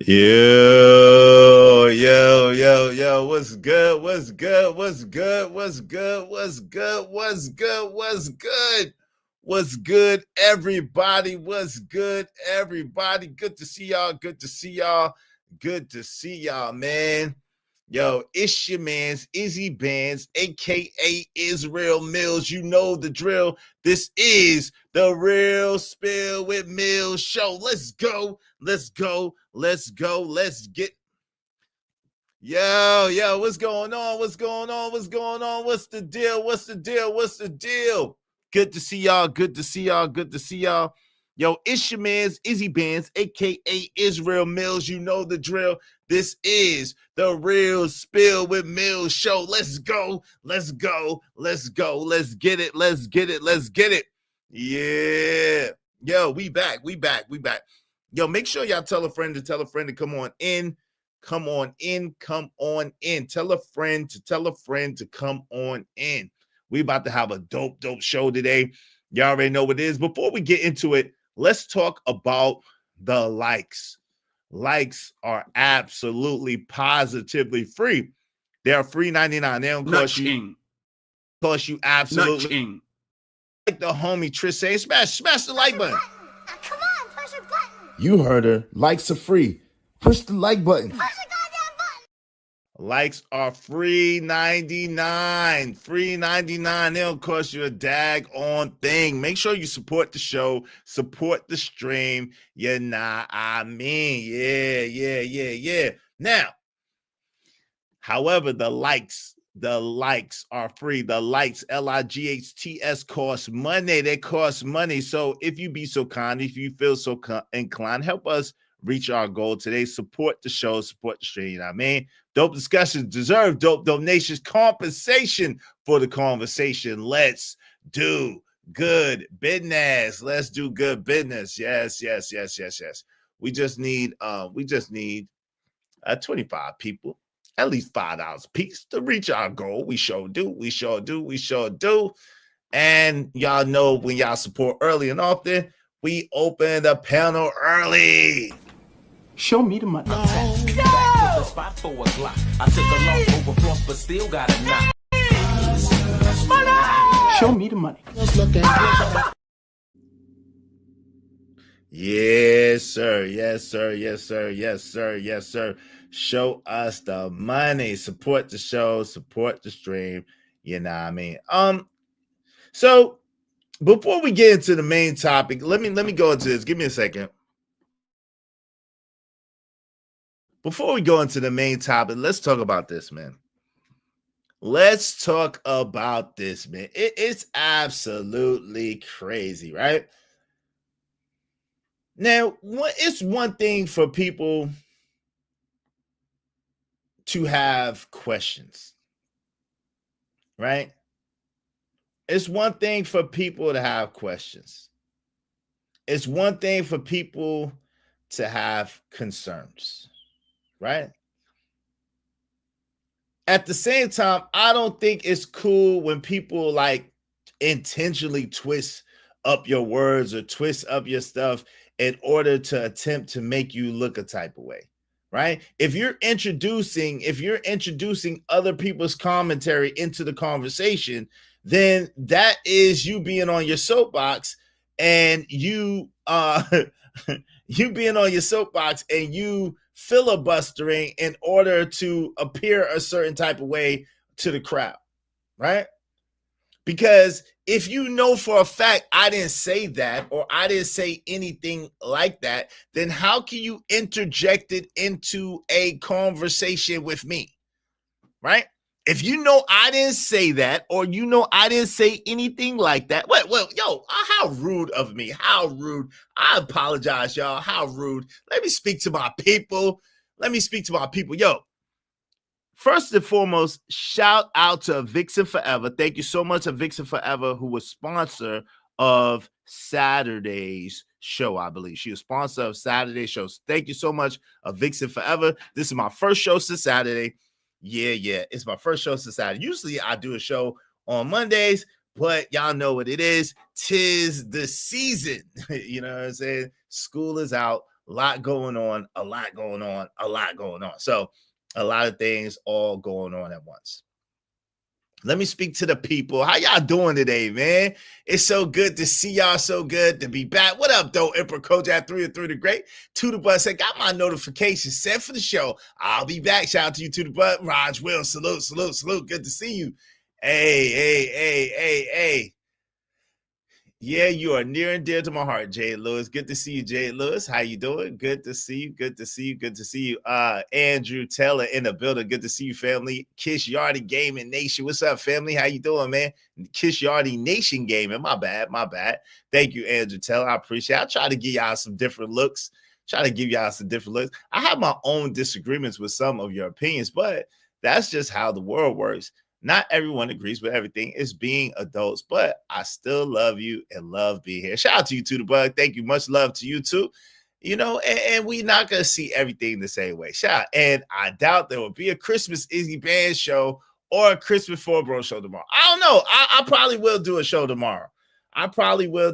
Yo, what's good? What's good? What's good? What's good? What's good? What's good? What's good? What's good, everybody? What's good, everybody? Good to see y'all. Good to see y'all. Good to see y'all, man. Yo, it's your man's Izzy Bands, aka Israel Mills. You know the drill. This is the Real Spill with Mills show. Let's go. Let's go. Let's go. Let's get. Yo, what's going on? What's going on? What's going on? What's the deal? What's the deal? What's the deal? Good to see y'all. Good to see y'all. Good to see y'all. Yo, it's your man's Izzy Bands, aka Israel Mills. You know the drill. This is the Real Spill with Mills show. Let's go. Let's go. Let's go. Let's get it. Let's get it. Let's get it. Yeah. Yo, we back. We back. We back. Yo, make sure y'all tell a friend to come on in. Come on in. Come on in. Tell a friend to come on in. We about to have a dope show today. Y'all already know what it is. Before we get into it, let's talk about the likes. Likes are absolutely positively free. They are free 99. They don't cost you absolutely. Like the homie Trish saying, smash the like button. Come on, push a button. You heard her. Likes are free. Push the like button. Push the goddamn button. Likes are free 99. Free 99. They don't cost you a daggone thing. Make sure you support the show, support the stream. Yeah. Now, however, the likes are free. The likes, LIGHTS, cost money. They cost money. So if you be so kind, if you feel so inclined, help us reach our goal today. Support the show, support the stream. You know what I mean? Dope discussions deserve dope donations. Compensation for the conversation. Let's do good business. Let's do good business. Yes. We just need 25 people, at least $5 a piece to reach our goal. We sure do. And y'all know when y'all support early and often, we open the panel early. Show me the money. Spot for a Glock. I took a long overflow, but still got a knock. Show me the money. Yes, sir. Show us the money. Support the show. Support the stream. You know what I mean? So before we get into the main topic, let me go into this. Give me a second. Before we go into the main topic, let's talk about this, man. It's absolutely crazy, right? Now, it's one thing for people to have questions, right? It's one thing for people to have questions. It's one thing for people to have concerns, right? At the same time, I don't think it's cool when people like intentionally twist up your words or twist up your stuff in order to attempt to make you look a type of way, right? If you're introducing other people's commentary into the conversation, then that is you being on your soapbox and you being on your soapbox and you filibustering in order to appear a certain type of way to the crowd, right? Because if you know for a fact I didn't say that or I didn't say anything like that, then how can you interject it into a conversation with me, right? If you know I didn't say that or you know I didn't say anything like that, how rude of me. How rude. I apologize, y'all. How rude. Let me speak to my people. Yo, first and foremost, shout out to Vixen Forever. Thank you so much, Vixen Forever, who was sponsor of Saturday's show, I believe. She was sponsor of Saturday's shows. Thank you so much, Vixen Forever. This is my first show since Saturday. Yeah. It's my first show since Saturday. Usually I do a show on Mondays, but y'all know what it is. 'Tis the season. You know what I'm saying? School is out. a lot going on. So a lot of things all going on at once. Let me speak to the people. How y'all doing today, man? It's so good to see y'all. So good to be back. What up, though? Emperor Kojak 3 and 3 the Great. To the Bus. I got my notifications set for the show. I'll be back. Shout out to you, To the Butt. Raj Will. Salute. Good to see you. Hey. Yeah, you are near and dear to my heart, Jay Lewis. Good to see you, Jay Lewis. How you doing? Good to see you. Andrew Taylor in the building. Good to see you, family. Kish Yardy Gaming Nation. What's up, family? How you doing, man? Kish Yardy Nation Gaming. My bad. Thank you, Andrew Taylor. I appreciate it. I try to give y'all some different looks. I have my own disagreements with some of your opinions, but that's just how the world works. Not everyone agrees with everything. It's being adults, but I still love you and love being here. Shout out to you, To the Bug. Thank you. Much love to you, too. You know, and we're not going to see everything the same way. Shout out. And I doubt there will be a Christmas Izzy Band show or a Christmas Four Bro show tomorrow. I don't know. I probably will do a show tomorrow. I probably will.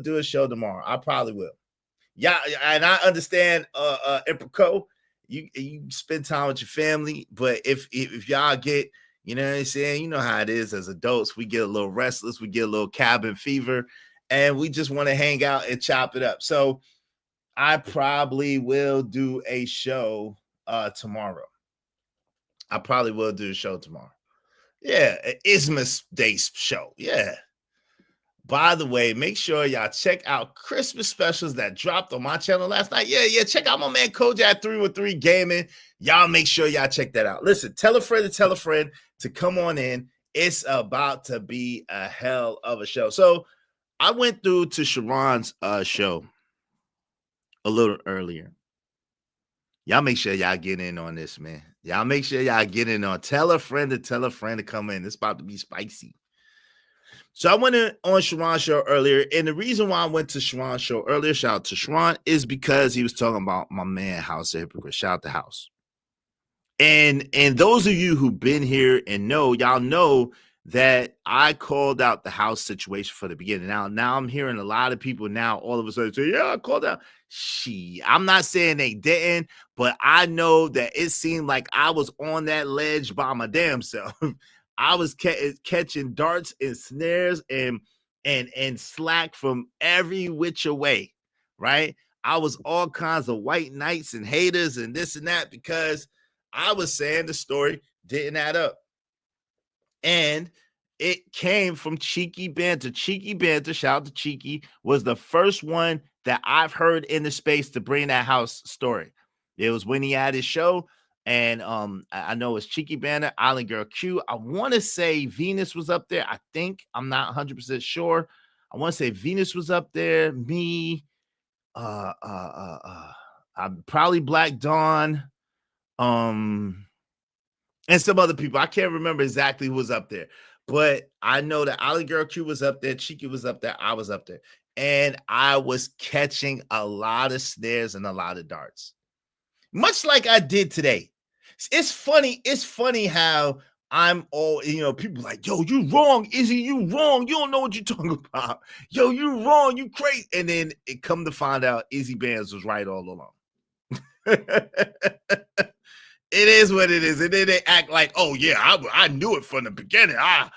Yeah, and I understand, Emperor, you spend time with your family, but if y'all get, you know what I'm saying? You know how it is as adults. We get a little restless. We get a little cabin fever, and we just want to hang out and chop it up. So I probably will do a show tomorrow. Yeah, an Isthmus Day show. Yeah. By the way, make sure y'all check out Christmas specials that dropped on my channel last night. Yeah. Check out my man Kojak 313 Gaming. Y'all make sure y'all check that out. Listen, tell a friend to come on in. It's about to be a hell of a show. So I went through to Sharon's show a little earlier. Y'all make sure y'all get in on this, man. Tell a friend to come in. It's about to be spicy. So I went on Sharon's show earlier, and the reason why I went to Sharon's show earlier, shout out to Sharon, is because he was talking about my man House of Hypocrites. Shout out to House. And those of you who've been here and know, y'all know that I called out the House situation for the beginning. Now I'm hearing a lot of people now all of a sudden say, yeah, I called out. I'm not saying they didn't, but I know that it seemed like I was on that ledge by my damn self. I was catching darts and snares and slack from every which way, right? I was all kinds of white knights and haters and this and that because I was saying the story didn't add up. And it came from Cheeky Banter. Cheeky Banter, shout out to Cheeky, was the first one that I've heard in the space to bring that House story. It was when he had his show. And I know it's Cheeky Banner, Island Girl Q. I want to say Venus was up there. I think I'm not 100% sure. I want to say Venus was up there. Me, I'm probably Black Dawn, and some other people. I can't remember exactly who was up there, but I know that Island Girl Q was up there. Cheeky was up there. I was up there, and I was catching a lot of snares and a lot of darts. Much like I did today. It's funny how I'm all, people like, yo, you wrong, Izzy, you wrong. You don't know what you're talking about. Yo, you wrong, you crazy. And then it come to find out Izzy Bands was right all along. It is what it is. And then they act like, oh, yeah, I knew it from the beginning. I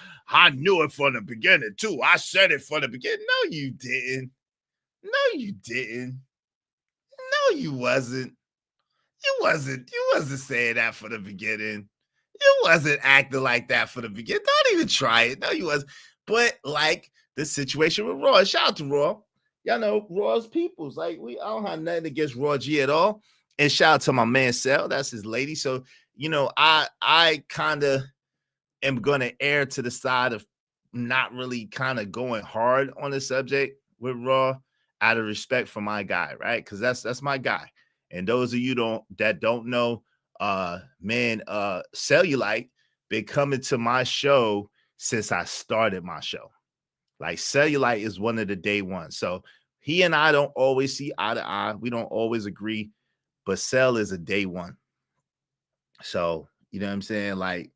knew it from the beginning, too. I said it from the beginning. No, you didn't. No, you wasn't. You wasn't saying that for the beginning. You wasn't acting like that for the beginning. Don't even try it. No, you wasn't. But like the situation with Raw, shout out to Raw. Y'all know Raw's peoples. Like I don't have nothing against Raw G at all. And shout out to my man Sel. That's his lady. So I kind of am gonna err to the side of not really kind of going hard on the subject with Raw out of respect for my guy, right? Because that's my guy. And those of you that don't know, Cellulite been coming to my show since I started my show. Like Cellulite is one of the day ones. So he and I don't always see eye to eye. We don't always agree, but Cell is a day one. So, you know what I'm saying? Like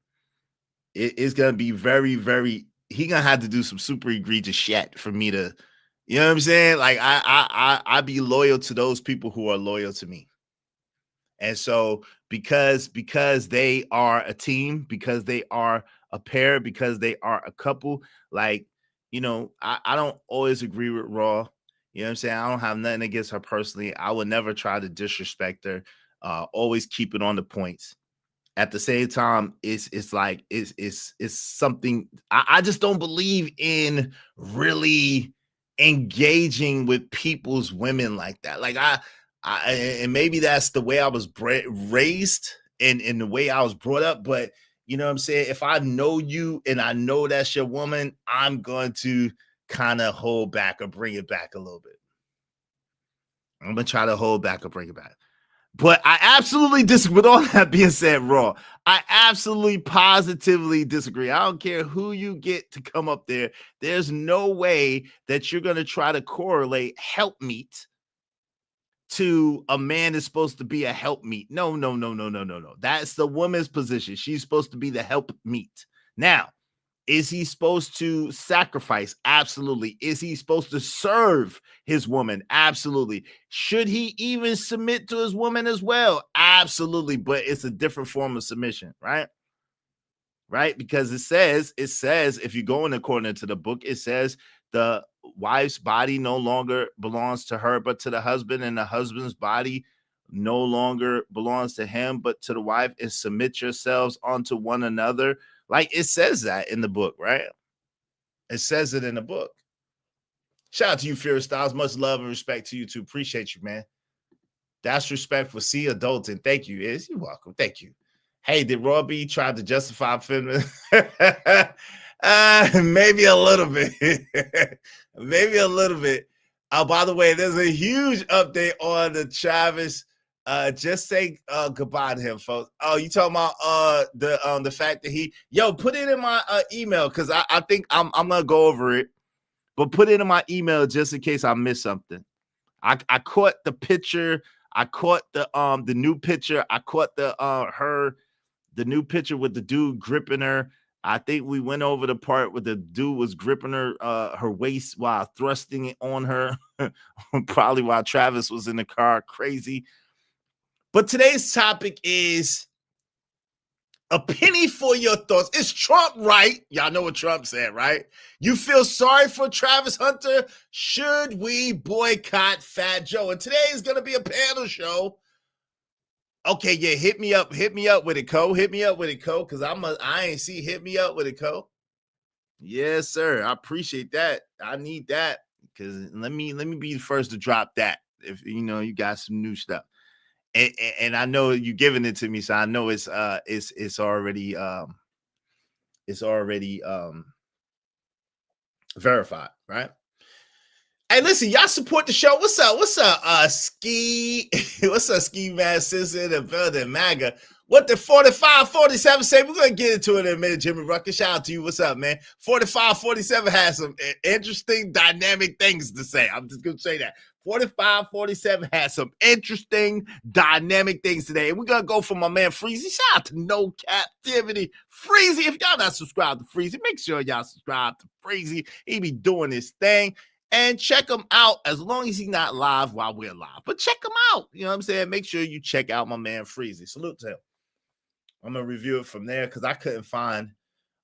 it's going to be very, very, he going to have to do some super egregious shit for me to You know what I'm saying? Like I be loyal to those people who are loyal to me. And so because they are a team, because they are a pair, because they are a couple, like, you know, I don't always agree with Raw. You know what I'm saying? I don't have nothing against her personally. I would never try to disrespect her. Always keep it on the points. At the same time, it's like it's something I just don't believe in really engaging with people's women like that. Like I and maybe that's the way I was raised and the way I was brought up, but you know what I'm saying? If I know you and I know that's your woman, I'm going to kind of hold back or bring it back a little bit. I'm gonna try to hold back or bring it back. But I absolutely disagree. With all that being said, Raw, I absolutely positively disagree. I don't care who you get to come up there. There's no way that you're going to try to correlate helpmeet to a man is supposed to be a helpmeet. No. That's the woman's position. She's supposed to be the helpmeet. Now, is he supposed to sacrifice? Absolutely. Is he supposed to serve his woman? Absolutely. Should he even submit to his woman as well? Absolutely. But it's a different form of submission, right? Right? Because it says, if you're going according to the book, it says the wife's body no longer belongs to her, but to the husband, and the husband's body no longer belongs to him, but to the wife, and submit yourselves unto one another. Like it says that in the book, right? It says it in the book. Shout out to you, Fear Styles. Much love and respect to you too. Appreciate you, man. That's respect for C adulting. Thank you. You're welcome. Thank you. Hey, did Raw B try to justify feminism? Maybe a little bit. Maybe a little bit. By the way, there's a huge update on the Travis. Just say goodbye to him, folks. Oh, you talking about the fact that put it in my email, because I think I'm gonna go over it, but put it in my email just in case I miss something. I caught the picture. I caught the new picture. I caught the new picture with the dude gripping her. I think we went over the part where the dude was gripping her waist while thrusting it on her, probably while Travis was in the car. Crazy. But today's topic is a penny for your thoughts. Is Trump right? Y'all know what Trump said, right? You feel sorry for Travis Hunter? Should we boycott Fat Joe? And today is going to be a panel show. Okay, yeah, hit me up with it, Co. Hit me up with it, Co, because I ain't see hit me up with it, Co. Yes, sir. I appreciate that. I need that, because let me be the first to drop that if you got some new stuff. And I know you're giving it to me, so I know it's already verified, right? Hey, listen, y'all support the show. What's up, Ski? What's up, Ski Man? Sister in the building, MAGA. What the 4547 say? We're gonna get into it in a minute, Jimmy Rucker. Shout out to you. What's up, man? 4547 has some interesting, dynamic things to say. I'm just gonna say that. 4547 has some interesting, dynamic things today. And we're going to go for my man Freezy. Shout out to No Captivity. Freezy, if y'all not subscribed to Freezy, make sure y'all subscribe to Freezy. He be doing his thing. And check him out, as long as he's not live while we're live. But check him out. You know what I'm saying? Make sure you check out my man Freezy. Salute to him. I'm going to review it from there because I couldn't find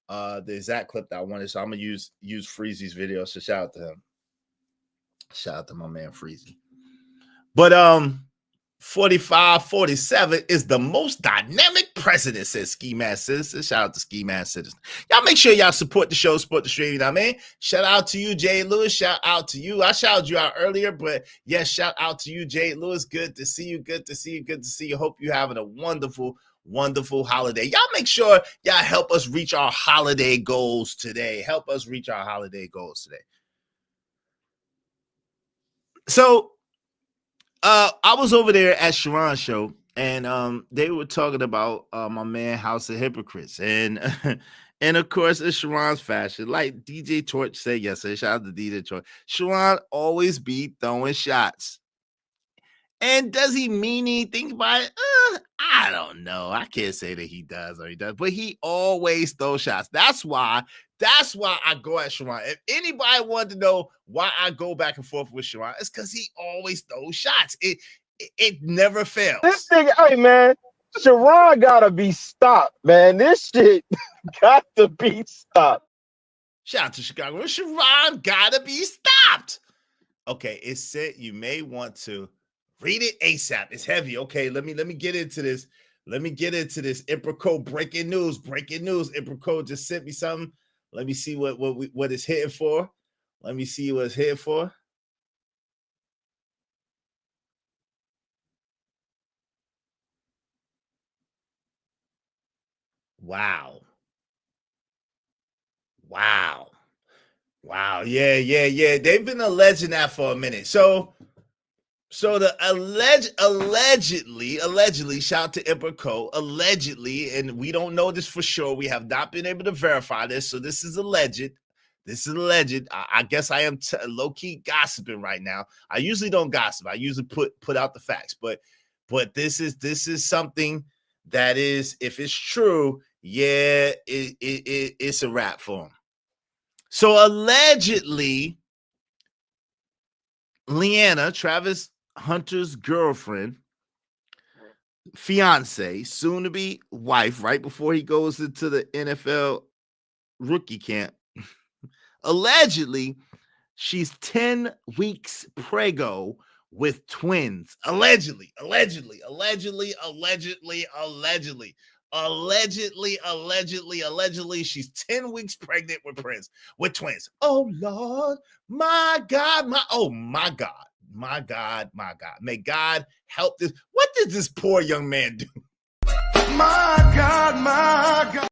the exact clip that I wanted. So I'm going to use Freezy's video. So shout out to him. Shout out to my man Freezy. But 4547 is the most dynamic president, says Ski Mask Citizen. Shout out to Ski Mask Citizen. Y'all make sure y'all support the show, support the stream. You know what I mean? Shout out to you, Jay Lewis. Shout out to you. I shouted you out earlier, but yes, shout out to you, Jay Lewis. Good to see you. Good to see you. Good to see you. Hope you're having a wonderful, wonderful holiday. Y'all make sure y'all help us reach our holiday goals today. Help us reach our holiday goals today. So I was over there at Sharon's show, and they were talking about my man House of Hypocrites, and of course it's Sharon's fashion, like DJ Torch said yesterday. Shout out to DJ Torch. Sharon always be throwing shots, And does he mean anything by it? I don't know. I can't say that he does or he does, but he always throws shots. That's why I go at Sharon. If anybody wanted to know why I go back and forth with Sharon, it's because he always throws shots. It never fails. This thing, hey man, Sharon gotta be stopped, man. This shit got to be stopped. Shout out to Chicago. Sharon gotta be stopped. Okay, it said you may want to read it ASAP. It's heavy. Okay, let me get into this. Emperor Code breaking news. Emperor Code just sent me something. Let me see what it's hitting for. Let me see what it's hitting for. Wow. Yeah. They've been alleging that for a minute. So the allegedly, shout out to Emperor Co. Allegedly, and we don't know this for sure. We have not been able to verify this. So this is alleged. I guess I am low-key gossiping right now. I usually don't gossip. I usually put out the facts. But this is something that is, if it's true, yeah, it's a wrap for him. So allegedly, Leanna, Travis Hunter's girlfriend, fiance, soon to be wife, right before he goes into the NFL rookie camp, allegedly, she's 10 weeks preggo with twins. Allegedly, she's 10 weeks pregnant with twins. Oh Lord, my God. My God. May God help this. What did this poor young man do? My God.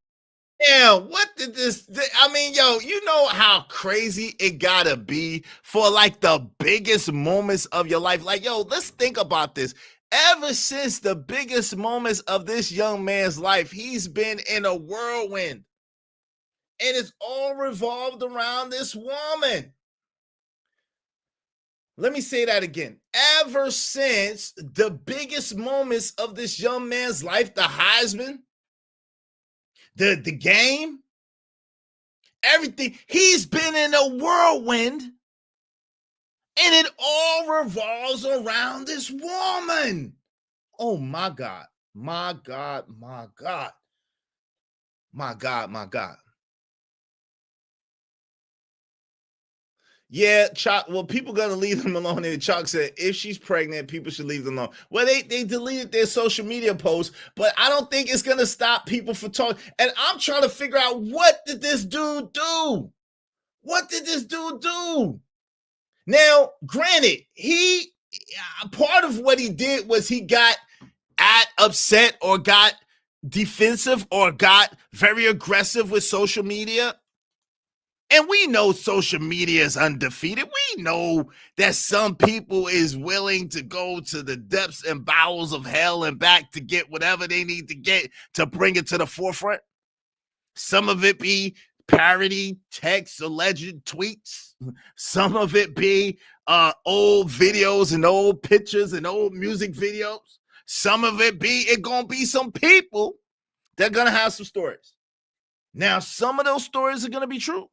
Yeah, what did this? I mean, yo, you know how crazy it gotta be for like the biggest moments of your life. Like, yo, let's think about this. Ever since the biggest moments of this young man's life, he's been in a whirlwind. And it's all revolved around this woman. Let me say that again. Ever since the biggest moments of this young man's life, the Heisman, the game, everything, he's been in a whirlwind, and it all revolves around this woman. Oh my God. Yeah, Chalk. Well, people gonna leave them alone. And Chalk said, if she's pregnant, people should leave them alone. Well, they deleted their social media posts, but I don't think it's gonna stop people from talking. And I'm trying to figure out, what did this dude do? Now, granted, part of what he did was he got upset or got defensive or got very aggressive with social media. And we know social media is undefeated. We know that some people is willing to go to the depths and bowels of hell and back to get whatever they need to get to bring it to the forefront. Some of it be parody, text, alleged tweets. Some of it be old videos and old pictures and old music videos. Some of it gonna be some people that gonna have some stories. Now, some of those stories are gonna be true.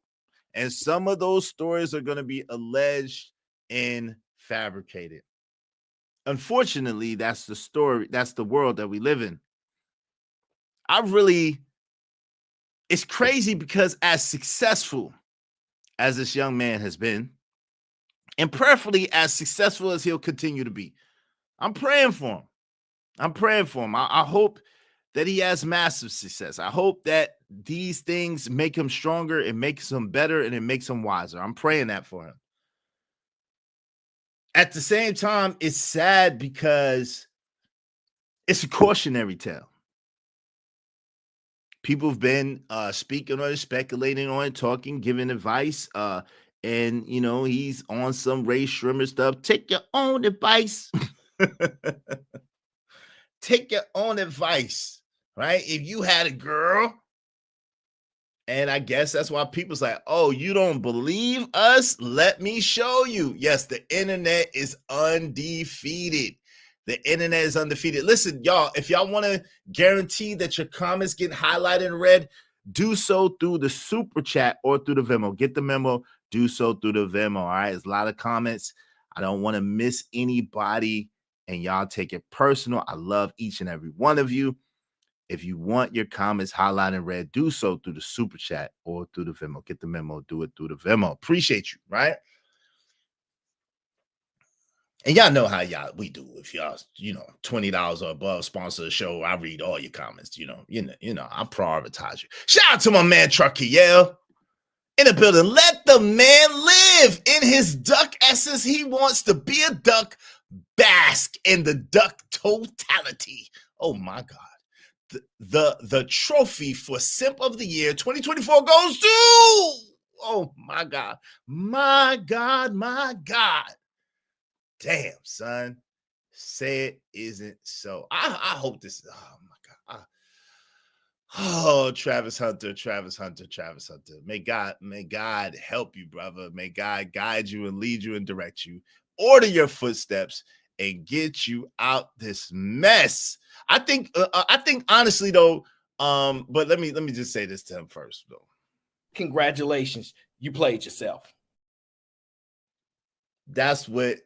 And some of those stories are going to be alleged and fabricated. Unfortunately, that's the story. That's the world that we live in. It's crazy because as successful as this young man has been, and prayerfully as successful as he'll continue to be, I'm praying for him. I hope that he has massive success. I hope that these things make him stronger, it makes him better, and it makes him wiser. I'm praying that for him. At the same time, it's sad because it's a cautionary tale. People have been speaking on it, speculating on it, talking, giving advice, and he's on some Ray Shrimmer stuff. Take your own advice. Take your own advice, right? If you had a girl, and I guess that's why people's like, oh, you don't believe us? Let me show you. Yes, the internet is undefeated. The internet is undefeated. Listen, y'all, if y'all want to guarantee that your comments get highlighted and read, do so through the super chat or through the Venmo. Get the memo, do so through the Venmo. All right. There's a lot of comments. I don't want to miss anybody, and y'all take it personal. I love each and every one of you. If you want your comments highlighted and read, do so through the super chat or through the Venmo. Get the memo, do it through the Venmo. Appreciate you, right? And y'all know how we do. If y'all, $20 or above sponsor the show, I read all your comments. I prioritize you. Shout out to my man Trucky Yale in the building. Let the man live in his duck essence. He wants to be a duck, bask in the duck totality. Oh my God. The trophy for Simp of the Year 2024 goes to, oh my God. My God, my God. Damn, son. Say it isn't so. I hope this is, oh my God. Travis Hunter. May God help you, brother. May God guide you and lead you and direct you. Order your footsteps and get you out this mess. I think honestly though, but let me just say this to him first though. Congratulations, you played yourself. That's what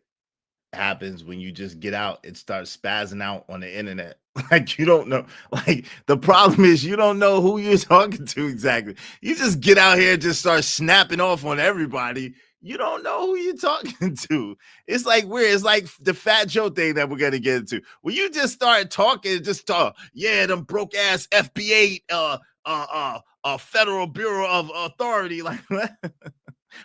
happens when you just get out and start spazzing out on the internet. Like, you don't know. Like, the problem is you don't know who you're talking to exactly. You just get out here and just start snapping off on everybody. You don't know who you're talking to. It's like weird. It's like the Fat Joe thing that we're gonna get into. When you just start talking, just talk, them broke ass FBA, Federal Bureau of Authority, like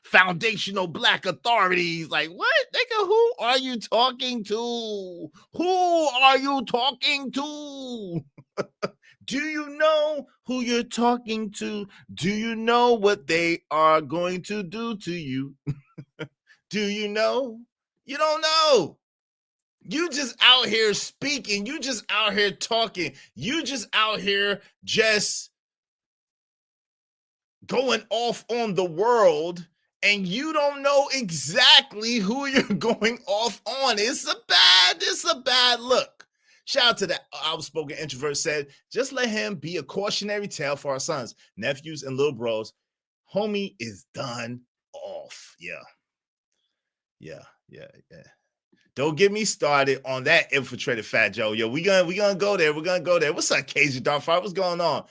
foundational black authorities. Like, what? Nigga, who are you talking to? Who are you talking to? Do you know who you're talking to? Do you know what they are going to do to you? Do you know? You don't know. You just out here speaking. You just out here talking. You just out here just going off on the world, and you don't know exactly who you're going off on. It's a bad look. Shout out to that outspoken introvert said, just let him be a cautionary tale for our sons, nephews, and little bros. Homie is done off. Yeah. Don't get me started on that infiltrated Fat Joe. Yo, we gonna go there. We're gonna go there. What's up, Cajun Darfire? What's going on?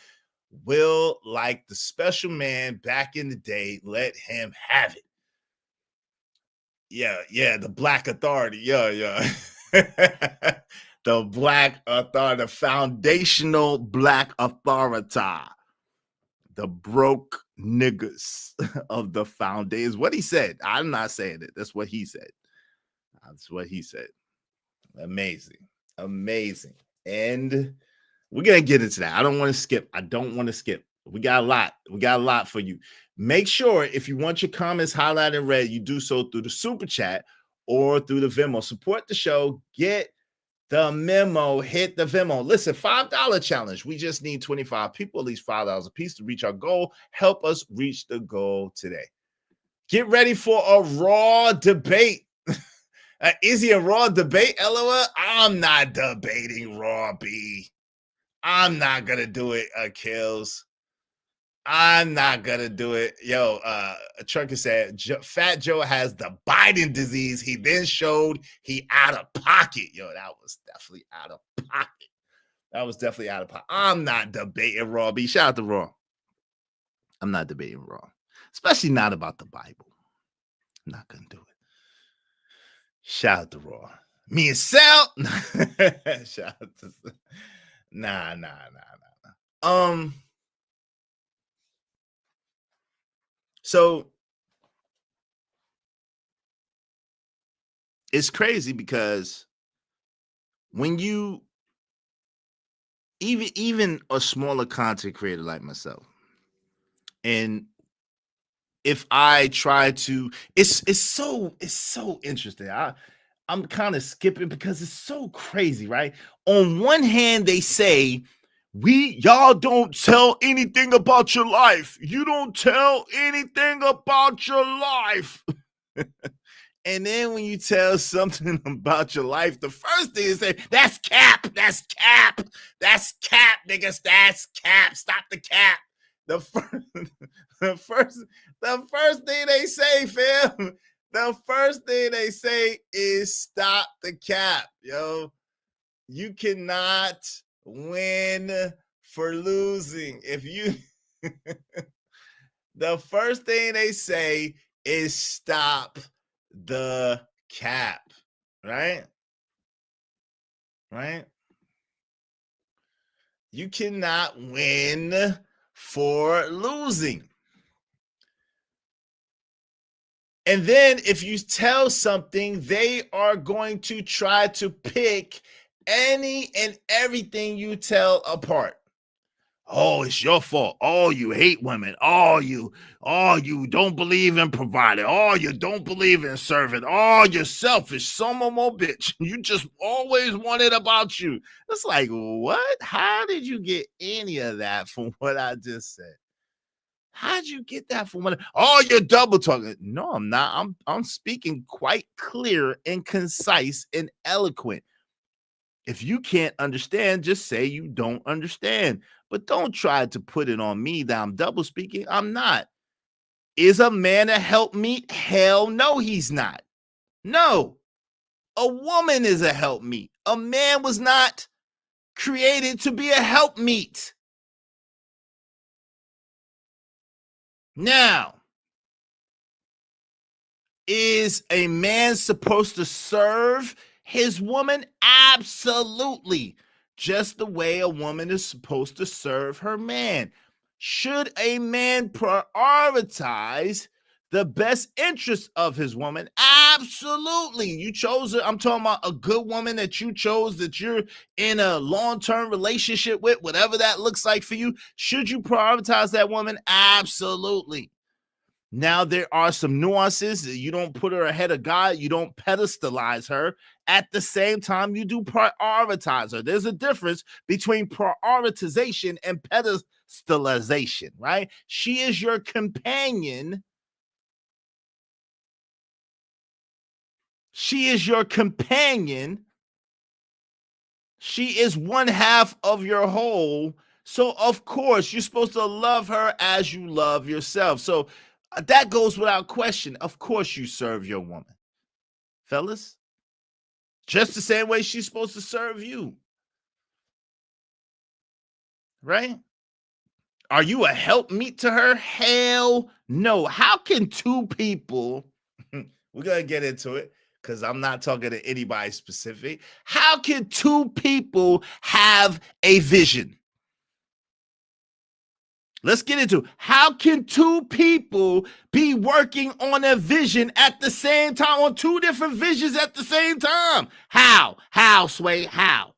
Will, like the special man back in the day, let him have it. Yeah, the black authority. Yeah. The black authority, the foundational black authority. The broke niggas of the foundation is what he said. I'm not saying it. That's what he said. Amazing. And we're going to get into that. I don't want to skip. We got a lot for you. Make sure if you want your comments highlighted and read, you do so through the super chat or through the Venmo. Support the show. Get the memo. Hit the Venmo. Listen, $5 challenge. We just need 25 people, at least $5 a piece to reach our goal. Help us reach the goal today. Get ready for a raw debate. Is he a raw debate, LOL? I'm not debating Raw B. I'm not going to do it, Kills. I'm not going to do it. Yo, Trucker said, Fat Joe has the Biden disease. He then showed he out of pocket. Yo, that was definitely out of pocket. I'm not debating Raw B. Shout out to Raw. I'm not debating Raw, especially not about the Bible. I'm not going to do it. Shout out to Raw. Me and Sal. Shout out to Nah. So it's crazy because when you even a smaller content creator like myself, and if I try to, it's so interesting. I'm kind of skipping because it's so crazy, right? On one hand, they say, y'all don't tell anything about your life. You don't tell anything about your life. And then when you tell something about your life, the first thing is say, that's cap, that's cap, that's cap, niggas, that's cap, stop the cap. The first thing they say, fam, the first thing they say is stop the cap, yo. You cannot win for losing. If you, the first thing they say is stop the cap, right? Right? You cannot win for losing. And then if you tell something, they are going to try to pick any and everything you tell apart. Oh, it's your fault. Oh, you hate women. Oh, you don't believe in providing. Oh, you don't believe in serving. Oh, you're selfish. Some more bitch. You just always want it about you. It's like, what? How did you get any of that from what I just said? How'd you get that from what? Oh, you're double talking. No, I'm not. I'm speaking quite clear and concise and eloquent. If you can't understand, just say you don't understand. But don't try to put it on me that I'm double speaking. I'm not. Is a man a helpmeet? Hell no, he's not. No. A woman is a helpmeet. A man was not created to be a helpmeet. Now, is a man supposed to serve his woman? Absolutely. Just the way a woman is supposed to serve her man. Should a man prioritize the best interest of his woman? Absolutely. You chose her. I'm talking about a good woman that you chose, that you're in a long-term relationship with, whatever that looks like for you. Should you prioritize that woman? Absolutely. Now, there are some nuances. You don't put her ahead of God. You don't pedestalize her. At the same time, you do prioritize her. There's a difference between prioritization and pedestalization, right? She is your companion. She is your companion. She is one half of your whole. So, of course, you're supposed to love her as you love yourself. So, that goes without question. Of course you serve your woman, fellas. Just the same way she's supposed to serve you. Right? Are you a helpmeet to her? Hell no. How can two people, we're going to get into it because I'm not talking to anybody specific. How can two people have a vision? Let's get into it. How can two people be working on a vision at the same time, on two different visions at the same time? How? How, Sway? How?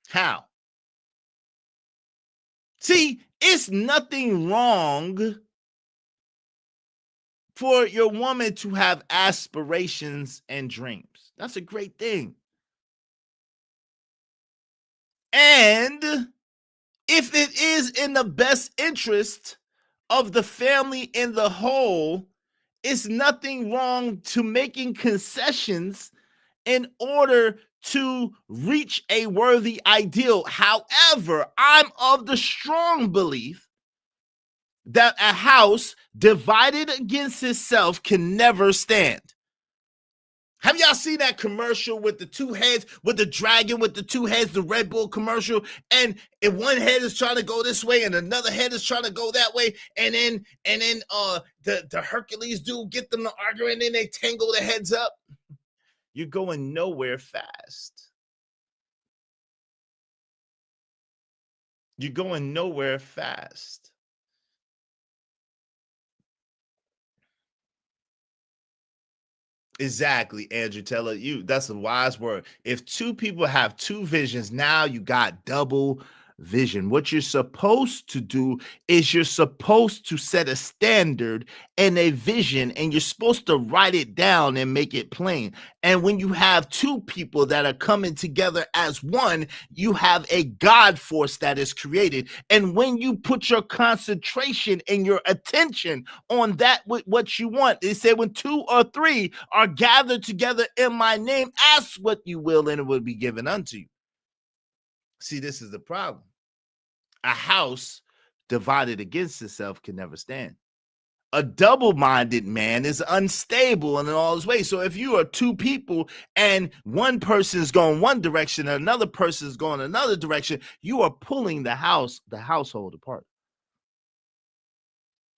How? See, it's nothing wrong for your woman to have aspirations and dreams. That's a great thing. And if it is in the best interest of the family in the whole, it's nothing wrong to making concessions in order to reach a worthy ideal. However, I'm of the strong belief that a house divided against itself can never stand. Have y'all seen that commercial with the two heads, with the dragon with the two heads, the Red Bull commercial? And if one head is trying to go this way and another head is trying to go that way, and then the Hercules dude get them to argue, and then they tangle the heads up. You're going nowhere fast. You're going nowhere fast. Exactly, Andrew Taylor. That's a wise word. If two people have two visions, now you got double vision. What you're supposed to do is you're supposed to set a standard and a vision, and you're supposed to write it down and make it plain. And when you have two people that are coming together as one, you have a God force that is created. And when you put your concentration and your attention on that with what you want, they say when 2 or 3 are gathered together in my name, ask what you will and it will be given unto you. See, this is the problem. A house divided against itself can never stand. A double-minded man is unstable in all his ways. So if you are 2 people and one person is going one direction and another person is going another direction, you are pulling the household apart.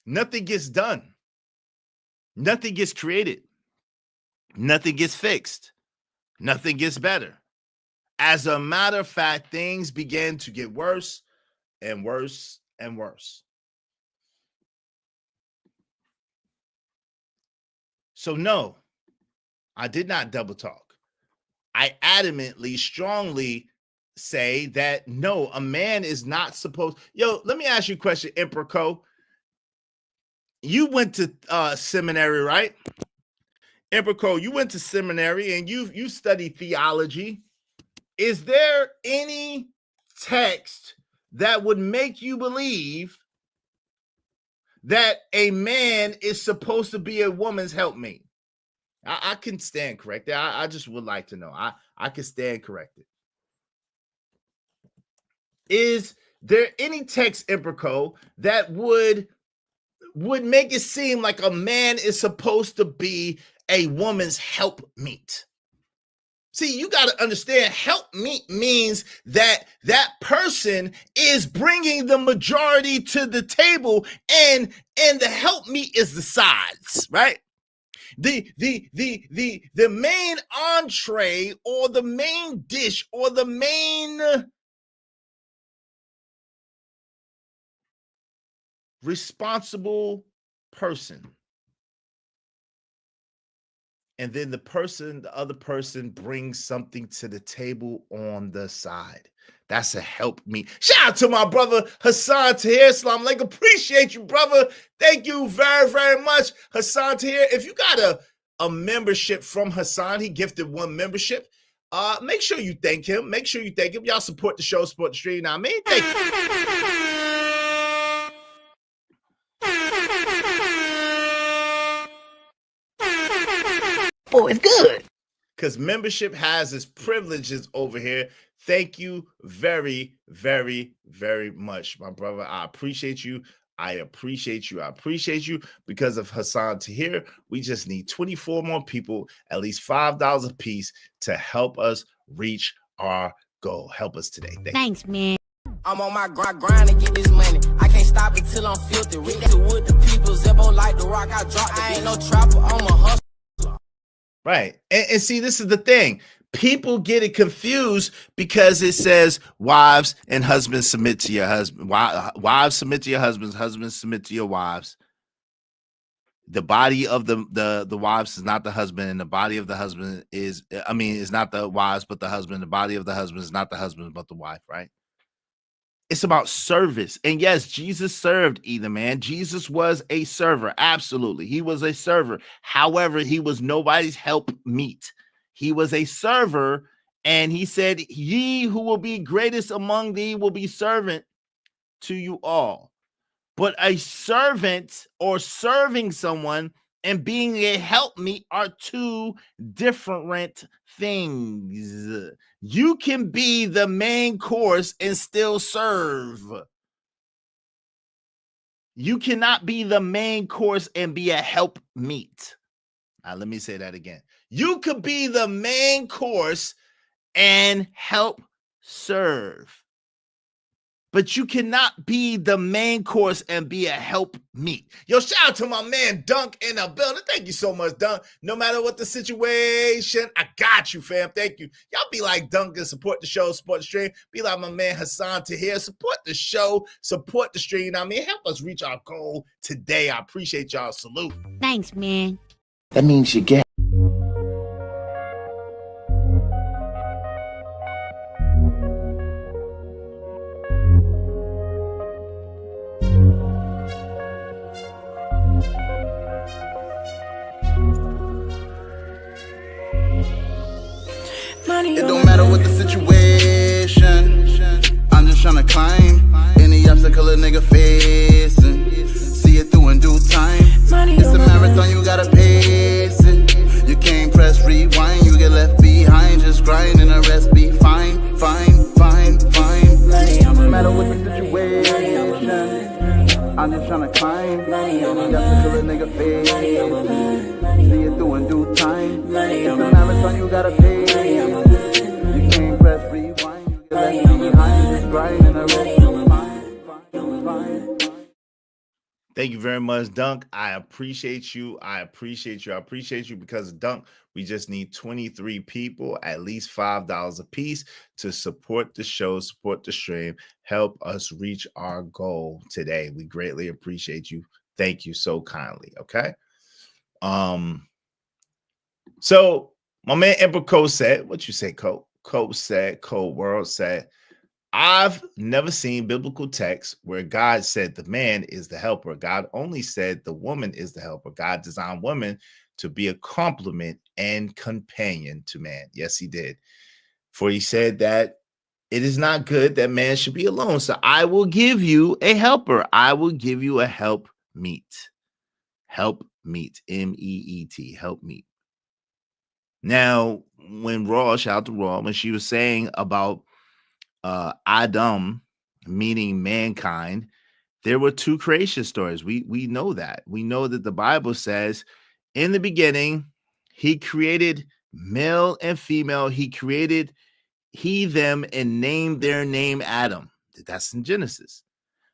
Nothing gets done. Nothing gets created. Nothing gets fixed. Nothing gets better. As a matter of fact, things began to get worse and worse and worse. So no, I did not double talk. I adamantly, strongly say that no, a man is not supposed. Yo, let me ask you a question, Emperor Co. You went to seminary, right? Emperor Co, you went to seminary and you studied theology. Is there any text that would make you believe that a man is supposed to be a woman's helpmate? I can stand corrected. I just would like to know. I can stand corrected. Is there any text, Emperor Co, that would make it seem like a man is supposed to be a woman's helpmeet? See, you got to understand, helpmeet means that that person is bringing the majority to the table, and the helpmeet is the sides, right? The main entree or the main dish or the main responsible person. And then the other person brings something to the table on the side. That's a help me. Shout out to my brother Hassan Tahir. Salam alaikum. Appreciate you, brother. Thank you very, very much, Hassan Tahir. If you got a membership from Hassan, he gifted 1 membership. Make sure you thank him. Make sure you thank him. Y'all support the show, support the stream. Now, I mean, thank you. Boy, it's good. Because membership has its privileges over here. Thank you very, very, very much, my brother. I appreciate you. I appreciate you. I appreciate you. Because of Hassan Tahir, we just need 24 more people, at least $5 a piece, to help us reach our goal. Help us today. Thanks, man. I'm on my grind to get this money. I can't stop it till I'm filthy. With the people, Zebo like the rock. I drop. I ain't no trapper. I'm a hustler. Right. And see, this is the thing. People get it confused because it says wives and husbands submit to your husband. Wives submit to your husbands. Husbands submit to your wives. The body of the wives is not the husband, and the body of the husband is not the wives, but the husband. The body of the husband is not the husband, but the wife, right? It's about service. And yes, Jesus served either, man. Jesus was a server. Absolutely. He was a server. However, he was nobody's helpmeet. He was a server. And he said, ye who will be greatest among thee will be servant to you all. But a servant or serving someone and being a helpmeet are 2 different things. You can be the main course and still serve. You cannot be the main course and be a helpmeet. Now, let me say that again. You could be the main course and help serve. But you cannot be the main course and be a helpmeet. Yo, shout out to my man Dunk in the building. Thank you so much, Dunk. No matter what the situation, I got you, fam. Thank you. Y'all be like Dunk and support the show, support the stream. Be like my man Hassan Tahir. Support the show, support the stream. I mean, help us reach our goal today. I appreciate y'all. Salute. Thanks, man. That means you get. situation. I'm just trying to climb. Got to kill a nigga face. See it through in due time. It's a marathon, you gotta pay. You can't press rewind. You get left behind. Just grinding the rest of fine. Thank you very much, Dunk. I appreciate you. I appreciate you because, Dunk, we just need 23 people, at least $5 a piece, to support the show, support the stream, help us reach our goal today. We greatly appreciate you. Thank you so kindly. Okay. So my man Emperor Code said, what you say, Code? Code said, Code World said, I've never seen biblical text where God said the man is the helper. God only said the woman is the helper. God designed women to be a complement and companion to man. Yes, he did. For he said that it is not good that man should be alone. So I will give you a helper. I will give you a help meet. Help meet. M-E-E-T. Help meet. Now, when Raw, shout out to Raw, when she was saying about Adam, meaning mankind, there were two creation stories. We know that. We know that the Bible says in the beginning, he created male and female. He created them and named their name Adam. That's in Genesis.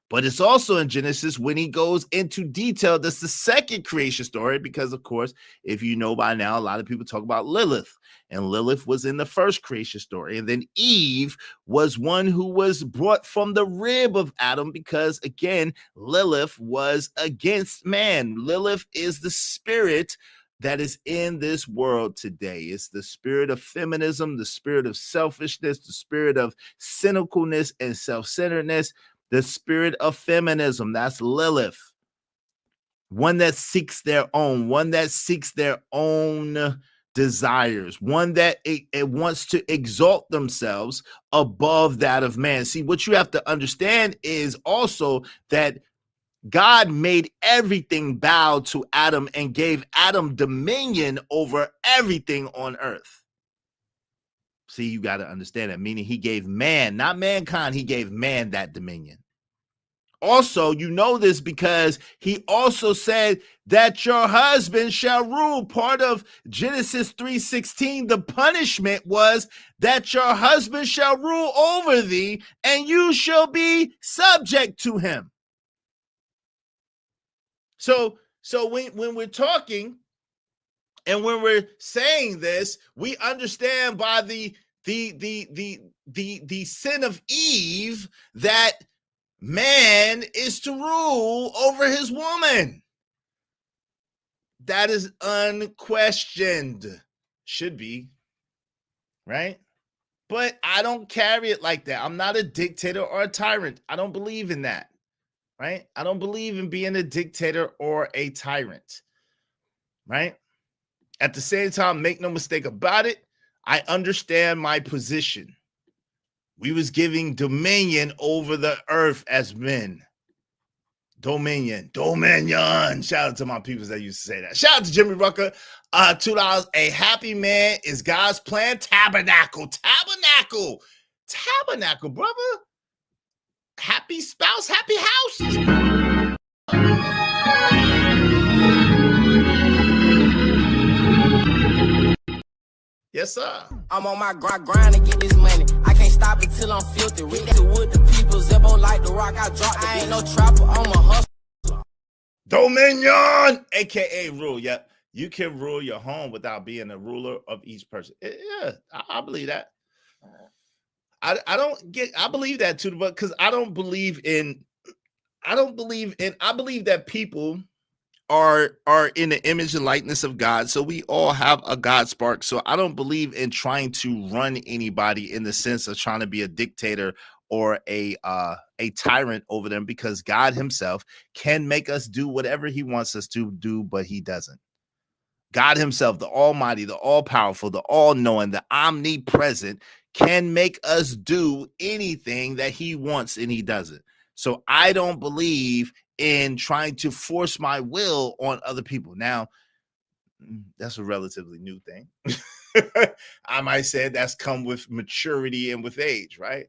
But it's also in Genesis when he goes into detail. That's the second creation story because, of course, if you know by now, a lot of people talk about Lilith. And Lilith was in the first creation story. And then Eve was one who was brought from the rib of Adam because, again, Lilith was against man. Lilith is the spirit that is in this world today. It's the spirit of feminism, the spirit of selfishness, the spirit of cynicalness and self-centeredness. The spirit of feminism, that's Lilith. One that seeks their own, desires, one that it wants to exalt themselves above that of man. See, what you have to understand is also that God made everything bow to Adam and gave Adam dominion over everything on earth. See, you got to understand that, meaning he gave man, not mankind, he gave man that dominion. Also, you know this because he also said that your husband shall rule. Part of Genesis 3:16, the punishment was that your husband shall rule over thee and you shall be subject to him. So when we're talking and when we're saying this, we understand by the sin of Eve that man is to rule over his woman. That is unquestioned. Should be, right? But I don't carry it like that. I'm not a dictator or a tyrant. I don't believe in that, right? I don't believe in being a dictator or a tyrant, right? At the same time, make no mistake about it, I understand my position. We was giving dominion over the earth as men. Dominion. Shout out to my people that used to say that. Shout out to Jimmy Rucker. $2. A happy man is God's plan. Tabernacle, brother. Happy spouse, happy house. Yes, sir. I'm on my grind to get this money. I can't stop it till I'm filthy. Read that with the people. Zebo like the rock. I dropped. I ain't no trapper. I'm a hustler. Dominion, aka rule. Yep. You can rule your home without being a ruler of each person. Yeah, I believe that. I believe that too, but because I believe that people are in the image and likeness of God. So we all have a God spark. So I don't believe in trying to run anybody in the sense of trying to be a dictator or a tyrant over them, because God himself can make us do whatever he wants us to do, but he doesn't. God himself, the almighty, the all-powerful, the all-knowing, the omnipresent, can make us do anything that he wants, and he doesn't. So I don't believe in trying to force my will on other people. Now, that's a relatively new thing. I might say that's come with maturity and with age, right?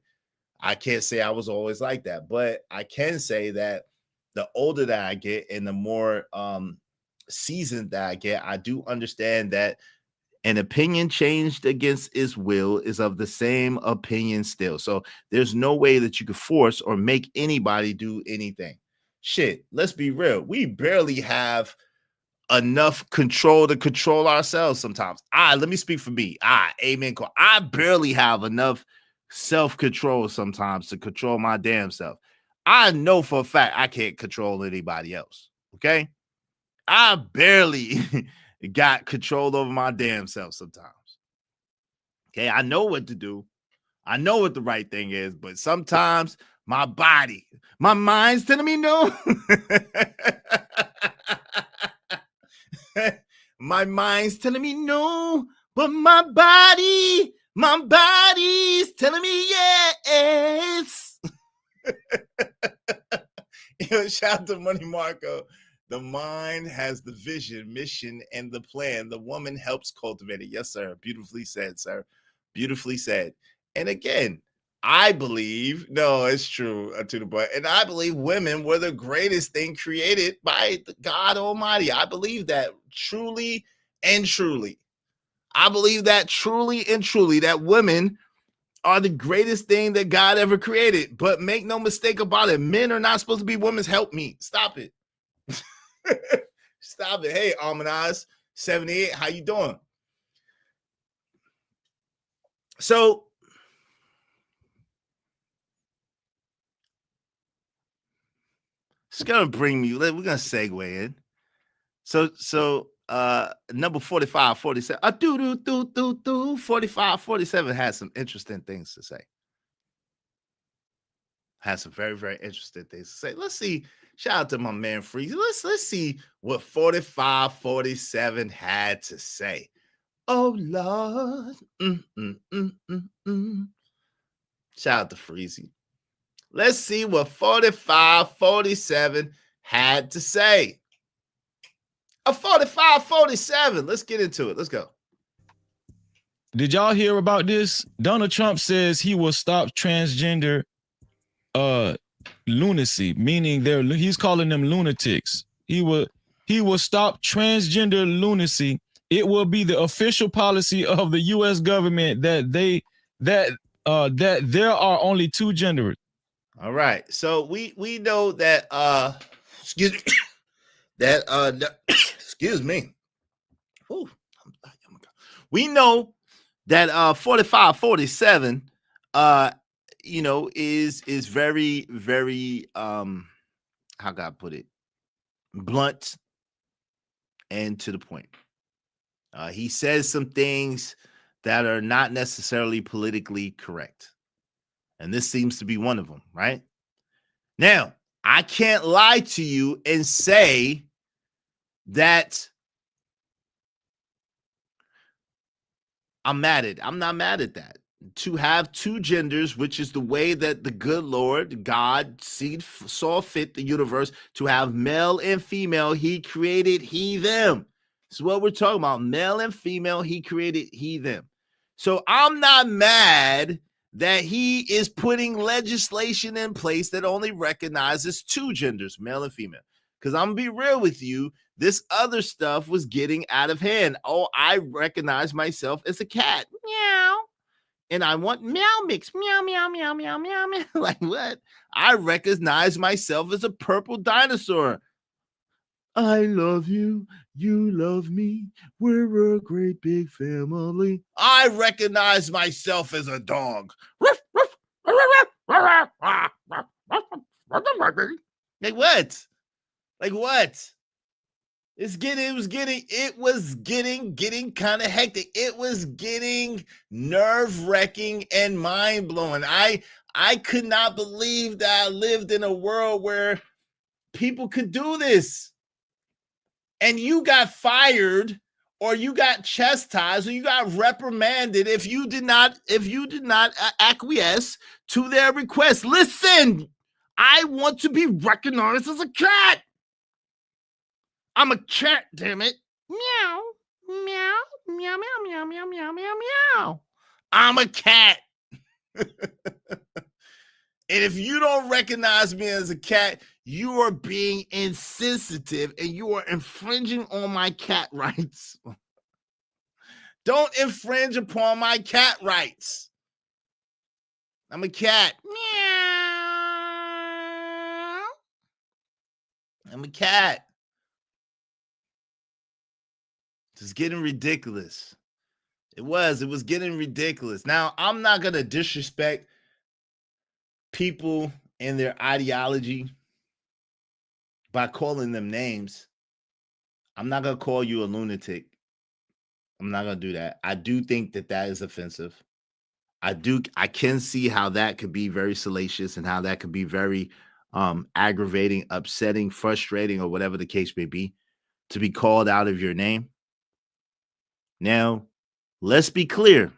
I can't say I was always like that, but I can say that the older that I get and the more seasoned that I get, I do understand that an opinion changed against its will is of the same opinion still. So there's no way that you could force or make anybody do anything. Shit, let's be real. We barely have enough control to control ourselves sometimes. Let me speak for me. Amen. I barely have enough self-control sometimes to control my damn self. I know for a fact I can't control anybody else. Okay. I barely got control over my damn self sometimes. Okay. I know what to do. I know what the right thing is, but sometimes my body, my mind's telling me no. My mind's telling me no, but my body's telling me yes. Shout out to Money Marco. The mind has the vision, mission, and the plan. The woman helps cultivate it. Yes, sir. Beautifully said, sir. Beautifully said. And again, I believe, no, it's true, to the point. And I believe women were the greatest thing created by God Almighty. I believe that truly and truly. I believe that truly and truly that women are the greatest thing that God ever created. But make no mistake about it, men are not supposed to be women's helpmeet. Stop it. Stop it. Hey, Almanaz 78, how you doing? So it's gonna bring me, we're gonna segue in. So number 45, 47. 45, 47 has some interesting things to say. Has some very, very interesting things to say. Let's see. Shout out to my man Freeze. Let's see what 45, 47 had to say. Oh Lord. Shout out to Freezy. Let's see what 45, 47 had to say. A 45, 47. Let's get into it. Let's go. Did y'all hear about this? Donald Trump says he will stop transgender lunacy, meaning he's calling them lunatics. He will stop transgender lunacy. It will be the official policy of the U.S. government that there are only two genders. All right. So we know that excuse me. Excuse me. Ooh, we know that 45, 47 is very, very how can I put it? Blunt and to the point. He says some things that are not necessarily politically correct. And this seems to be one of them, right? Now, I can't lie to you and say that I'm mad at. I'm not mad at that. To have two genders, which is the way that the good Lord, God, saw fit the universe to have male and female. He created he, them. This is what we're talking about. Male and female, he created he, them. So I'm not mad that he is putting legislation in place that only recognizes two genders, male and female. Because I'm going to be real with you, this other stuff was getting out of hand. Oh, I recognize myself as a cat. Meow. And I want meow mix. Meow, meow, meow, meow, meow, meow. Like what? I recognize myself as a purple dinosaur. I love you. You love me. We're a great big family. I recognize myself as a dog. Like what? Like what? It was getting kind of hectic. It was getting nerve-wracking and mind-blowing. I could not believe that I lived in a world where people could do this. And you got fired or you got chastised or you got reprimanded if you did not acquiesce to their request. Listen, I want to be recognized as a cat. I'm a cat, damn it. Meow, meow, meow, meow, meow, meow, meow, meow, meow. I'm a cat. And if you don't recognize me as a cat, you are being insensitive and you are infringing on my cat rights. Don't infringe upon my cat rights. I'm a cat. Meow. I'm a cat. It's getting ridiculous. It was getting ridiculous. Now, I'm not going to disrespect people and their ideology by calling them names. I'm not going to call you a lunatic. I'm not going to do that. I do think that is offensive. I can see how that could be very salacious and how that could be very aggravating, upsetting, frustrating, or whatever the case may be, to be called out of your name. Now, let's be clear.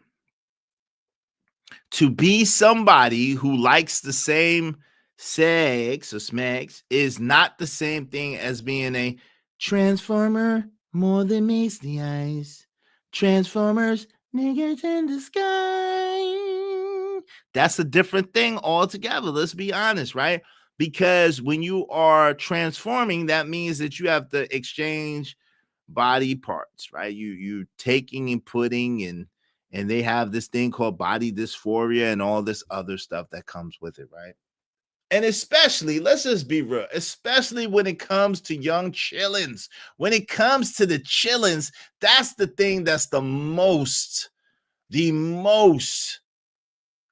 To be somebody who likes the same sex or smacks is not the same thing as being a transformer more than meets the eyes. Transformers, niggas in the sky. That's a different thing altogether. Let's be honest, right? Because when you are transforming, that means that you have to exchange body parts, right? You taking and putting, and they have this thing called body dysphoria and all this other stuff that comes with it, right? And especially, let's just be real, especially when it comes to young chillins, when it comes to the chillins, that's the thing that's the most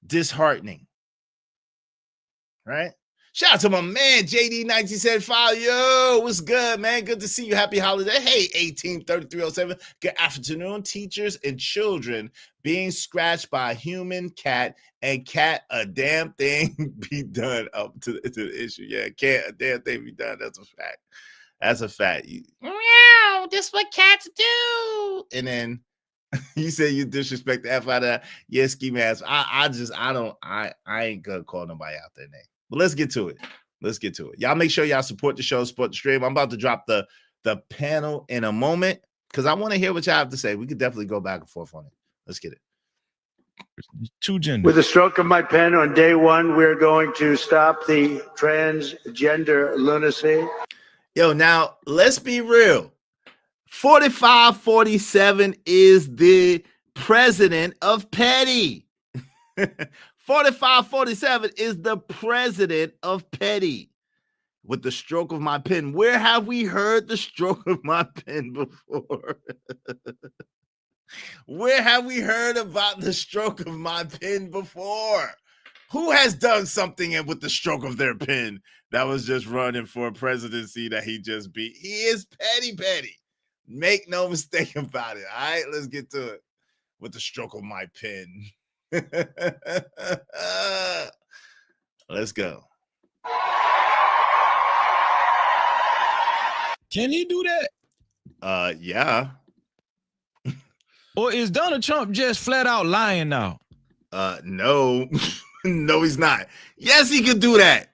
disheartening, right? Shout out to my man, JD1975. Yo, what's good, man? Good to see you. Happy holiday. Hey, 183307. Good afternoon, teachers and children being scratched by a human cat, and cat a damn thing be done up to the issue. Yeah, can't a damn thing be done. That's a fact. That's a fact. Meow, this what cats do. And then you say you disrespect the F out of that. Yeah, ski mask. I ain't gonna call nobody out their name. But let's get to it. Y'all make sure y'all support the show, support the stream. I'm about to drop the panel in a moment because I want to hear what y'all have to say. We could definitely go back and forth on it. Let's get it. Two genders. With a stroke of my pen on day one, we're going to stop the transgender lunacy. Yo, now let's be real. 4547 is the president of petty. 4547 is the president of petty. With the stroke of my pen. Where have we heard the stroke of my pen before? Where have we heard about the stroke of my pen before? Who has done something with the stroke of their pen that was just running for a presidency that he just beat? He is petty. Make no mistake about it. All right, let's get to it. With the stroke of my pen. Let's go. Can he do that? Yeah. Or is Donald Trump just flat out lying now? No. No, he's not. Yes, he could do that.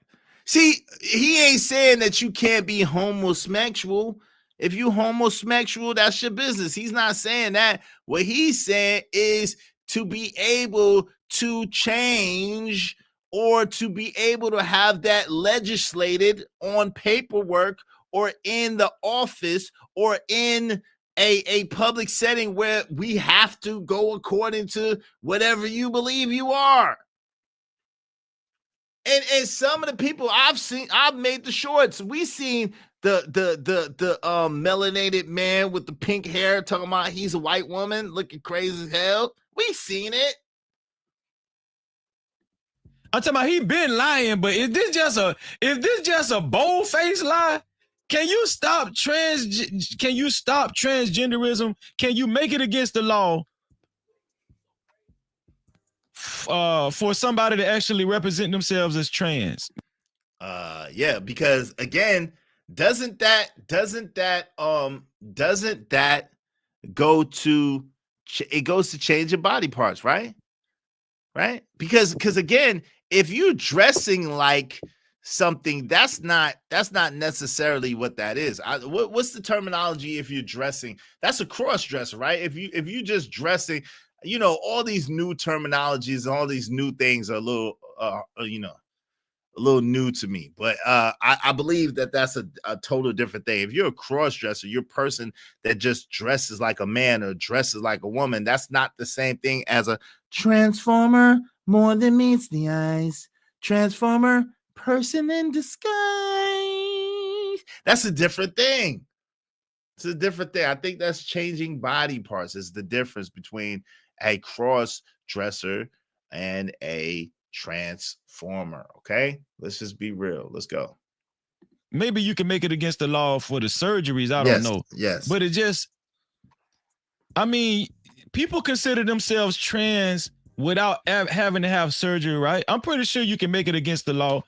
See, he ain't saying that you can't be homosexual. If you homosexual, that's your business. He's not saying that. What he's saying is to be able to change or to be able to have that legislated on paperwork or in the office or in a public setting where we have to go according to whatever you believe you are. And some of the people I've made the shorts. We seen the melanated man with the pink hair talking about he's a white woman looking crazy as hell. We seen it. I'm talking about he been lying, but is this just a bold-faced lie? Can you stop transgenderism? Can you make it against the law for somebody to actually represent themselves as trans? Yeah, because again, doesn't that go to it goes to change your body parts, right? Because again, if you're dressing like something, that's not necessarily what that is. What's the terminology if you're dressing? That's a cross dresser, right? If you just dressing, all these new terminologies and all these new things are a little little new to me, but I believe that that's a total different thing. If you're a cross-dresser, you're a person that just dresses like a man or dresses like a woman. That's not the same thing as a transformer, more than meets the eyes. Transformer, person in disguise. That's a different thing. It's a different thing. I think that's changing body parts. Is the difference between a cross-dresser and a transformer. Okay, let's just be real. Let's go. Maybe you can make it against the law for the surgeries. I don't know. Yes, but it just, I mean, people consider themselves trans without having to have surgery, right? I'm pretty sure you can make it against the law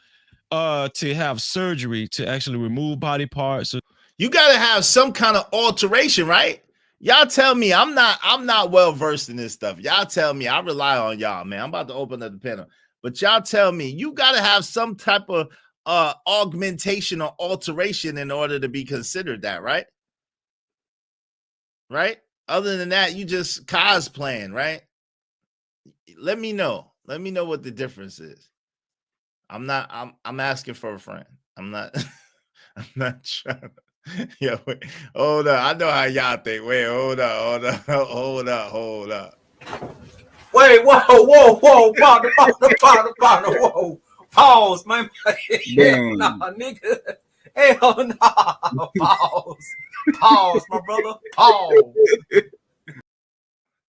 to have surgery to actually remove body parts. You got to have some kind of alteration, right? Y'all tell me. I'm not well versed in this stuff. Y'all tell me. I rely on y'all, man. I'm about to open up the panel. But y'all tell me, you got to have some type of augmentation or alteration in order to be considered that, right? Right? Other than that, you just cosplaying, right? Let me know. Let me know what the difference is. I'm asking for a friend. I'm not trying to. Yeah, wait, hold up. I know how y'all think. Wait, hold up. Wait, whoa, partner, whoa. Pause, man. Hell nah, nigga. Hell nah. Pause, my brother. Pause.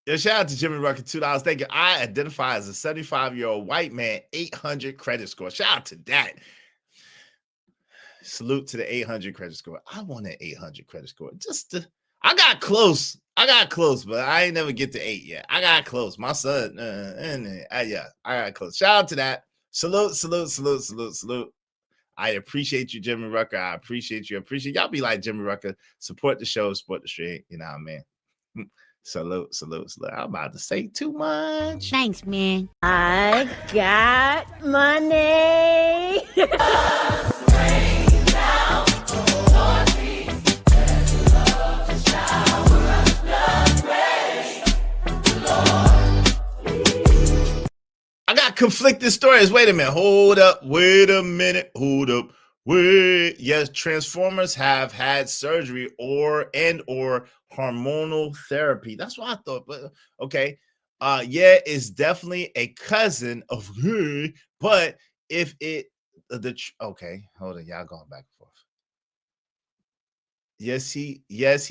Yeah, shout out to Jimmy Rucker, $2. Thank you. I identify as a 75-year-old white man, 800 credit score. Shout out to that. Salute to the 800 credit score. I want an 800 credit score. I got close, but I ain't never get to 8 yet. I got close. My son, yeah, I got close. Shout out to that. Salute. I appreciate you, Jimmy Rucker. I appreciate you. Y'all be like Jimmy Rucker. Support the show, support the stream. You know what I mean? Salute. I'm about to say too much. Thanks, man. I got money. I got conflicted stories. Wait a minute. Hold up. Yes, Transformers have had surgery or hormonal therapy. That's what I thought. But okay. Yeah, it's definitely a cousin of her. But if it okay, hold on. Y'all going back and forth. Yes, he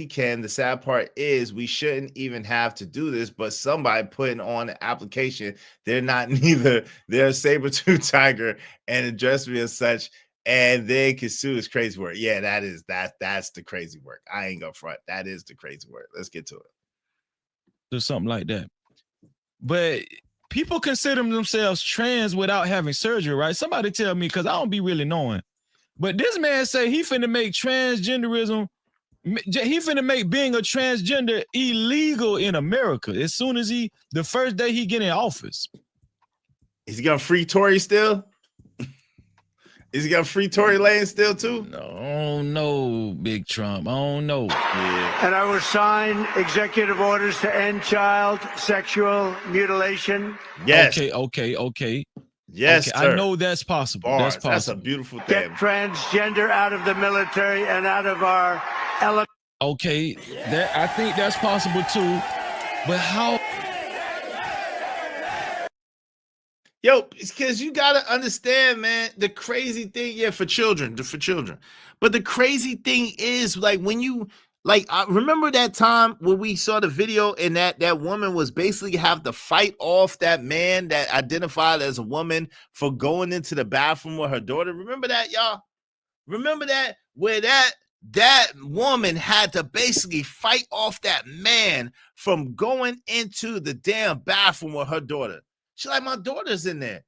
can. The sad part is we shouldn't even have to do this, but somebody putting on an application, they're not neither. They're a saber-tooth tiger and address me as such, and they can sue is crazy work. Yeah, that's the crazy work. I ain't gonna front. That is the crazy work. Let's get to it. Or something like that. But people consider themselves trans without having surgery, right? Somebody tell me, because I don't be really knowing. But this man say he finna make transgenderism, he finna make being a transgender illegal in America as soon as the first day he get in office. Is he gonna free Tory still? Is he gonna free Tory Lane still too? No, Big Trump. I don't know. Yeah. And I will sign executive orders to end child sexual mutilation. Yes. Okay. Yes, okay, I know that's possible. Bars. That's possible. That's a beautiful thing. Get transgender out of the military and out of our element. Okay, I think that's possible too. But how? Yo, it's because you gotta understand, man. The crazy thing, for children. But the crazy thing is, like, when you I remember that time when we saw the video and that woman was basically have to fight off that man that identified as a woman for going into the bathroom with her daughter. Remember that, y'all? Remember that? Where that woman had to basically fight off that man from going into the damn bathroom with her daughter. She's like, my daughter's in there.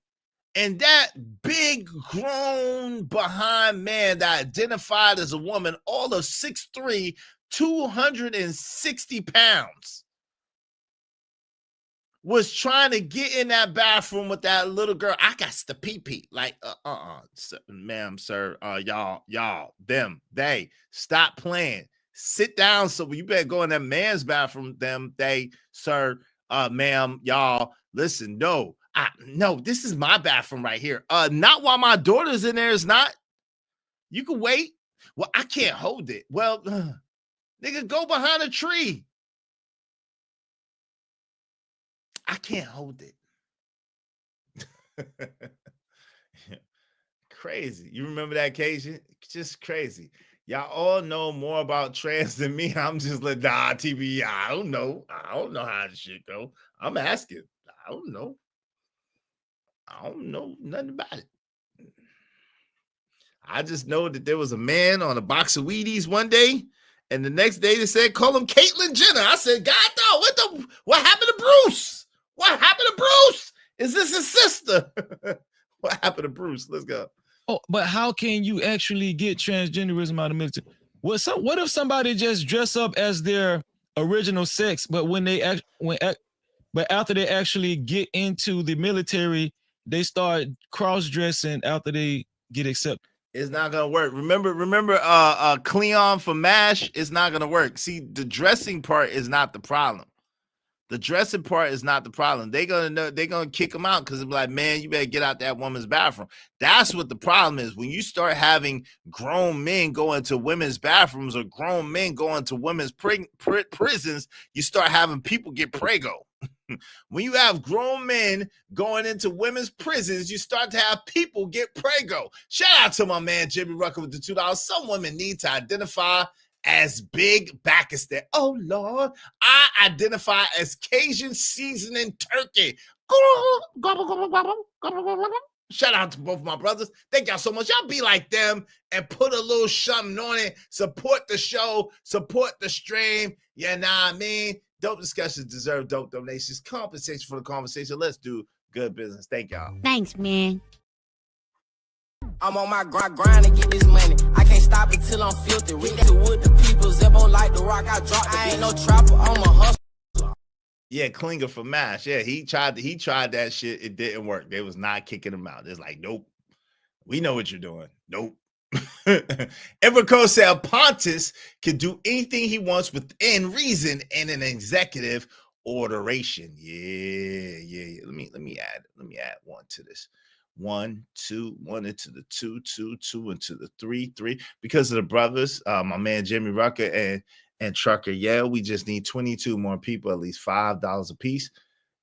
And that big grown behind man that identified as a woman, all of 6'3", 260 pounds, was trying to get in that bathroom with that little girl. I got to pee. Like, ma'am, sir, y'all, them, they, stop playing. Sit down. So you better go in that man's bathroom, them, they, sir, ma'am, y'all. Listen, no, No, this is my bathroom right here. Not while my daughter's in there. It's not. You can wait. Well, I can't hold it. Well, nigga, go behind a tree. I can't hold it. Crazy. You remember that occasion? Just crazy. Y'all all know more about trans than me. I'm just like, nah, TV. I don't know. I don't know how this shit go. I'm asking. I don't know. I don't know nothing about it. I just know that there was a man on a box of Wheaties one day, and the next day they said, call him Caitlyn Jenner. I said, God, no, what happened to Bruce? What happened to Bruce? Is this his sister? What happened to Bruce? Let's go. Oh, but how can you actually get transgenderism out of the military? What if somebody just dress up as their original sex, but but after they actually get into the military, they start cross-dressing after they get accepted? It's not gonna work. Remember, Cleon from MASH. It's not gonna work. See, the dressing part is not the problem. The dressing part is not the problem. They're gonna kick them out because they're like, man, you better get out that woman's bathroom. That's what the problem is. When you start having grown men go into women's bathrooms or grown men go into women's prisons, you start having people get prego. When you have grown men going into women's prisons, you start to have people get prego. Shout out to my man Jimmy Rucker with the $2. Some women need to identify as big Pakistan. Oh Lord, I identify as Cajun seasoning turkey. Shout out to both my brothers. Thank y'all so much. Y'all be like them and put a little something on it. Support the show, support the stream. Yeah, I mean? Dope discussions deserve dope donations. Compensation for the conversation. Let's do good business. Thank y'all. Thanks, man. I'm on my grind to get this money. I can't stop until I'm filthy. Read that with the people. Zebo like the rock. I drop. I ain't no trapper. I'm a hustler. Yeah, Klinger from MASH. Yeah, he tried that shit. It didn't work. They was not kicking him out. It's like, nope. We know what you're doing. Nope. Enrico said Pontus can do anything he wants within reason and an executive orderation. Yeah. Let me add one to this. 1, 2, 1 into the 2, 2, 2 into the 3, 3. Because of the brothers, my man Jimmy Rucker and Trucker. Yeah, we just need 22 more people, at least $5 a piece.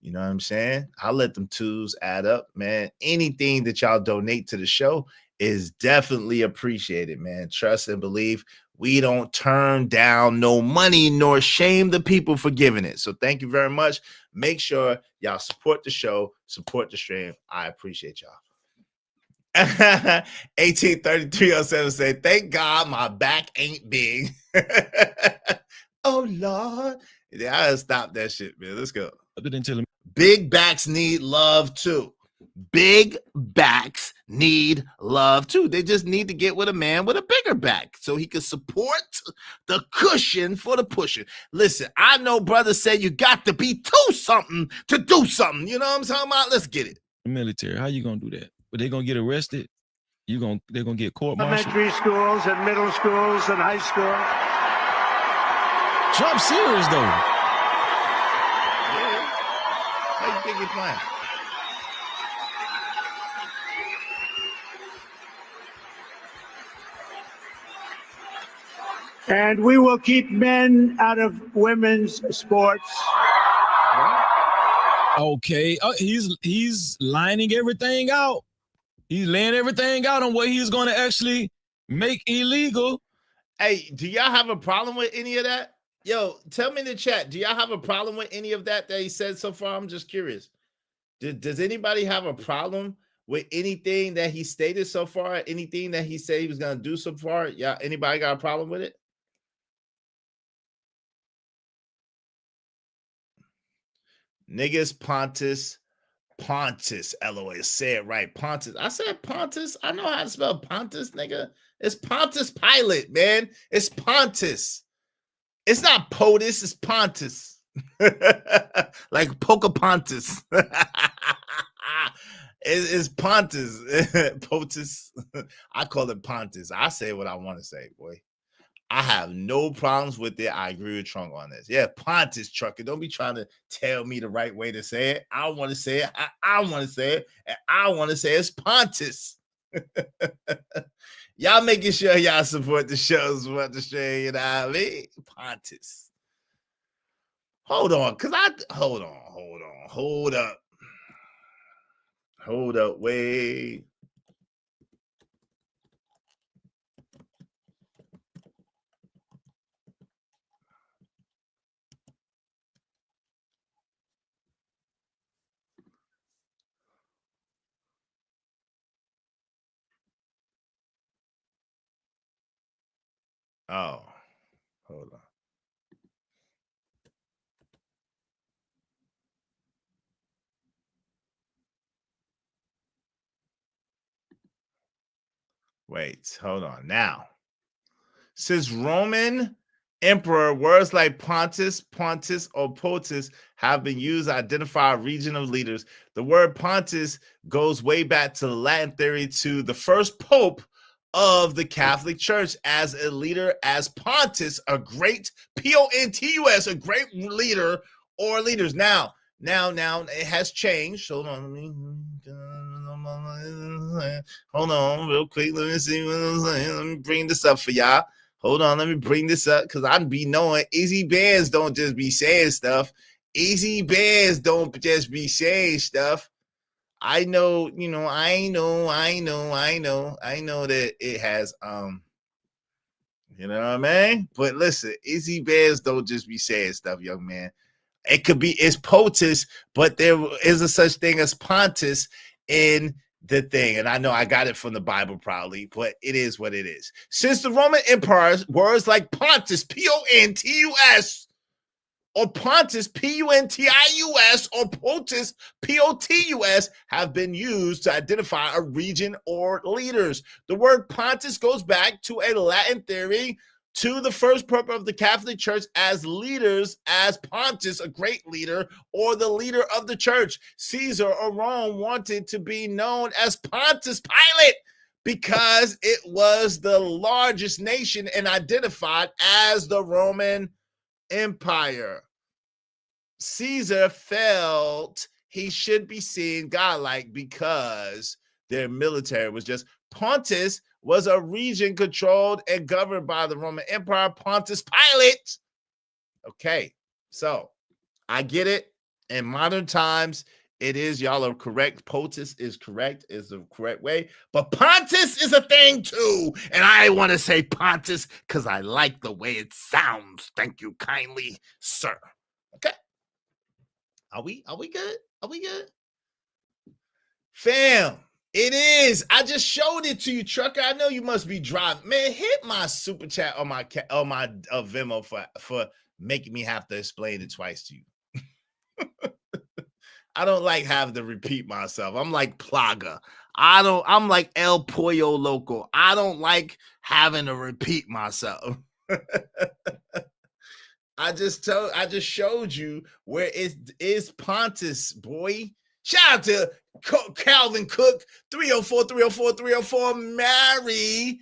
You know what I'm saying? I'll let them twos add up, man. Anything that y'all donate to the show is definitely appreciated, man. Trust and believe. We don't turn down no money nor shame the people for giving it. So thank you very much. Make sure y'all support the show, support the stream. I appreciate y'all. 183307 say, thank God my back ain't big. Oh Lord. Yeah, I gotta stop that shit, man. Let's go. Big backs need love too. Big backs need love too. They just need to get with a man with a bigger back so he can support the cushion for the pushing. Listen, I know brothers say you got to be two something to do something. You know what I'm talking about? Let's get it. The military, how you gonna do that? But they gonna get arrested? They're gonna get court-martialed? Elementary schools and middle schools and high schools. Trump serious though. Yeah. How you think you're playing? And we will keep men out of women's sports. Okay, he's lining everything out. He's laying everything out on what he's going to actually make illegal. Hey, do y'all have a problem with any of that? Yo, tell me in the chat. Do y'all have a problem with any of that he said so far? I'm just curious. Does anybody have a problem with anything that he stated so far? Anything that he said he was going to do so far? Yeah, anybody got a problem with it? Niggas Pontus, LOL. Say it right. Pontus. I said Pontus. I know how to spell Pontus, nigga. It's Pontus Pilate, man. It's Pontus. It's not POTUS, it's Pontus. Like Pocahontas. It's Pontus. POTUS. I call it Pontus. I say what I want to say, boy. I have no problems with it. I agree with Trunk on this. Yeah, Pontus, Trucker. Don't be trying to tell me the right way to say it. I want to say it. I want to say it. And I want to say it's Pontus. Y'all making sure y'all support the shows. What the show, you know what I mean? Pontus. Hold on, hold up. Wait. Oh, hold on. Wait, hold on. Now, since Roman emperor, words like Pontus, or Potus have been used to identify a region of leaders. The word Pontus goes way back to the Latin theory to the first pope of the Catholic Church as a leader, as Pontus, a great Pontus, a great leader or leaders. Now it has changed. Hold on, real quick. Let me see what I'm saying. Let me bring this up for y'all. Hold on, let me bring this up because I be knowing Easy Bands don't just be saying stuff. Easy Bands don't just be saying stuff. I know, I know that it has, you know what I mean? But listen, Easy Bands don't just be saying stuff, young man. It could be, it's Potus, but there is a such thing as Pontus in the thing. And I know I got it from the Bible probably, but it is what it is. Since the Roman Empire, words like Pontus, Pontus, or Pontus, Puntius, or Potus, Potus, have been used to identify a region or leaders. The word Pontus goes back to a Latin theory to the first pope of the Catholic Church as leaders, as Pontus, a great leader, or the leader of the church. Caesar or Rome wanted to be known as Pontius Pilate because it was the largest nation and identified as the Roman Empire. Caesar felt he should be seen godlike because their military was just. Pontus was a region controlled and governed by the Roman Empire. Pontius Pilate. Okay, so I get it. In modern times, it is, y'all are correct. Potus is correct, is the correct way. But Pontus is a thing too. And I want to say Pontus because I like the way it sounds. Thank you kindly, sir. Okay. Are we good? Are we good? Fam, it is. I just showed it to you, Trucker. I know you must be driving. Man, hit my super chat on my Venmo for making me have to explain it twice to you. I don't like having to repeat myself. I'm like Plaga. I'm like El Pollo Loco. I don't like having to repeat myself. I just showed you where it is Pontus, boy. Shout out to Calvin Cook, 304. Mary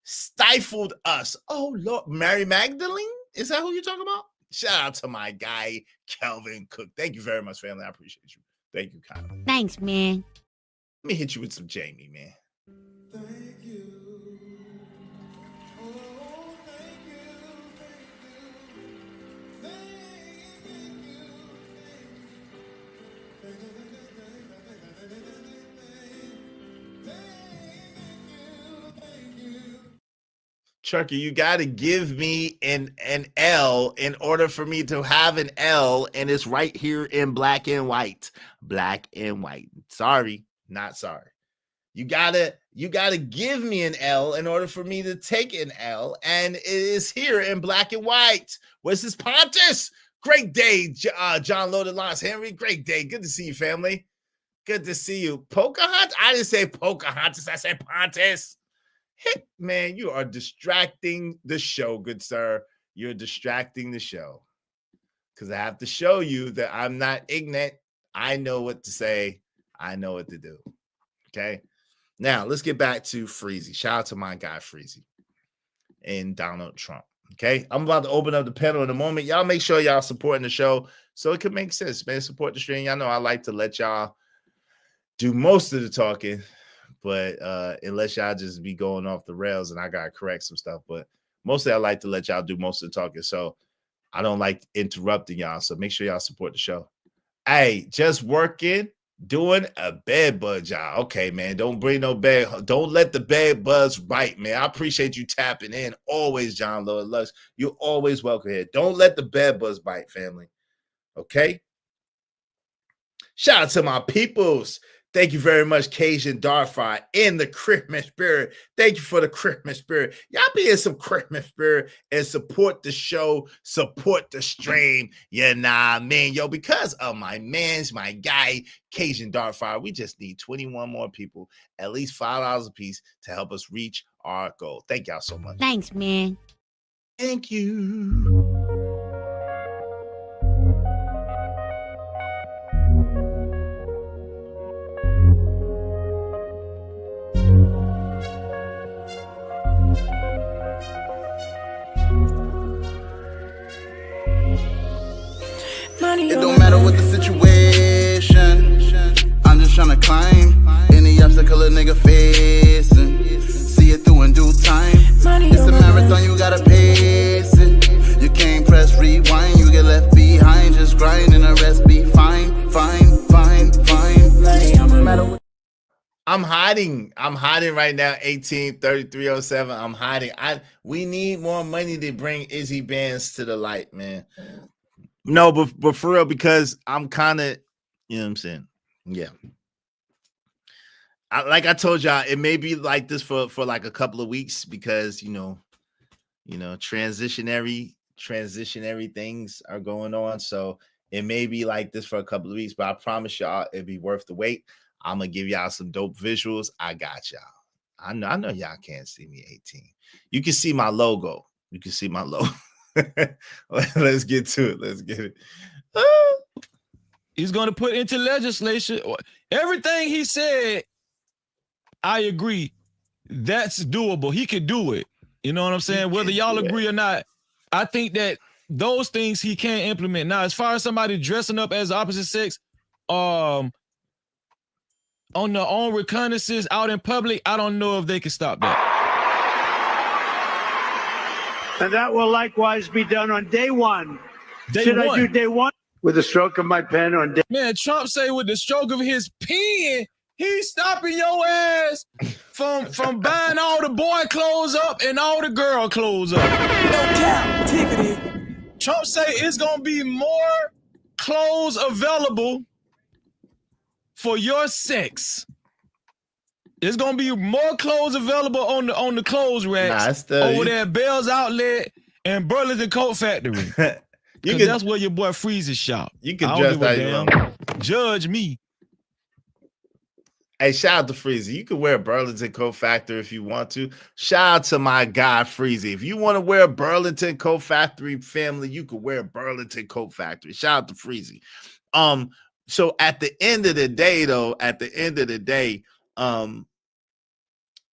stifled us. Oh, Lord. Mary Magdalene? Is that who you're talking about? Shout out to my guy, Calvin Cook. Thank you very much, family. I appreciate you. Thank you, Kyle. Thanks, man. Let me hit you with some Jamie, man. Thank you. Chucky, you got to give me an L in order for me to have an L, and it's right here in black and white. Black and white. Sorry, not sorry. You gotta give me an L in order for me to take an L, and it is here in black and white. Where's this Pontus? Great day, John Loaded Lance Henry. Great day. Good to see you, family. Good to see you. Pocahontas? I didn't say Pocahontas. I said Pontus. Man, you are distracting the show, good sir. You're distracting the show. Because I have to show you that I'm not ignorant. I know what to say. I know what to do. Okay? Now, let's get back to Freezy. Shout out to my guy, Freezy. in Donald Trump. Okay, I'm about to open up the panel in a moment. Y'all make sure y'all supporting the show so it can make sense, man. Support the stream. Y'all know I like to let y'all do most of the talking, but unless y'all just be going off the rails and I gotta correct some stuff, but mostly I like to let y'all do most of the talking. So I don't like interrupting y'all. So make sure y'all support the show. Hey, just working, doing a bed bug job. Okay, man. Don't bring no bed. Don't let the bed bugs bite, man. I appreciate you tapping in. Always, John Lord Lux. You're always welcome here. Don't let the bed bugs bite, family. Okay? Shout out to my peoples. Thank you very much, Cajun Darfire, in the Christmas spirit. Thank you for the Christmas spirit. Y'all be in some Christmas spirit and support the show, support the stream. Yeah, nah, man, yo, because of my guy, Cajun Darfire, we just need 21 more people, at least $5 a piece to help us reach our goal. Thank y'all so much. Thanks, man. Thank you. It don't matter what the situation. I'm just tryna climb any obstacle a nigga facing. See it through in due time. It's a marathon, you gotta pace it. You can't press rewind, you get left behind. Just grind and the rest be fine, fine, fine, fine. I'm hiding right now. 183307. I'm hiding. We need more money to bring Izzy Bands to the light, man. No, but for real, because I'm kind of, you know what I'm saying? Yeah. Like I told y'all, it may be like this for like a couple of weeks because you know, transitionary things are going on. So it may be like this for a couple of weeks, but I promise y'all it'd be worth the wait. I'm gonna give y'all some dope visuals. I got y'all. I know y'all can't see me 18. You can see my logo. You can see my logo. Let's get to it. Let's get it. He's going to put into legislation everything he said. I agree. That's doable. He could do it. You know what I'm saying? Whether y'all agree or not, I think that those things he can implement. Now, as far as somebody dressing up as the opposite sex, on their own reconnaissance out in public, I don't know if they can stop that. And that will likewise be done on day one. Should I do day one? With the stroke of my pen on day. Man, Trump say with the stroke of his pen, he's stopping your ass from buying all the boy clothes up and all the girl clothes up. No captivity. Trump say it's gonna be more clothes available for your sex. There's gonna be more clothes available on the clothes racks over there at Bell's Outlet and Burlington Coat Factory. Because that's where your boy Freeze's shop. You can dress how you want. Judge me. Hey, shout out to Freezy. You can wear Burlington Coat Factory if you want to. Shout out to my guy Freezy. If you want to wear Burlington Coat Factory, family, you can wear Burlington Coat Factory. Shout out to Freezy. So at the end of the day, though,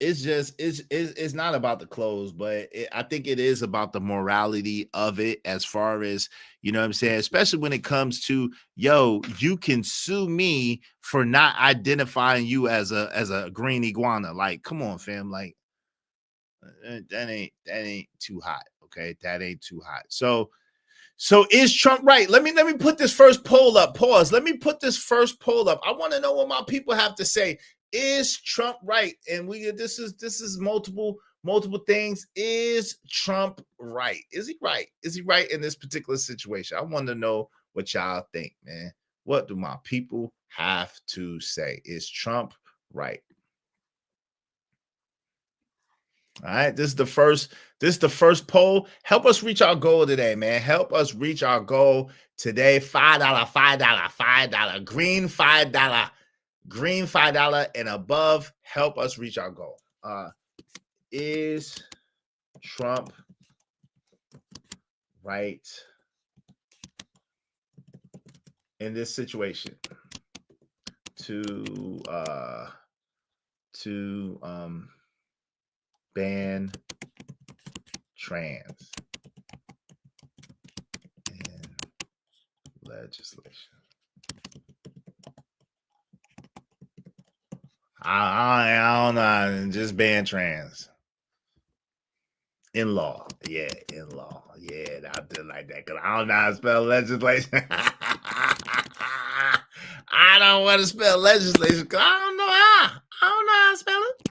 it's not about the clothes, but I think it is about the morality of it, as far as, you know what I'm saying, especially when it comes to, yo, you can sue me for not identifying you as a green iguana. Like, come on, fam. Like, that ain't too hot. Okay, that ain't too hot. So is Trump right? Let me put this first poll up. Pause. Let me put this first poll up. I want to know what my people have to say. Is Trump right? And this is multiple things. Is Trump right? Is he right? Is he right in this particular situation? I want to know what y'all think, man. What do my people have to say? Is Trump right? All right, this is the first poll. Help us reach our goal today, man. Help us reach our goal today. $5, green $5. Green $5 and above. Help us reach our goal. Is Trump right in this situation to ban trans in legislation. I don't know. Just ban trans. In law. Yeah, in law. Yeah, I did like that because I don't know how to spell legislation. I don't want to spell legislation because I don't know how. I don't know how to spell it.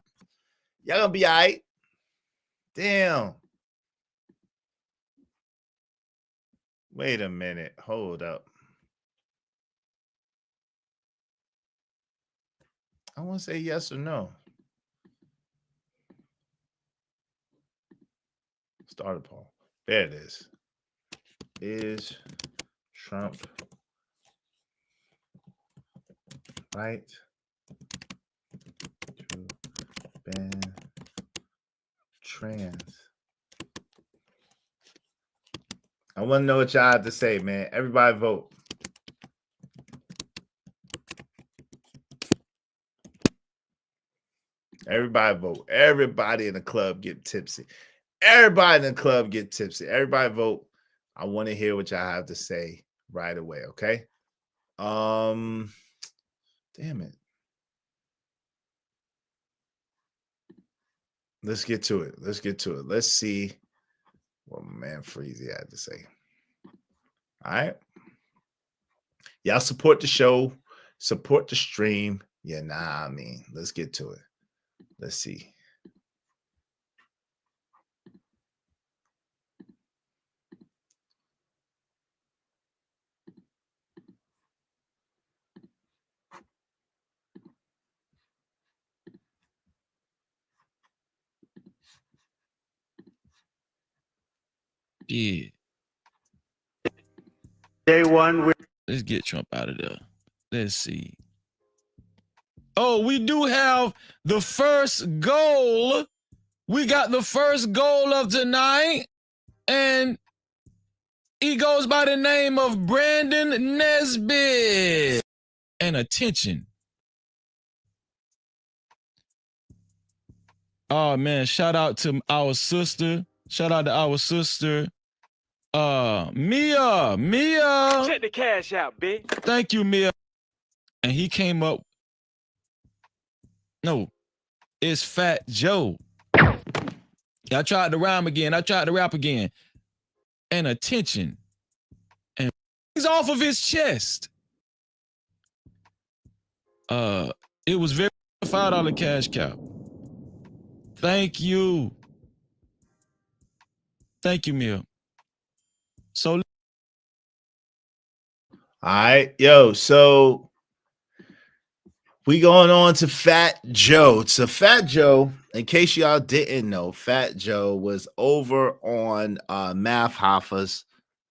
Y'all gonna be all right. Damn. Wait a minute. Hold up. I want to say yes or no. Start a poll. There it is. Is Trump right to ban trans? I want to know what y'all have to say, man. Everybody vote. Everybody vote. Everybody in the club get tipsy. Everybody in the club get tipsy. Everybody vote. I want to hear what y'all have to say right away, okay? Damn it. Let's get to it. Let's get to it. Let's see what my man Freezy had to say. All right. Y'all support the show, support the stream. Yeah, I mean, let's get to it. Let's see. Yeah. Day one. Let's get Trump out of there. Let's see. Oh, we do have the first goal. We got the first goal of tonight. And he goes by the name of Brandon Nesbitt. And attention. Oh, man. Shout out to our sister. Shout out to our sister. Mia. Check the cash out, bitch. Thank you, Mia. And he came up. No, it's Fat Joe. I tried to rhyme again. I tried to rap again. And attention. And he's off of his chest. It was very $5 cash cow. Thank you. Thank you, Mia. So, all right, yo. So we going on to Fat Joe. So Fat Joe, in case y'all didn't know, Fat Joe was over on Math Hoffa's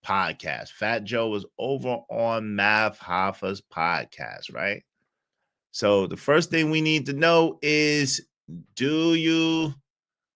podcast. Fat Joe was over on Math Hoffa's podcast, right? So the first thing we need to know is, do you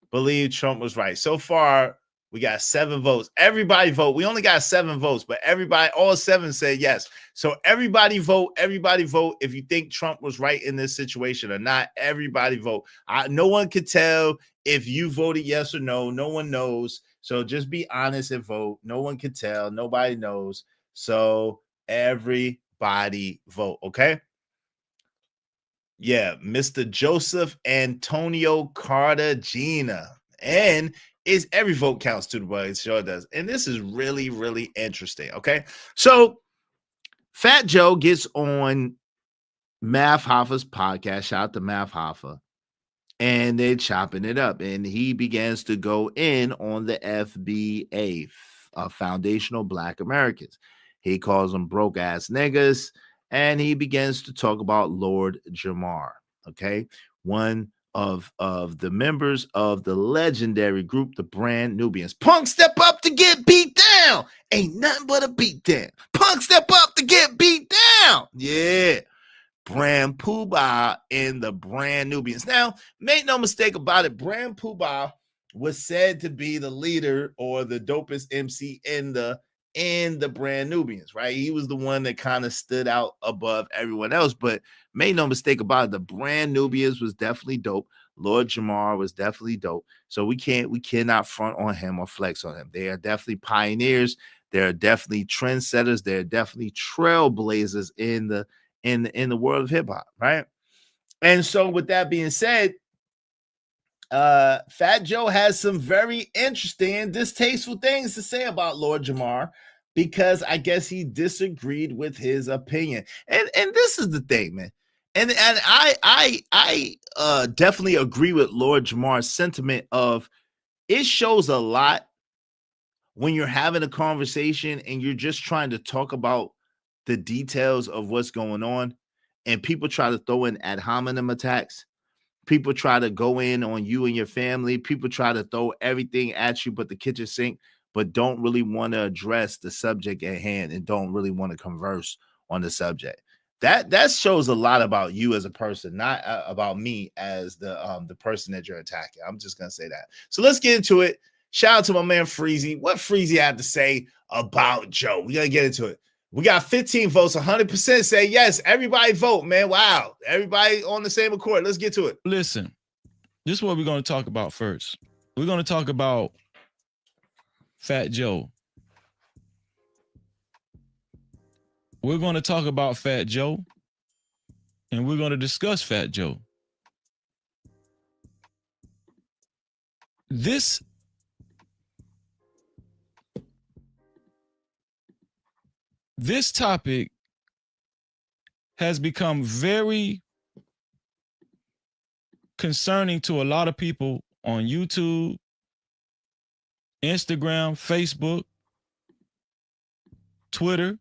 believe Trump was right? So far, we got 7 votes. Everybody vote. We only got 7 votes, but everybody, all 7 said yes. So everybody vote. Everybody vote if you think Trump was right in this situation or not. Everybody vote. No one could tell if you voted yes or no. No one knows. So just be honest and vote. No one can tell. Nobody knows. So everybody vote, okay? Yeah, Mr. Joseph Antonio Cartagena. And every vote counts to the boy. It sure does. And this is really, really interesting. Okay. So Fat Joe gets on Math Hoffa's podcast. Shout out to Math Hoffa. And they're chopping it up. And he begins to go in on the FBA, Foundational Black Americans. He calls them broke ass niggas. And he begins to talk about Lord Jamar. Okay. One of the members of the legendary group, the Brand Nubians. Punk step up to get beat down. Ain't nothing but a beat down. Punk step up to get beat down. Yeah. Brand Poobah and the Brand Nubians. Now, make no mistake about it, Brand Poobah was said to be the leader or the dopest MC in the Brand Nubians, right? He was the one that kind of stood out above everyone else, but made no mistake about it, the Brand Nubians was definitely dope. Lord Jamar was definitely dope. So we cannot front on him or flex on him. They are definitely pioneers. They're definitely trendsetters. They're definitely trailblazers in the world of hip hop, right? And so with that being said, Fat Joe has some very interesting and distasteful things to say about Lord Jamar, because I guess he disagreed with his opinion. And this is the thing, man. And I definitely agree with Lord Jamar's sentiment of, it shows a lot when you're having a conversation and you're just trying to talk about the details of what's going on, and people try to throw in ad hominem attacks. People try to go in on you and your family. People try to throw everything at you but the kitchen sink, but don't really want to address the subject at hand and don't really want to converse on the subject. That shows a lot about you as a person, not about me as the person that you're attacking. I'm just gonna say that. So let's get into it. Shout out to my man Freezy. What Freezy had to say about Joe? We gotta get into it. We got 15 votes. 100% say yes. Everybody vote, man. Wow. Everybody on the same accord. Let's get to it. Listen, this is what we're going to talk about first. We're going to talk about Fat Joe. We're going to talk about Fat Joe, and we're going to discuss Fat Joe. This topic has become very concerning to a lot of people on YouTube, Instagram, Facebook, Twitter.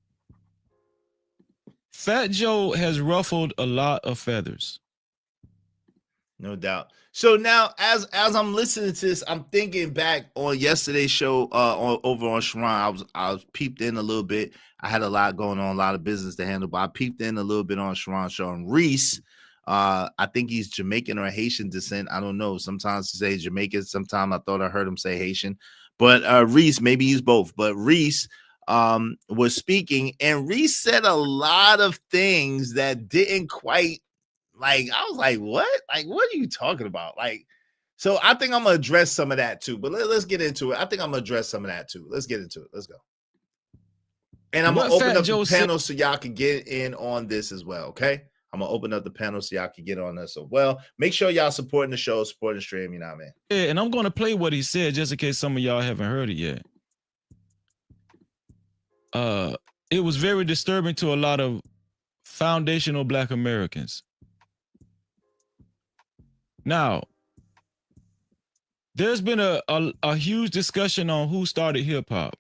Fat Joe has ruffled a lot of feathers. No doubt. So now, as I'm listening to this, I'm thinking back on yesterday's show over on Sharon. I was peeped in a little bit. I had a lot going on, a lot of business to handle, but I peeped in a little bit on Sharon's show. And Reese, I think he's Jamaican or Haitian descent. I don't know. Sometimes he says Jamaican. Sometimes I thought I heard him say Haitian. But Reese, maybe he's both. But Reese was speaking, and Reese said a lot of things that didn't quite, like, I was like, what? Like, what are you talking about? Like, so I think I'm going to address some of that too. But let's get into it. I think I'm going to address some of that too. Let's get into it. Let's go. And I'm going to open up the panel so y'all can get in on this as well, okay? I'm going to open up the panel so y'all can get on this as well. Make sure y'all supporting the show, supporting the stream, you know what I mean? Yeah, and I'm going to play what he said just in case some of y'all haven't heard it yet. It was very disturbing to a lot of foundational Black Americans. Now, there's been a huge discussion on who started hip hop.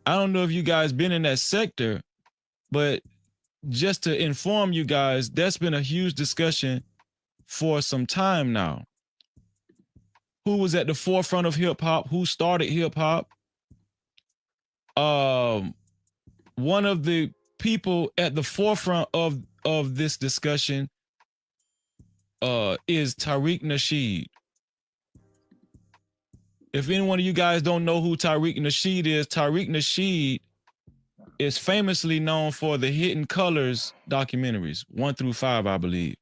I don't know if you guys been in that sector, but just to inform you guys, that's been a huge discussion for some time now. Who was at the forefront of hip hop? Who started hip hop? One of the people at the forefront of this discussion is Tariq Nasheed. If any one of you guys don't know who Tariq Nasheed is famously known for the Hidden Colors documentaries, 1 through 5, I believe.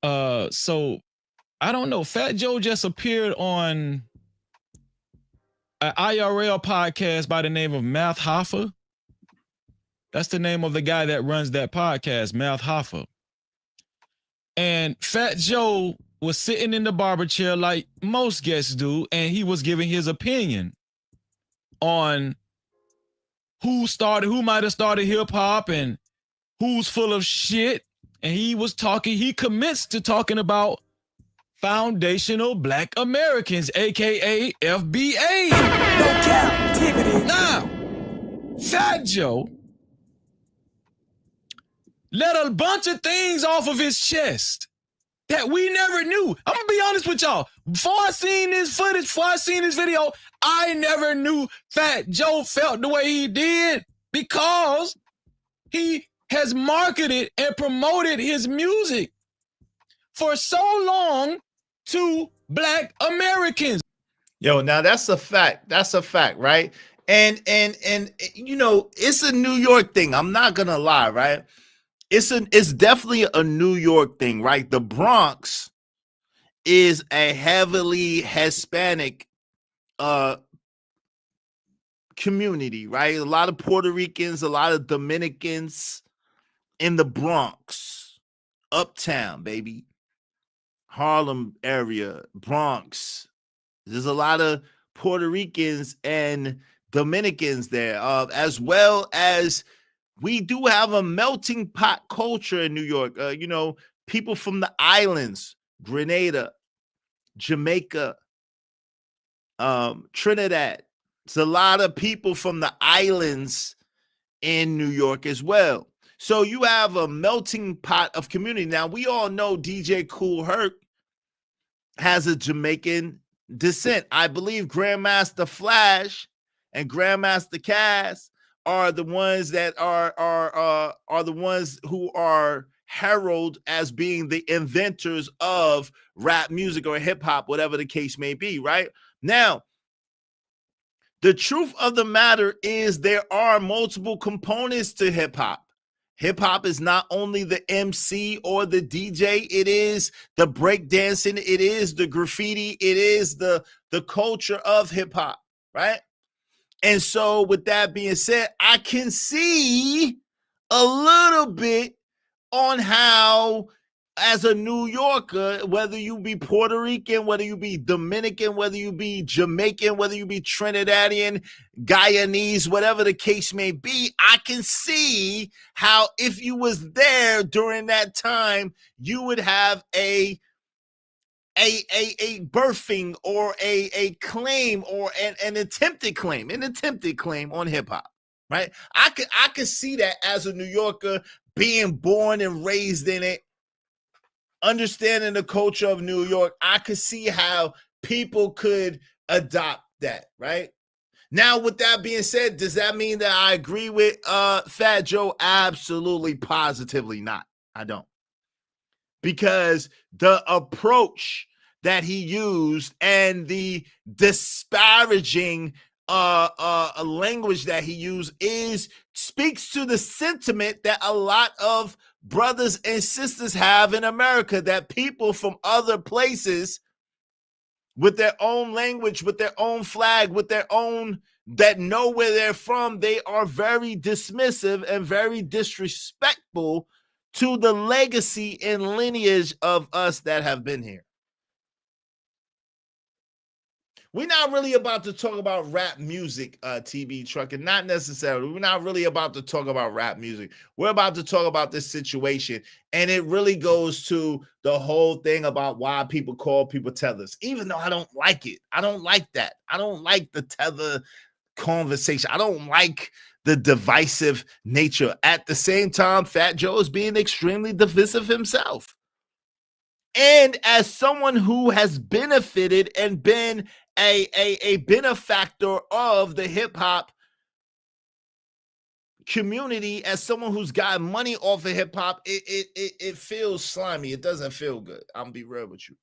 So I don't know. Fat Joe just appeared on an IRL podcast by the name of Math Hoffa. That's the name of the guy that runs that podcast, Math Hoffa. And Fat Joe was sitting in the barber chair like most guests do, and he was giving his opinion on who might have started hip hop and who's full of shit. And he commits to talking about foundational Black Americans, aka FBA. No captivity. Now, Fat Joe let a bunch of things off of his chest that we never knew. I'm gonna be honest with y'all. Before I seen this footage, before I seen this video, I never knew Fat Joe felt the way he did because he has marketed and promoted his music for so long to Black Americans. Yo, now that's a fact. That's a fact, right? And you know, it's a New York thing. I'm not gonna lie, right? it's definitely a New York thing, right? The Bronx is a heavily Hispanic community, right? A lot of Puerto Ricans, a lot of Dominicans in the Bronx, uptown, baby, Harlem area, Bronx. There's a lot of Puerto Ricans and Dominicans there, as well as we do have a melting pot culture in New York. You know, people from the islands, Grenada, Jamaica, Trinidad. It's a lot of people from the islands in New York as well. So you have a melting pot of community. Now, we all know DJ Kool Herc has a Jamaican descent. I believe Grandmaster Flash and Grandmaster Cass are the ones that are the ones who are heralded as being the inventors of rap music or hip hop, whatever the case may be, right? Now, the truth of the matter is there are multiple components to hip hop. Hip hop is not only the MC or the DJ, it is the breakdancing, it is the graffiti, it is the culture of hip hop, right? And so with that being said, I can see a little bit on how, as a New Yorker, whether you be Puerto Rican, whether you be Dominican, whether you be Jamaican, whether you be Trinidadian, Guyanese, whatever the case may be, I can see how if you was there during that time, you would have a birthing or a claim or an attempted claim on hip hop, right? I could see that as a New Yorker, being born and raised in it, understanding the culture of New York. I could see how people could adopt that, right? Now, with that being said, does that mean that I agree with Fat Joe? Absolutely, positively not. I don't. Because the approach that he used and the disparaging language that he used speaks to the sentiment that a lot of brothers and sisters have in America, that people from other places with their own language, with their own flag, with their own, that know where they're from, they are very dismissive and very disrespectful to the legacy and lineage of us that have been here. We're not really about to talk about rap music, TB Trucker, not necessarily. We're not really about to talk about rap music. We're about to talk about this situation, and it really goes to the whole thing about why people call people tethers, even though I don't like it. I don't like that. I don't like the tether conversation. I don't like the divisive nature. At the same time, Fat Joe is being extremely divisive himself. And as someone who has benefited and been a benefactor of the hip hop community, as someone who's got money off of hip hop, it feels slimy. It doesn't feel good. I'm gonna be real with you.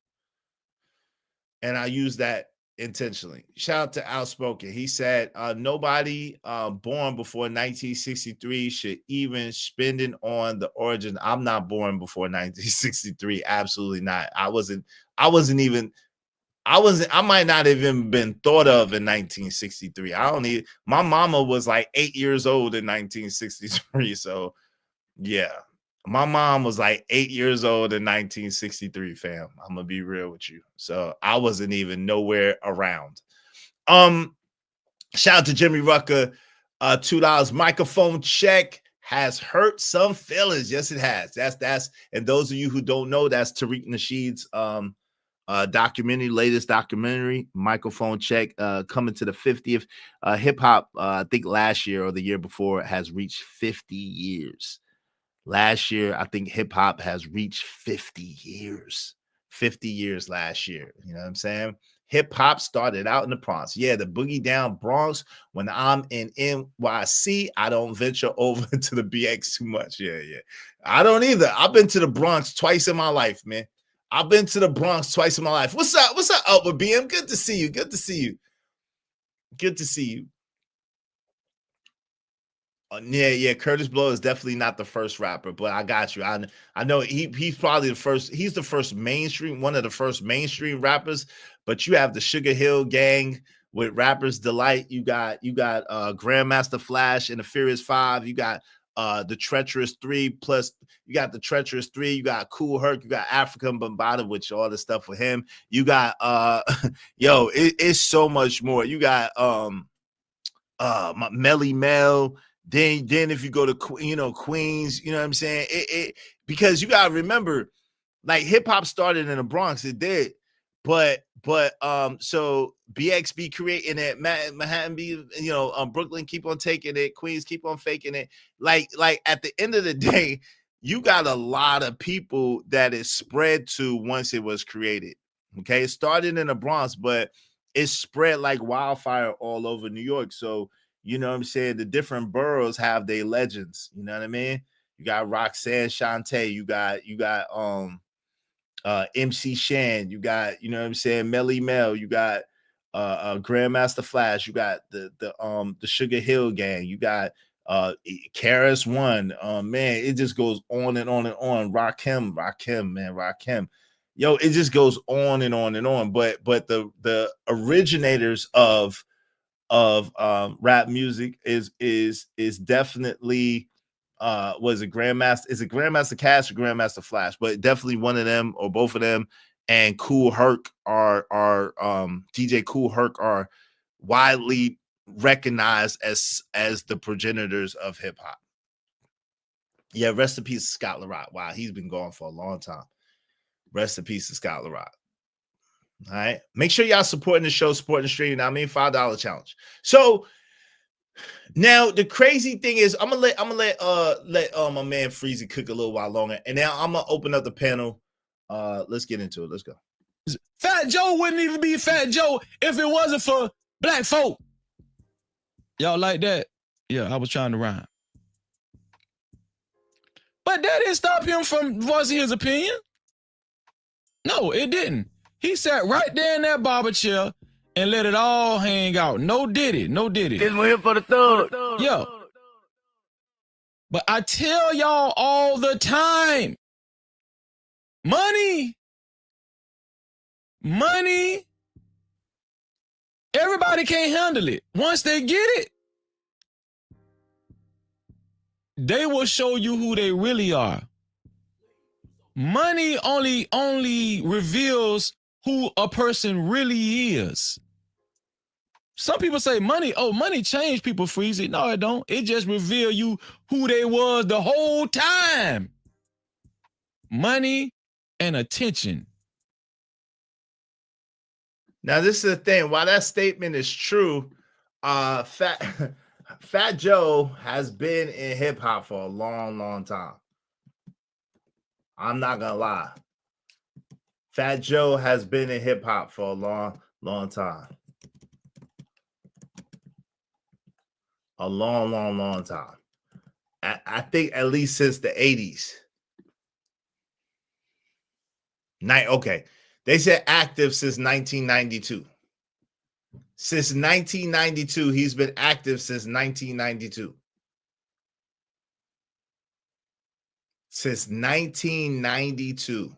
And I use that intentionally. Shout out to Outspoken. He said, nobody born before 1963 should even spend it on the origin. I'm not born before 1963. Absolutely not. I might not have even been thought of in 1963. My mama was like 8 years old in 1963. So yeah, my mom was like 8 years old in 1963, fam. I'm gonna be real with you. So I wasn't even nowhere around. Shout out to Jimmy Rucker. $2 microphone check has hurt some feelings. Yes, it has. That's and those of you who don't know, that's Tariq Nasheed's documentary, latest documentary, microphone check, coming to the 50th. Hip hop, I think last year or the year before, has reached 50 years. Last year, I think hip hop has reached 50 years. 50 years last year. You know what I'm saying? Hip hop started out in the Bronx. Yeah, the boogie down Bronx. When I'm in NYC, I don't venture over to the BX too much. Yeah. I don't either. I've been to the Bronx twice in my life, man. I've been to the Bronx twice in my life. What's up? What's up, Upward BM? Good to see you. Good to see you. Good to see you. Yeah. Curtis Blow is definitely not the first rapper, but I got you. I know he's probably the first. He's the first mainstream, one of the first mainstream rappers. But you have the Sugar Hill Gang with Rapper's Delight. You got Grandmaster Flash and the Furious Five. You got the Treacherous Three, plus you got the Treacherous Three. You got Kool Herc. You got African Bambaataa, which all the stuff with him. You got it's so much more. You got Melly Mel. Then if you go to Queens, you know what I'm saying? Because you gotta remember, like hip hop started in the Bronx, it did, but so BXB creating it, Manhattan Brooklyn keep on taking it, Queens keep on faking it. Like at the end of the day, you got a lot of people that it spread to once it was created. Okay, it started in the Bronx, but it spread like wildfire all over New York. So you know what I'm saying? The different boroughs have their legends. You know what I mean? You got Roxanne Shante. You got MC Shan. You got, you know what I'm saying, Melly Mel. You got Grandmaster Flash. You got the Sugar Hill Gang. You got Karis One. Man, it just goes on and on and on. Rakim. Yo, it just goes on and on and on. But the originators of rap music is definitely was it Grandmaster? Is it Grandmaster Cash or Grandmaster Flash? But definitely one of them or both of them. And Kool Herc are DJ Kool Herc are widely recognized as the progenitors of hip hop. Yeah, rest in peace, Scott LaRock. Wow, he's been gone for a long time. Rest in peace to Scott LaRock. All right. Make sure y'all supporting the show, supporting the stream. I mean, $5 challenge. So now the crazy thing is, I'm gonna let my man Freezy cook a little while longer, and now I'm gonna open up the panel. Let's get into it. Let's go. Fat Joe wouldn't even be Fat Joe if it wasn't for black folk. Y'all like that? Yeah, I was trying to rhyme. But that didn't stop him from voicing his opinion. No, it didn't. He sat right there in that barber chair and let it all hang out. No diddy. This one here for the thug. Yo. But I tell y'all all the time, money, everybody can't handle it. Once they get it, they will show you who they really are. Money only reveals who a person really is. Some people say money changed people, Freezy. No, it don't. It just reveal you who they was the whole time. Money and attention. Now, this is the thing. While that statement is true, Fat Joe has been in hip hop for a long, long time. I'm not gonna lie. Fat Joe has been in hip hop for a long, long time. A long, long, long time. I think at least since the 80s. Okay. They said active since 1992. Since 1992, he's been active since 1992. Since 1992.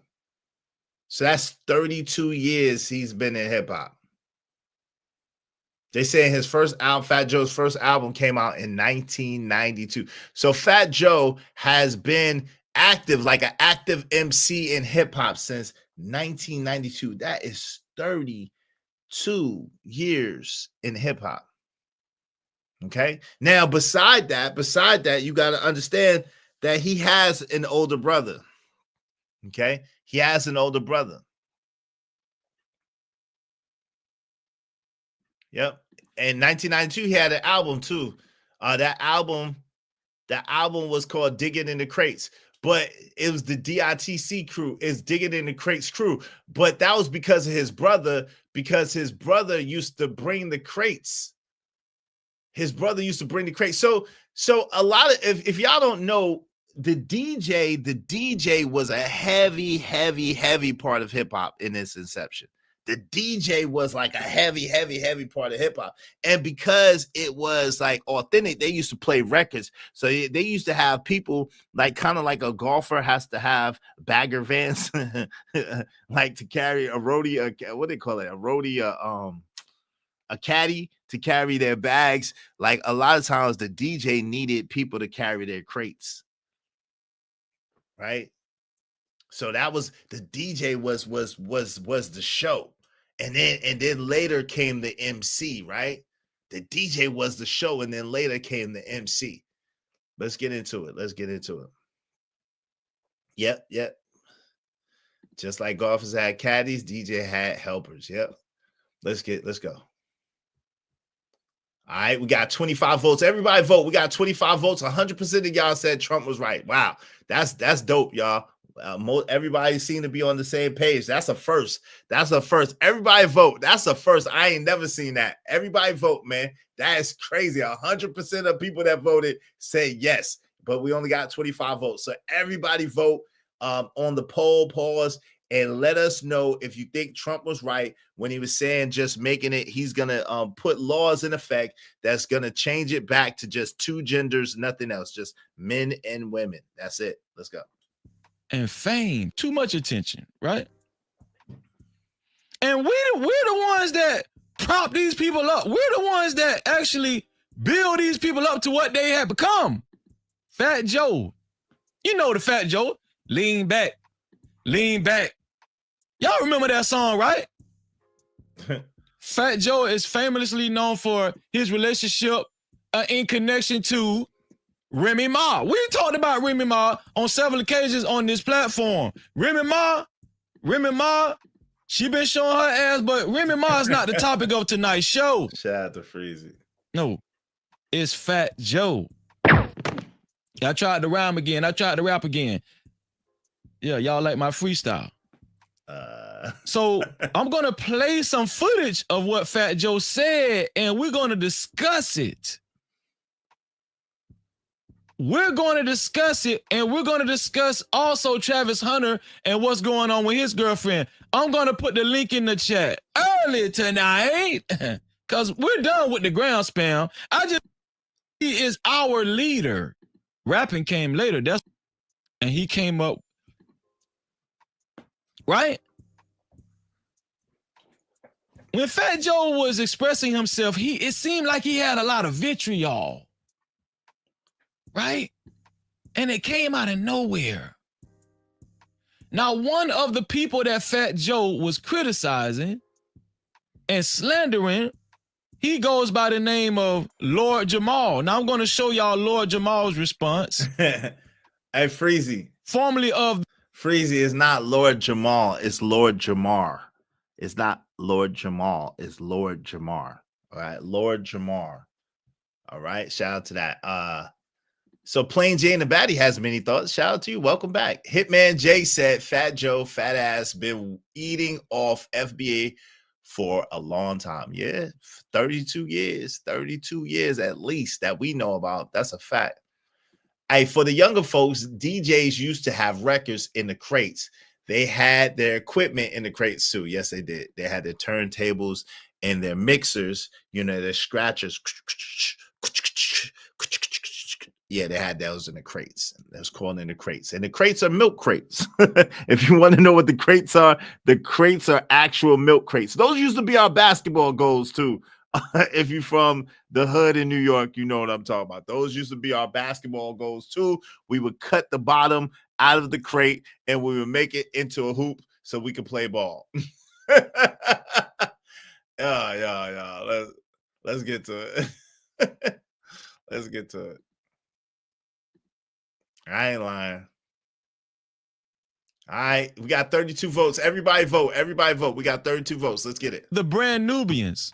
So that's 32 years he's been in hip hop. They say his first album, Fat Joe's first album came out in 1992. So Fat Joe has been active, like an active MC in hip hop since 1992. That is 32 years in hip hop. Okay. Now, beside that, you got to understand that he has an older brother. Okay. He has an older brother. Yep. In 1992, he had an album too. That album was called Digging in the Crates, but it was the DITC crew. It's Digging in the Crates crew. But that was because of his brother, because his brother used to bring the crates. His brother used to bring the crates. So a lot of, if y'all don't know, the DJ was a heavy part of hip hop in its inception. the DJ was like a heavy part of hip hop. And because it was like authentic, they used to play records. So they used to have people like kind of like a golfer has to have bagger vans, like to carry a roadie, what they call it, a roadie, a caddy to carry their bags. Like a lot of times the DJ needed people to carry their crates. Right? So that was the DJ was the show. And then later came the MC, right? The DJ was the show, and then later came the MC. Let's get into it. Yep. Just like golfers had caddies, DJ had helpers. Yep. Let's go. All right, we got 25 votes. Everybody vote. We got 25 votes. 100% of y'all said Trump was right. Wow, that's dope, y'all. Everybody seemed to be on the same page. That's a first. Everybody vote. That's a first. I ain't never seen that. Everybody vote, man. That is crazy. 100% of people that voted say yes, but we only got 25 votes. So everybody vote on the poll. Pause and let us know if you think Trump was right when he was saying just making it. He's gonna put laws in effect that's gonna change it back to just two genders, nothing else, just men and women. That's it. Let's go. And fame, too much attention, right? And we're the ones that prop these people up. We're the ones that actually build these people up to what they have become. Fat Joe. You know the Fat Joe. Lean back. Y'all remember that song, right? Fat Joe is famously known for his relationship in connection to Remy Ma. We talked about Remy Ma on several occasions on this platform. Remy Ma, she been showing her ass, but Remy Ma is not the topic of tonight's show. Shout out to Freezy. No, it's Fat Joe. I tried to rhyme again. I tried to rap again. Yeah, y'all like my freestyle. So I'm going to play some footage of what Fat Joe said, and we're going to discuss it. We're going to discuss it, and we're going to discuss also Travis Hunter and what's going on with his girlfriend. I'm going to put the link in the chat early tonight because we're done with the ground spam. He is our leader. Rapping came later. And he came up, right? When Fat Joe was expressing himself, it seemed like he had a lot of vitriol. Right? And it came out of nowhere. Now, one of the people that Fat Joe was criticizing and slandering, he goes by the name of Lord Jamal. Now, I'm going to show y'all Lord Jamal's response. Hey, Freezy. Formerly of... Freezy is not Lord Jamal. It's Lord Jamar. It's not Lord Jamal. It's Lord Jamar. All right? Lord Jamar. All right? Shout out to that. So Plain Jane the Baddie has many thoughts. Shout out to you. Welcome back. Hitman Jay said, Fat Joe, fat ass, been eating off FBA for a long time. Yeah, 32 years. 32 years at least that we know about. That's a fact. Hey, for the younger folks, DJs used to have records in the crates. They had their equipment in the crates too. Yes, they did. They had their turntables and their mixers, their scratchers. Yeah, they had those in the crates. That's called in the crates. And the crates are milk crates. If you want to know what the crates are actual milk crates. Those used to be our basketball goals too. If you're from the hood in New York, you know what I'm talking about. Those used to be our basketball goals too. We would cut the bottom out of the crate and we would make it into a hoop so we could play ball. Yeah. Let's get to it. Let's get to it. I ain't lying. All right, we got 32 votes. Everybody vote. We got 32 votes. Let's get it. The brand Nubians.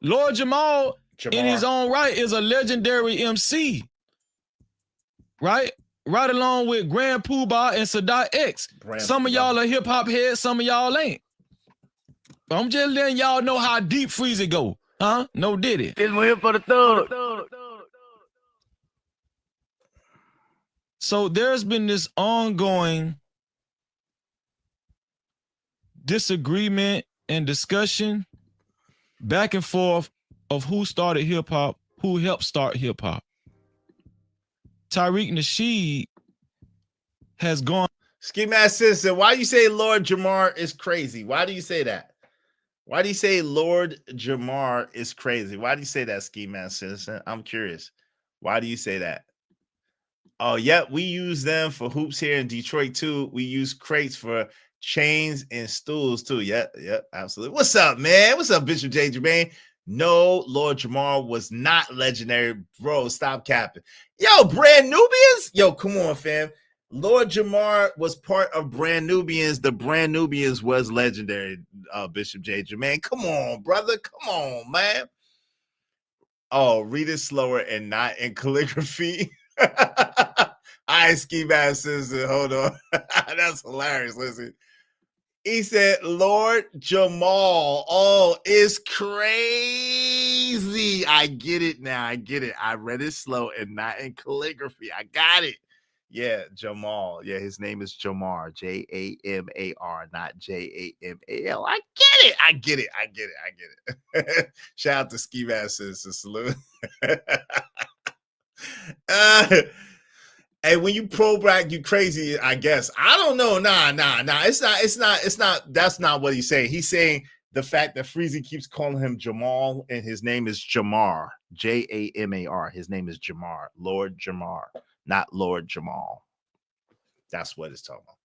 Lord Jamal, in his own right, is a legendary MC. Right? Right along with Grand Poobah and Sadat X. Some of y'all are hip-hop heads, some of y'all ain't. But I'm just letting y'all know how deep Freezy go. Huh? No diddy. This one here for the thug. So there's been this ongoing disagreement and discussion back and forth of who started hip hop, who helped start hip hop. Tariq Nasheed has gone. Ski Mask Citizen, why do you say Lord Jamar is crazy? Why do you say that? Why do you say Lord Jamar is crazy? Why do you say that, Ski Mask Citizen? I'm curious. Why do you say that? Oh, yeah, we use them for hoops here in Detroit too. We use crates for chains and stools too. Yep, absolutely. What's up, man? What's up, Bishop J. Jermaine? No, Lord Jamar was not legendary. Bro, stop capping. Yo, Brand Nubians? Yo, come on, fam. Lord Jamar was part of Brand Nubians. The Brand Nubians was legendary, Bishop J. Jermaine. Come on, brother. Come on, man. Oh, read it slower and not in calligraphy. I Ski Mask Citizen. Hold on. That's hilarious. Listen. He said, Lord Jamal. Oh, it's crazy. I get it now. I get it. I read it slow and not in calligraphy. I got it. Yeah, Jamal. Yeah, his name is Jamar. Jamar, not Jamal. I get it. I get it. I get it. I get it. Shout out to Ski Mask Citizen. Salute. Hey, when you pro black, you crazy, I guess. I don't know. Nah. It's not. That's not what he's saying. He's saying the fact that Freezy keeps calling him Jamal and his name is Jamar. Jamar. His name is Jamar. Lord Jamar, not Lord Jamal. That's what it's talking about.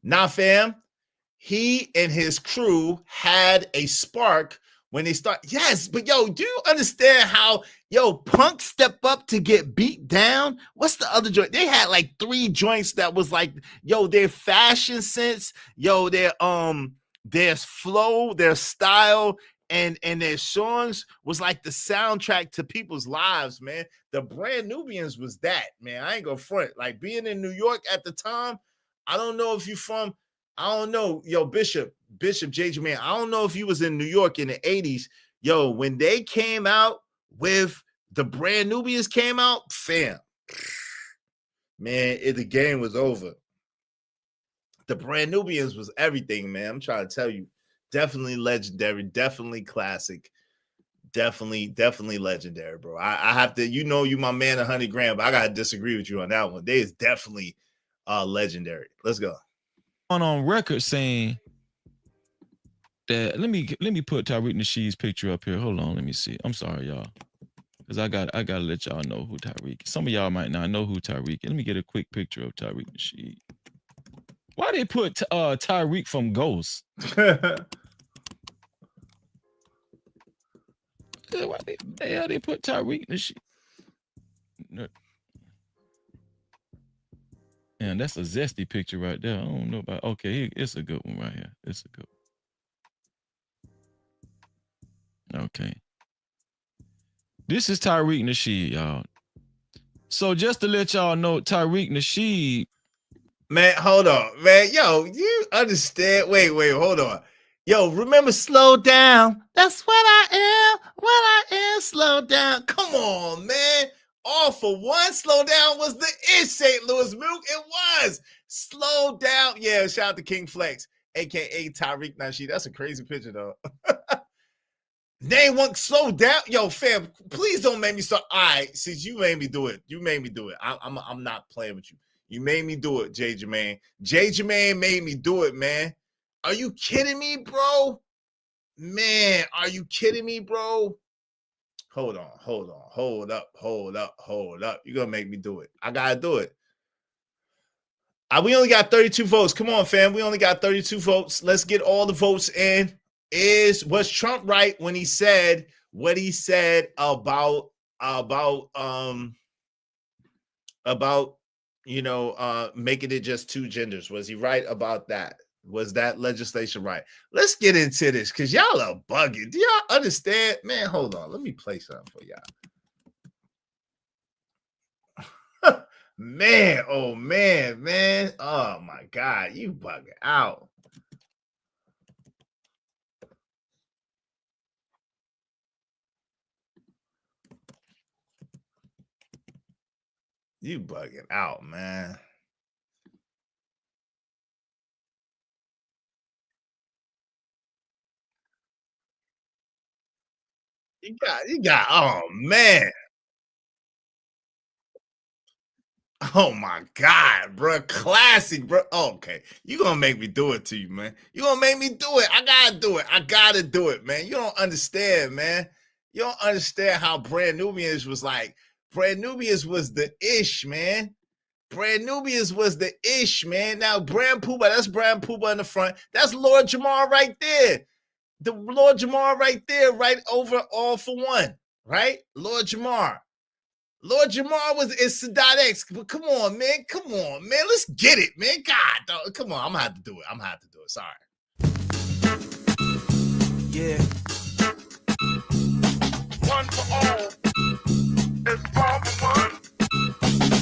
Nah, fam. He and his crew had a spark when they start. Yes, but yo, do you understand how Punk step up to get beat down? What's the other joint? They had like 3 joints that was like, their fashion sense, their flow, their style, and their songs was like the soundtrack to people's lives, man. The Brand Nubians was that, man. I ain't gonna front. Like being in New York at the time, I don't know if you from. I don't know, Bishop J. Jermaine. I don't know if you was in New York in the 80s. When they came out with the Brand Nubians came out, fam, man, the game was over. The Brand Nubians was everything, man. I'm trying to tell you. Definitely legendary, definitely classic, definitely legendary, bro. I have to, you my man 100 grand, but I gotta disagree with you on that one. They is definitely legendary. Let's go. On record saying that let me put Tariq Nasheed's picture up here. Hold on, let me see. I'm sorry, y'all, because I gotta let y'all know who Tariq is. Some of y'all might not know who Tariq is. Let me get a quick picture of Tariq Nasheed. Why they put Tariq from Ghost? Why they put Tariq Nasheed? And that's a zesty picture right there. I don't know about. Okay, it's a good one right here. It's a good one. Okay. This is Tariq Nasheed, y'all. So just to let y'all know, Tariq Nasheed. Man, hold on, man. You understand? Wait, hold on. Remember Slow Down? That's what I am. Slow Down. Come on, man. All for one. Slow Down was the St. Louis Milk. It was. Slow Down. Yeah, shout out to King Flex, a.k.a. Tariq Nasheed. That's a crazy picture, though. Name one. Slow down. Fam, please don't make me start. All right, since you made me do it. I'm not playing with you. You made me do it, J. Jermaine. J. Jermaine made me do it, man. Are you kidding me, bro? Man, are you kidding me, bro? Hold on. Hold up. You're going to make me do it. I got to do it. We only got 32 votes. Come on, fam. We only got 32 votes. Let's get all the votes in. Was Trump right when he said what he said about making it just 2 genders? Was he right about that? Was that legislation right? Let's get into this because y'all are bugging. Do y'all understand? Man, hold on. Let me play something for y'all. Man, oh man. Oh my God, you bugging out. You bugging out, man. You got, oh man. Oh my God, bro. Classic, bro. Oh, okay. You gonna make me do it to you, man. You gonna make me do it. I gotta do it. I gotta do it, man. You don't understand, man. You don't understand how Brand Nubians was like. Brand Nubians was the ish, man. Brand Nubians was the ish, man. Now, Brand Pooba, that's Brand Pooba in the front. That's Lord Jamar right there. The Lord Jamar right there, right over All for One, right? Lord Jamar. Lord Jamar is Sadat X. But come on, man. Come on, man. Let's get it, man. God, dog. Come on. I'm gonna have to do it. I'm gonna have to do it. Sorry. Yeah. One for all. It's all for one.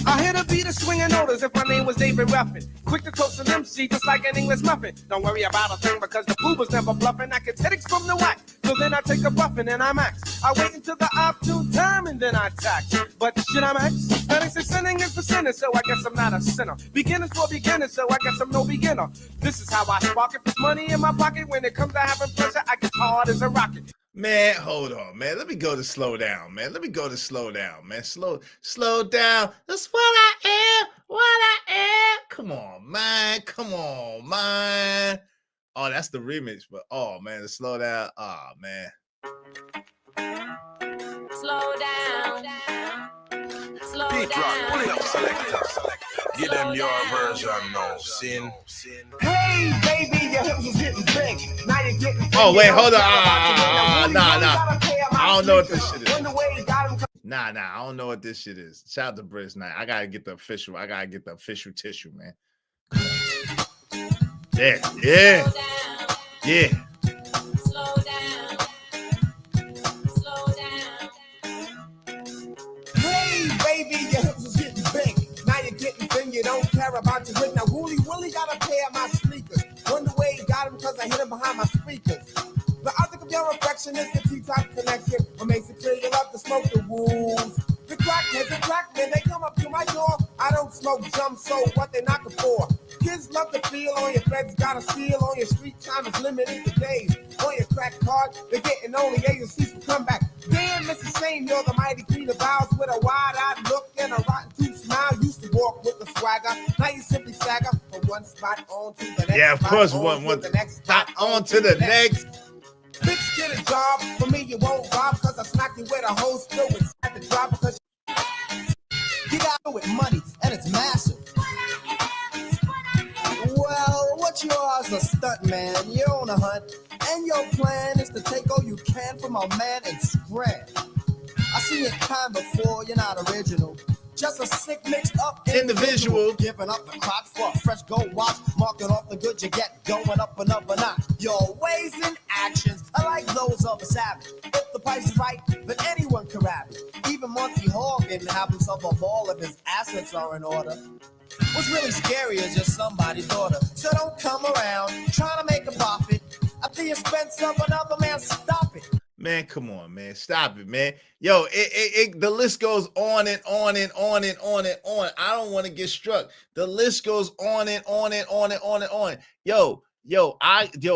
I hear the beat of swinging notice if my name was David Ruffin. Quick to toast an MC just like an English muffin. Don't worry about a thing because the boo was never bluffing. I get headaches from the whack. So then I take a buffin' and I max. I wait until the opportune time and then I tax. But shit, I'm X. That ain't sinning is for sinners, so I guess I'm not a sinner. Beginners for beginners, so I guess I'm no beginner. This is how I spark it. There's money in my pocket. When it comes to having pleasure, I get hard as a rocket. Man, hold on, man. Let me go to slow down, man. Let me go to slow down, man. Slow down. That's what I am. What I am. Come on, man. Come on, man. Oh, that's the remix, but oh man, the slow down. Oh man. Slow down. Slow Beat drop. Pull it up, selector. Give them your version now. Sin. Hey, baby, your hips is getting big. Now you're getting big. Oh wait, hold on. Nah. I don't know what this shit is. Nah. I don't know what this shit is. Shout out to Briz Knight. I gotta get the official tissue, man. Yeah. Slow down. Slow down. Hey, baby, your hips is getting big. Now you're getting thin, you don't care about your weight. Now, Wooly Willie got a pair of my sneakers. Wonder where he got him because I hit him behind my speakers. The object of your affection is the T-type connection. What makes it clear you love to smoke the rules. The crackheads and crackmen, they come up to my door. I don't smoke jump, so what they knocking for? Kids love to feel on your feds, got a seal on your street time is limited to days. On your crack card, they're getting only agencies for comeback. Damn, Mrs. Shane, you're the mighty queen of vows with a wide-eyed look and a rotten tooth smile. Used to walk with a swagger, now you simply stagger from one spot on to the next. Yeah, of course, one the next spot on to the next. Bitch, get a job. For me, you won't rob because I smack you with a whole spill inside the drop because you got it with money and it's massive. Well, what you are is a stunt man. You're on a hunt, and your plan is to take all you can from a man and spread. I seen your kind before. You're not original. Just a sick mixed up individual. Giving up the crotch for a fresh gold watch. Marking off the good you get, going up another notch. Your ways and actions are like those of a savage. If the price is right, then anyone can rap it. Even Monty Hall can have himself a ball if his assets are in order. What's really scary is just somebody's daughter. So don't come around trying to make a profit at the expense of another man. Stop it. Man, come on, man. Stop it, man. Yo, the list goes on and on and on and on and on. I don't want to get struck. The list goes on and on and on and on and on. Yo,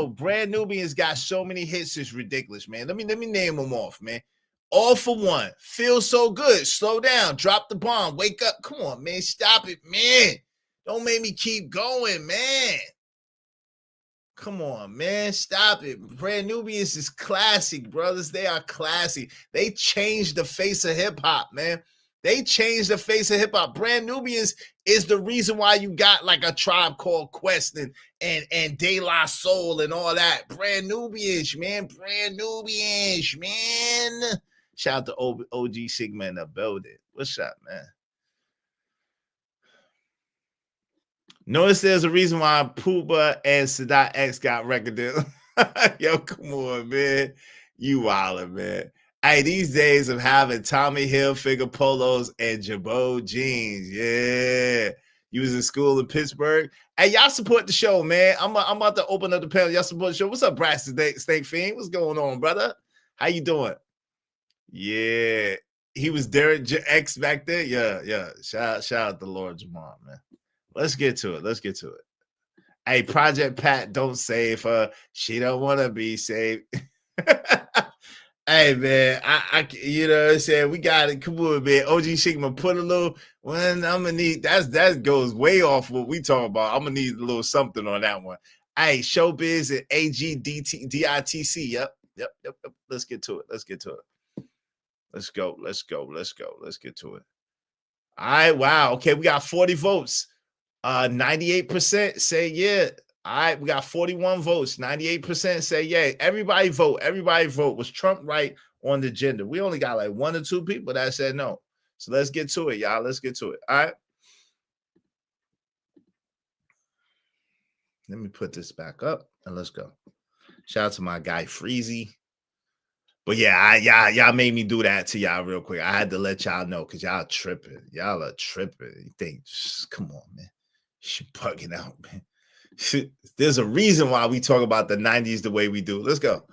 Brand Nubians got so many hits, it's ridiculous, man. Let me name them off, man. All for One, Feel So Good, Slow Down, Drop the Bomb, Wake Up. Come on, man. Stop it, man. Don't make me keep going, man. Come on, man. Stop it. Brand Nubians is classic, brothers. They are classic. They changed the face of hip-hop, man. They changed the face of hip-hop. Brand Nubians is the reason why you got like a Tribe Called Quest and De La Soul and all that. Brand Nubians, man. Brand Nubians, man. Shout out to OG Sigma in the building. What's up, man? Notice there's a reason why Pooba and Sadat X got record deal. Yo, come on, man. You wildin', man. Hey, these days of having Tommy Hilfiger polos and Jabot jeans. Yeah. You was in school in Pittsburgh. Hey, y'all support the show, man. I'm about to open up the panel. Y'all support the show. What's up, Braxton Steak Fiend? What's going on, brother? How you doing? Yeah. He was Derek X back there. Yeah. Shout out to Lord Jamar, man. Let's get to it. Hey, Project Pat, don't save her. She don't want to be saved. Hey man, you know what I'm saying? We got it. Come on, man. OG Sigma, put a little one. I'm gonna need that goes way off what we talking about. I'm gonna need a little something on that one. Hey, Showbiz and AGDITC. Yep. Let's get to it. Let's get to it. Let's go. Let's get to it. All right. Wow. Okay, we got 40 votes. 98% say yeah. All right, we got 41 votes. 98% say yeah. Everybody vote. Was Trump right on the gender? We only got like 1 or 2 people that said no. So let's get to it, y'all. Let's get to it. All right. Let me put this back up and let's go. Shout out to my guy Freezy. But yeah, y'all made me do that to y'all real quick. I had to let y'all know because y'all tripping. Y'all are tripping. You think, come on, man. She bugging out, man. There's a reason why we talk about the 90s the way we do. Let's go.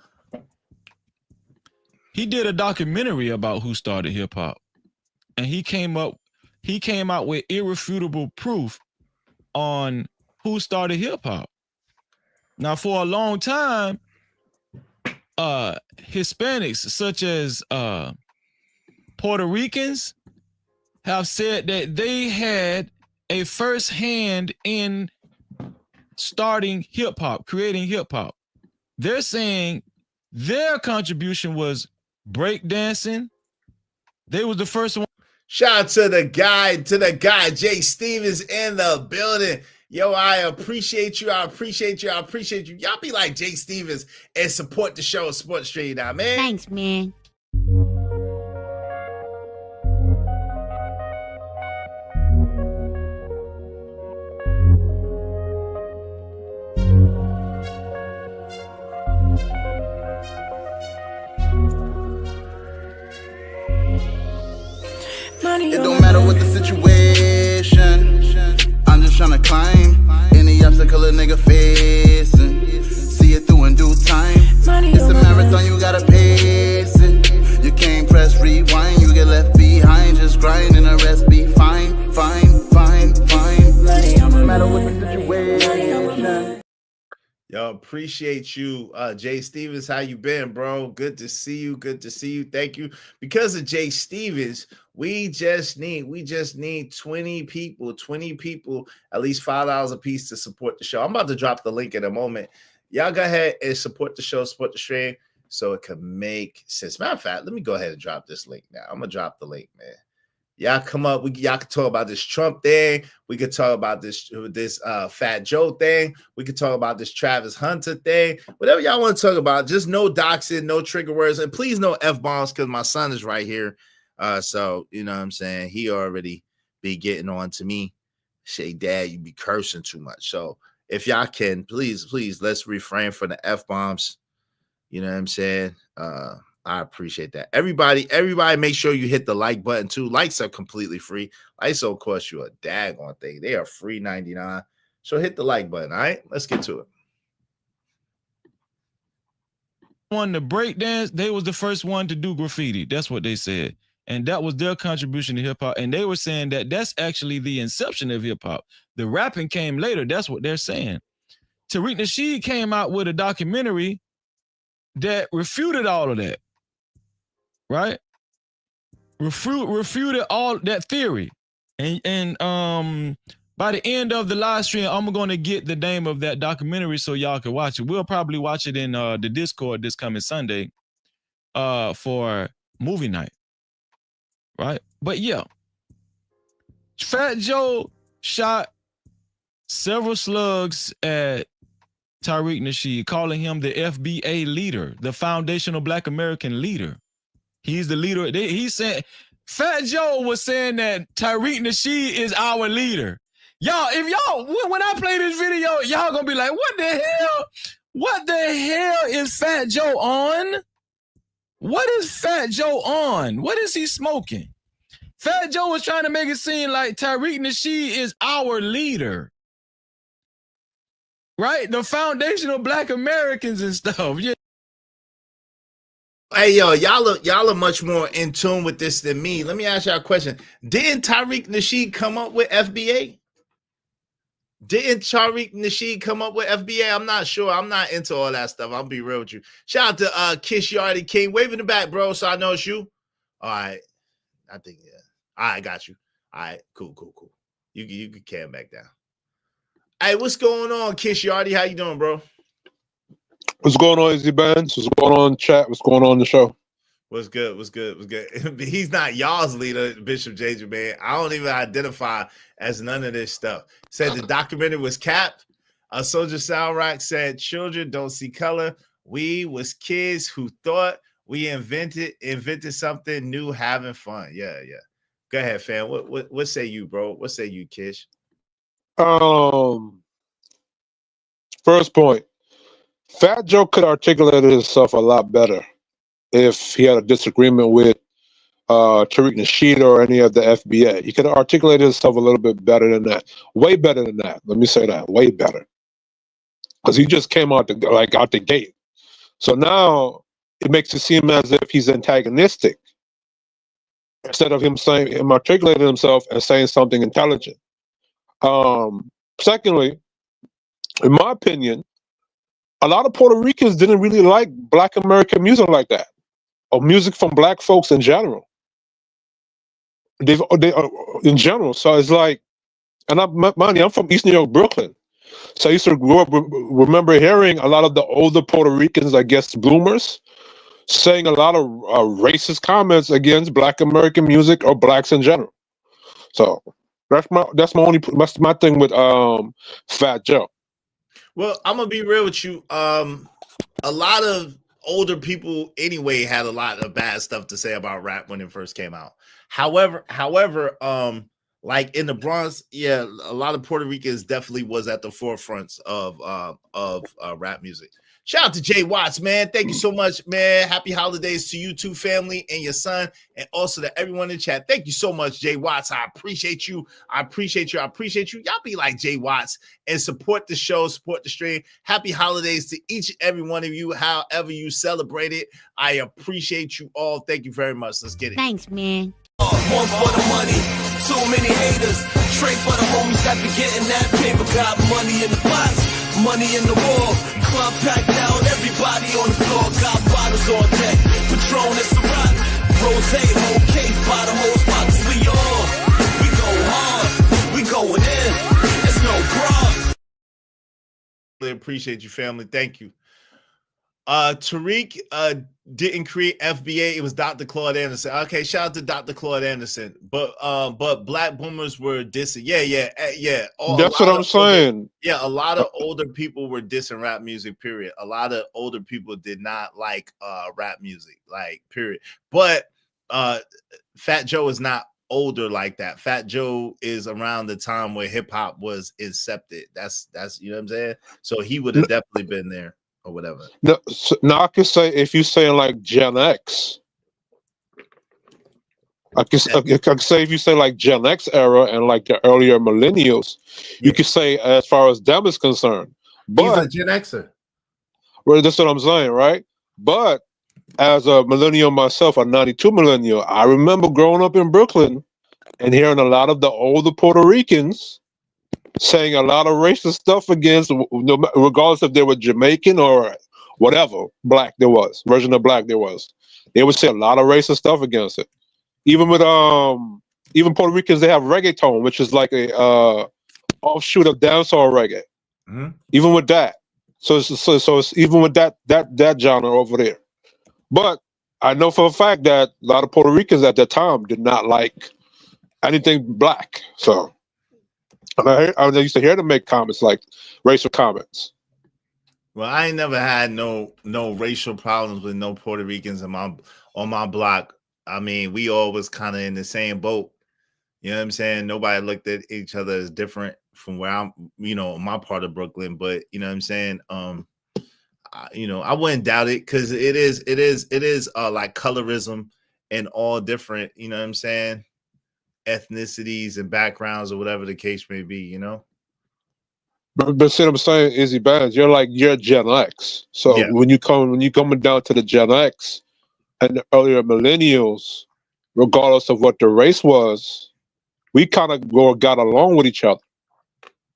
He did a documentary about who started hip hop, and he came out with irrefutable proof on who started hip hop. Now, for a long time, Hispanics such as Puerto Ricans have said that they had a first hand in starting hip hop, creating hip hop. They're saying their contribution was breakdancing. They was the first one. Shout out to the guy, Jay Stevens in the building. Yo, I appreciate you. Y'all be like Jay Stevens and support the show, support Street now, man. Thanks, man. It don't matter what the situation, I'm just tryna climb any obstacle a nigga facing. See it through in due time. It's a marathon, you gotta pace it. You can't press rewind, you get left behind. Just grind and the rest be fine. No matter what the situation. Yo, appreciate you, Jay Stevens. How you been, bro? Good to see you. Thank you. Because of Jay Stevens, we just need 20 people, at least $5 a piece to support the show. I'm about to drop the link in a moment. Y'all go ahead and support the show, support the stream, so it can make sense. Matter of fact, let me go ahead and drop this link now. I'm gonna drop the link, man. Y'all come up. Y'all can talk about this Trump thing. We could talk about this Fat Joe thing. We could talk about this Travis Hunter thing. Whatever y'all want to talk about. Just no doxing, no trigger words, and please no F-bombs because my son is right here. So you know what I'm saying? He already be getting on to me. Say, Dad, you be cursing too much. So if y'all can, please, let's refrain from the F-bombs. You know what I'm saying? I appreciate that. Everybody, make sure you hit the like button too. Likes are completely free. Likes don't cost you a daggone thing. They are free 99. So hit the like button. All right, let's get to it. One to break dance, they was the first one to do graffiti. That's what they said. And that was their contribution to hip hop. And they were saying that that's actually the inception of hip hop. The rapping came later. That's what they're saying. Tariq Nasheed came out with a documentary that refuted all of that. Right? Refuted all that theory. And by the end of the live stream, I'm going to get the name of that documentary so y'all can watch it. We'll probably watch it in the Discord this coming Sunday for movie night. Right? But yeah. Fat Joe shot several slugs at Tariq Nasheed, calling him the FBA leader, the foundational Black American leader. He's the leader. He said, Fat Joe was saying that Tariq Nasheed is our leader. Y'all, if y'all, when I play this video, y'all gonna be like, what the hell? What the hell is Fat Joe on? What is Fat Joe on? What is he smoking? Fat Joe was trying to make it seem like Tariq Nasheed is our leader. Right? The foundational Black Americans and stuff. Yeah. Hey, yo, y'all are much more in tune with this than me. Let me ask y'all a question. Didn't Tariq Nasheed come up with FBA? Didn't Tariq Nasheed come up with FBA? I'm not sure. I'm not into all that stuff. I'll be real with you. Shout out to Kish Yardy King. Wave in the back, bro, so I know it's you. All right. I think, yeah. All right, got you. All right, cool. You can cam back down. Hey, what's going on, Kish Yardy? How you doing, bro? What's going on, Izzy Bands? What's going on in chat? What's going on in the show? What's good? He's not y'all's leader, Bishop JJ, man. I don't even identify as none of this stuff. Said the documentary was capped. Soldier Soundrock said children don't see color. We was kids who thought we invented something new, having fun. Yeah. Go ahead, fam. What say you, bro? What say you, Kish? First point. Fat Joe could articulate himself a lot better if he had a disagreement with Tariq Nasheed or any of the FBA. He could have articulated himself a little bit better than that. Way better than that. Let me say that. Way better. Because he just came out the gate. So now it makes it seem as if he's antagonistic instead of him articulating himself and saying something intelligent. Secondly, in my opinion, a lot of Puerto Ricans didn't really like Black American music like that, or music from Black folks in general. They in general. So it's like, and I'm from East New York, Brooklyn. So I used to remember hearing a lot of the older Puerto Ricans, I guess, bloomers, saying a lot of racist comments against Black American music or blacks in general. So that's my thing with Fat Joe. Well, I'm gonna be real with you. A lot of older people anyway had a lot of bad stuff to say about rap when it first came out. However, like in the Bronx, yeah, a lot of Puerto Ricans definitely was at the forefront of rap music. Shout out to Jay Watts, man. Thank you so much, man. Happy holidays to you too, family, and your son, and also to everyone in chat. Thank you so much, Jay Watts. I appreciate you. Y'all be like Jay Watts and support the show, support the stream. Happy holidays to each and every one of you, however you celebrate it. I appreciate you all. Thank you very much. Let's get it. Thanks, man. One for the money, too many haters. Trade for the homies that be getting that paper. Got money in the pots, money in the wall. Club packed out, everybody on the floor. Got bottles on deck, Patron and Ciroc. Rosé, whole case, by the whole spots. We go hard, we going in. It's no problem. Really appreciate you, family. Thank you. Tariq didn't create FBA. It was Dr. Claude Anderson. Okay, shout out to Dr. Claude Anderson. But Black boomers were dissing. Yeah. That's what I'm saying. A lot of older people were dissing rap music, period. A lot of older people did not like rap music, like, period. But Fat Joe is not older like that. Fat Joe is around the time where hip hop was incepted. That's you know what I'm saying? So he would have definitely been there. Or whatever. Now I could say, if you're saying like Gen X, I could say if you say like Gen X era and like the earlier millennials, you could say as far as them is concerned. But he's a Gen Xer. Well, that's what I'm saying, right? But as a millennial myself, a 92 millennial, I remember growing up in Brooklyn and hearing a lot of the older Puerto Ricans saying a lot of racist stuff against, regardless if they were Jamaican or whatever black there was, version of black there was. They would say a lot of racist stuff against it. Even with even Puerto Ricans, they have reggaeton, which is like a offshoot of dancehall reggae. Mm-hmm. Even with that, so it's even with that genre over there. But I know for a fact that a lot of Puerto Ricans at that time did not like anything black. So. And I used to hear them make comments like racial comments. Well, I ain't never had no racial problems with no Puerto Ricans on my block. I mean, we all was kind of in the same boat. You know what I'm saying? Nobody looked at each other as different from where I'm, my part of Brooklyn. But you know what I'm saying? I wouldn't doubt it because it is like colorism and all different. You know what I'm saying? Ethnicities and backgrounds or whatever the case may be, But see what I'm saying, Izzy Bands, you're Gen X. So when you coming down to the Gen X and the earlier millennials, regardless of what the race was, we kind of got along with each other.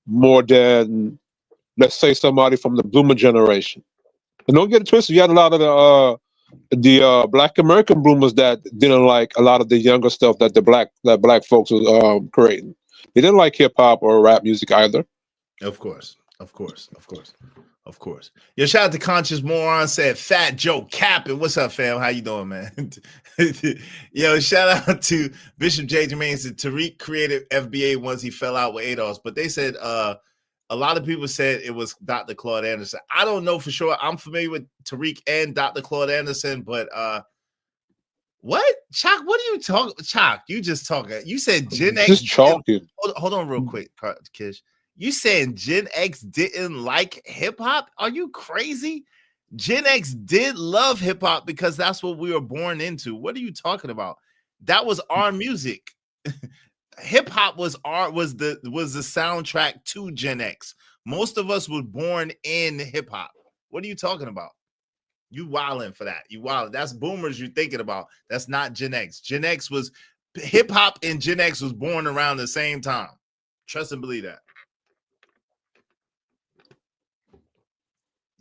more than, let's say, somebody from the Boomer generation. And don't get it twisted. You had a lot of the Black American boomers that didn't like a lot of the younger stuff that black folks was creating. They didn't like hip hop or rap music either. Of course. Yo, shout out to Conscious Moron, said Fat Joe Capping. What's up, fam? How you doing, man? Yo, shout out to Bishop J. Jermaine, said Tariq created FBA once he fell out with ADOS. But they said a lot of people said it was Dr. Claude Anderson. I don't know for sure. I'm familiar with Tariq and Dr. Claude Anderson, but what? Chalk, what are you talking? Chalk, you just talking. You said Gen X. Just talking. Hold on real quick, Kish. You saying Gen X didn't like hip hop? Are you crazy? Gen X did love hip hop because that's what we were born into. What are you talking about? That was our music. Hip hop was the soundtrack to Gen X. Most of us were born in hip hop. What are you talking about? You wilding for that. You wilding. That's boomers you're thinking about. That's not Gen X. Gen X was hip hop and Gen X was born around the same time. Trust and believe that.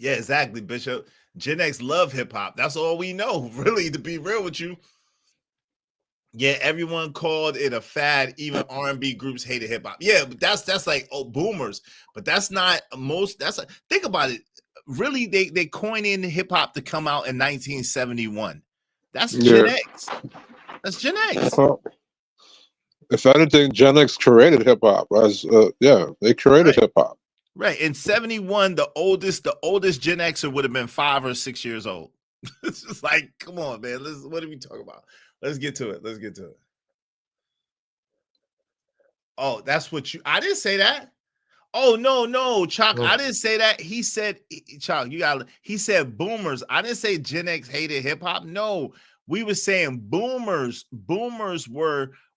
Yeah, exactly, Bishop. Gen X love hip hop. That's all we know, really, to be real with you. Yeah, everyone called it a fad. Even R&B groups hated hip hop. Yeah, but that's like boomers. But that's not most. Think about it. Really, they coined in hip hop to come out in 1971. That's Gen X. That's Gen X. If anything, Gen X created hip hop. They created hip hop. Right. In 71, the oldest Gen Xer would have been 5 or 6 years old. It's just like, come on, man. What are we talking about? Let's get to it. Oh, that's what I didn't say that. Oh, no, Chalk. I didn't say that. He said, Chalk, he said boomers. I didn't say Gen X hated hip hop. No, we were saying boomers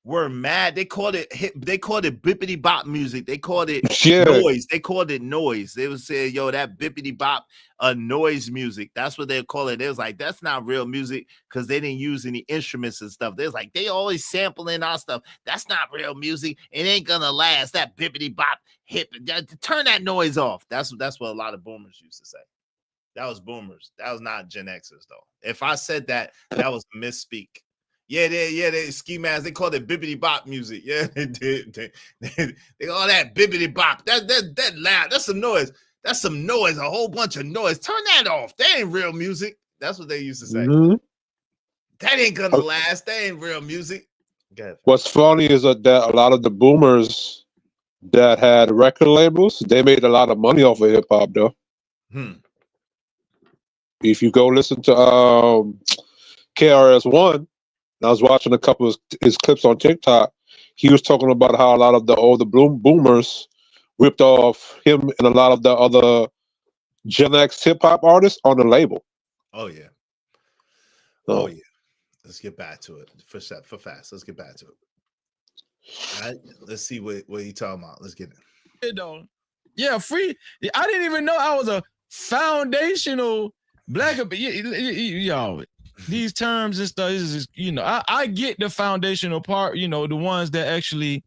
were mad. They called it bippity bop music. They called it noise. They called it noise. They would say, yo, that bippity bop noise music. That's what they call it. They was like, that's not real music because they didn't use any instruments and stuff. They was like, they always sampling our stuff. That's not real music. It ain't gonna last. That bippity bop hip. Turn that noise off. That's what a lot of boomers used to say. That was boomers. That was not Gen Xers though. If I said that, that was a misspeak. Yeah, they ski masks. They called it bippity bop music. Yeah, they did. They call that bippity bop. That loud. That's some noise. That's some noise. A whole bunch of noise. Turn that off. That ain't real music. That's what they used to say. Mm-hmm. That ain't gonna last. That ain't real music. What's funny is that a lot of the boomers that had record labels, they made a lot of money off of hip hop, though. If you go listen to KRS-One. I was watching a couple of his clips on TikTok. He was talking about how a lot of the older boomers ripped off him and a lot of the other Gen X hip hop artists on the label. Oh yeah. Oh yeah. Let's get back to it for fast. Let's get back to it. All right. Let's see what he talking about. Let's get it. Yeah, free. I didn't even know I was a foundational black. Y'all. These terms and stuff is, I get the foundational part, the ones that actually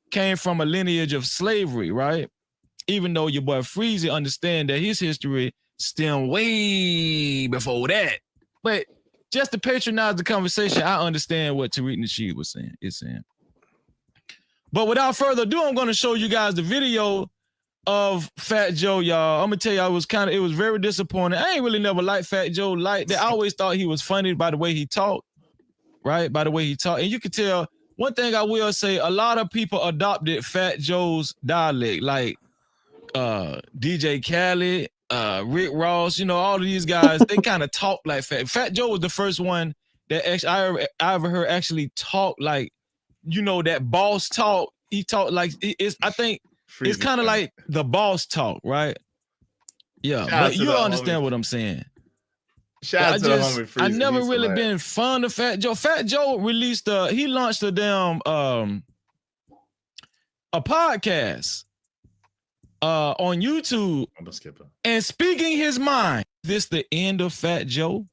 came from a lineage of slavery, right? Even though your boy Freezy understand that his history stemmed way before that. But just to patronize the conversation, I understand what Tariq Nasheed was saying. But without further ado, I'm going to show you guys the video of Fat Joe, y'all. I'm gonna tell y'all, it was very disappointing. I ain't really never liked Fat Joe like that. I always thought he was funny by the way he talked, right? By the way he talked. And you can tell, one thing I will say, a lot of people adopted Fat Joe's dialect, like DJ Khaled, Rick Ross, all of these guys, they kind of talk like Fat Joe was the first one that actually I ever heard actually talk like, that boss talk. He talked like, I think, it's kind of like the boss talk, right? Yeah, but you understand what I'm saying. Shout out to the homie Freezy. I never really been fond of Fat Joe. Fat Joe he launched a damn a podcast on YouTube. I'm gonna skip it. And speaking his mind. Is this the end of Fat Joe?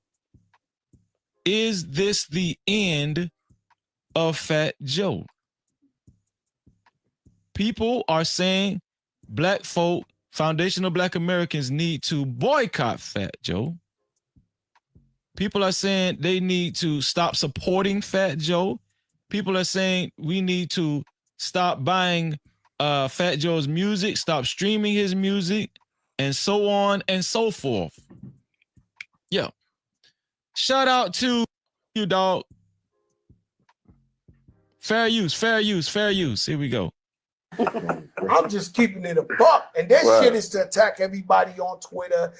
Is this the end of Fat Joe? People are saying black folk, foundational black Americans need to boycott Fat Joe. People are saying they need to stop supporting Fat Joe. People are saying we need to stop buying Fat Joe's music, stop streaming his music, and so on and so forth. Yeah. Shout out to you, dog. Fair use, fair use, fair use. Here we go. I'm just keeping it a buck, and that shit is to attack everybody on Twitter.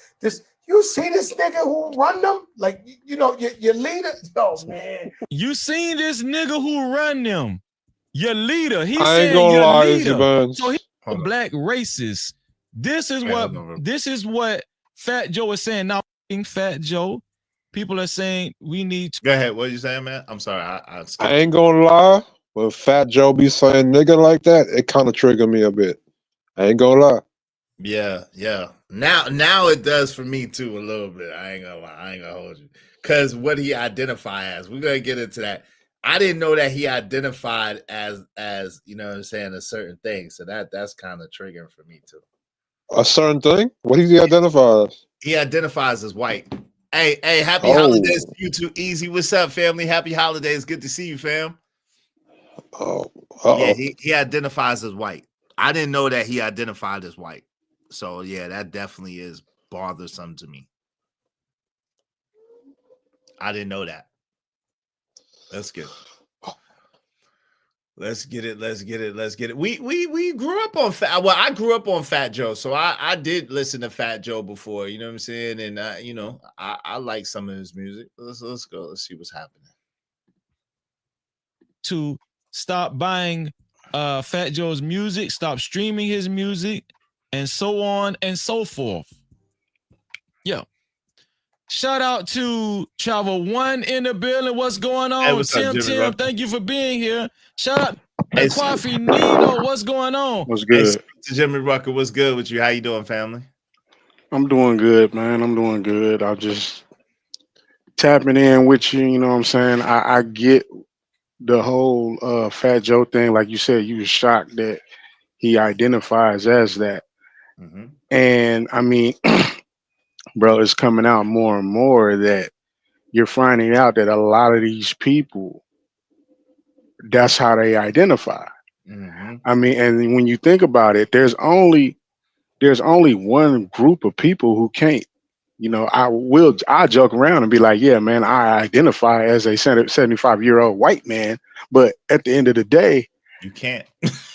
You see this nigga who run them? Like, you know, your leader. Oh man, you seen this nigga who run them? Your leader. He I ain't said gonna your lie, leader. So he's a black racist. This is what Fat Joe is saying. Now, Fat Joe, people are saying we need to. Go ahead. What are you saying, man? I'm sorry. I ain't gonna lie. When Fat Joe be saying nigga like that, it kind of triggered me a bit. I ain't gonna lie. Yeah. Now it does for me too a little bit. I ain't gonna lie. I ain't gonna hold you. Cause what he identify as, we're gonna get into that. I didn't know that he identified as you know what I'm saying, a certain thing. So that's kind of triggering for me too. A certain thing? What does he identify as? He identifies as white. Hey, happy holidays to you too. Easy. What's up, family? Happy holidays. Good to see you, fam. Yeah, he identifies as white. I didn't know that he identified as white. So yeah, that definitely is bothersome to me. I didn't know that. Let's get it. We grew up on Fat. Well, I grew up on Fat Joe, so I did listen to Fat Joe before. You know what I'm saying? And I like some of his music. Let's go. Let's see what's happening. To stop buying Fat Joe's music, stop streaming his music, and so on and so forth. Yeah. Shout out to Travel One in the building. What's going on? Hey, what's up, Tim, Jimmy Rucker? thank you for being here. Shout out to Kwafi Nino. What's going on? What's good? Hey, to Jimmy Rucker, what's good with you? How you doing, family? I'm doing good, man. I'm doing good. I'm just tapping in with you. You know what I'm saying? I get the whole Fat Joe thing. Like you said, you were shocked that he identifies as that. Mm-hmm. And I mean, bro, it's coming out more and more that you're finding out that a lot of these people, that's how they identify. Mm-hmm. I mean, and when you think about it, there's only one group of people who can't. You know, I joke around and be like, yeah, man, I identify as a 75-year-old white man, but at the end of the day, you can't.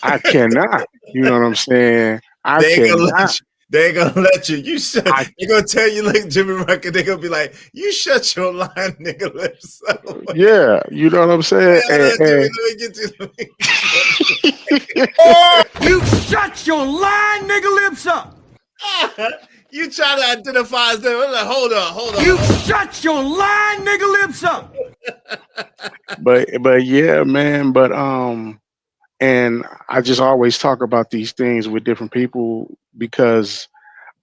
I cannot. You know what I'm saying? They ain't gonna let you. You shut. They're gonna tell you like Jimmy Rucker. They're gonna be like, "You shut your lying nigga lips up." Yeah, you know what I'm saying. You shut your lying nigga lips up. You try to identify as them. I'm like, hold on. You shut your lying nigga lips up. But yeah, man. But and I just always talk about these things with different people because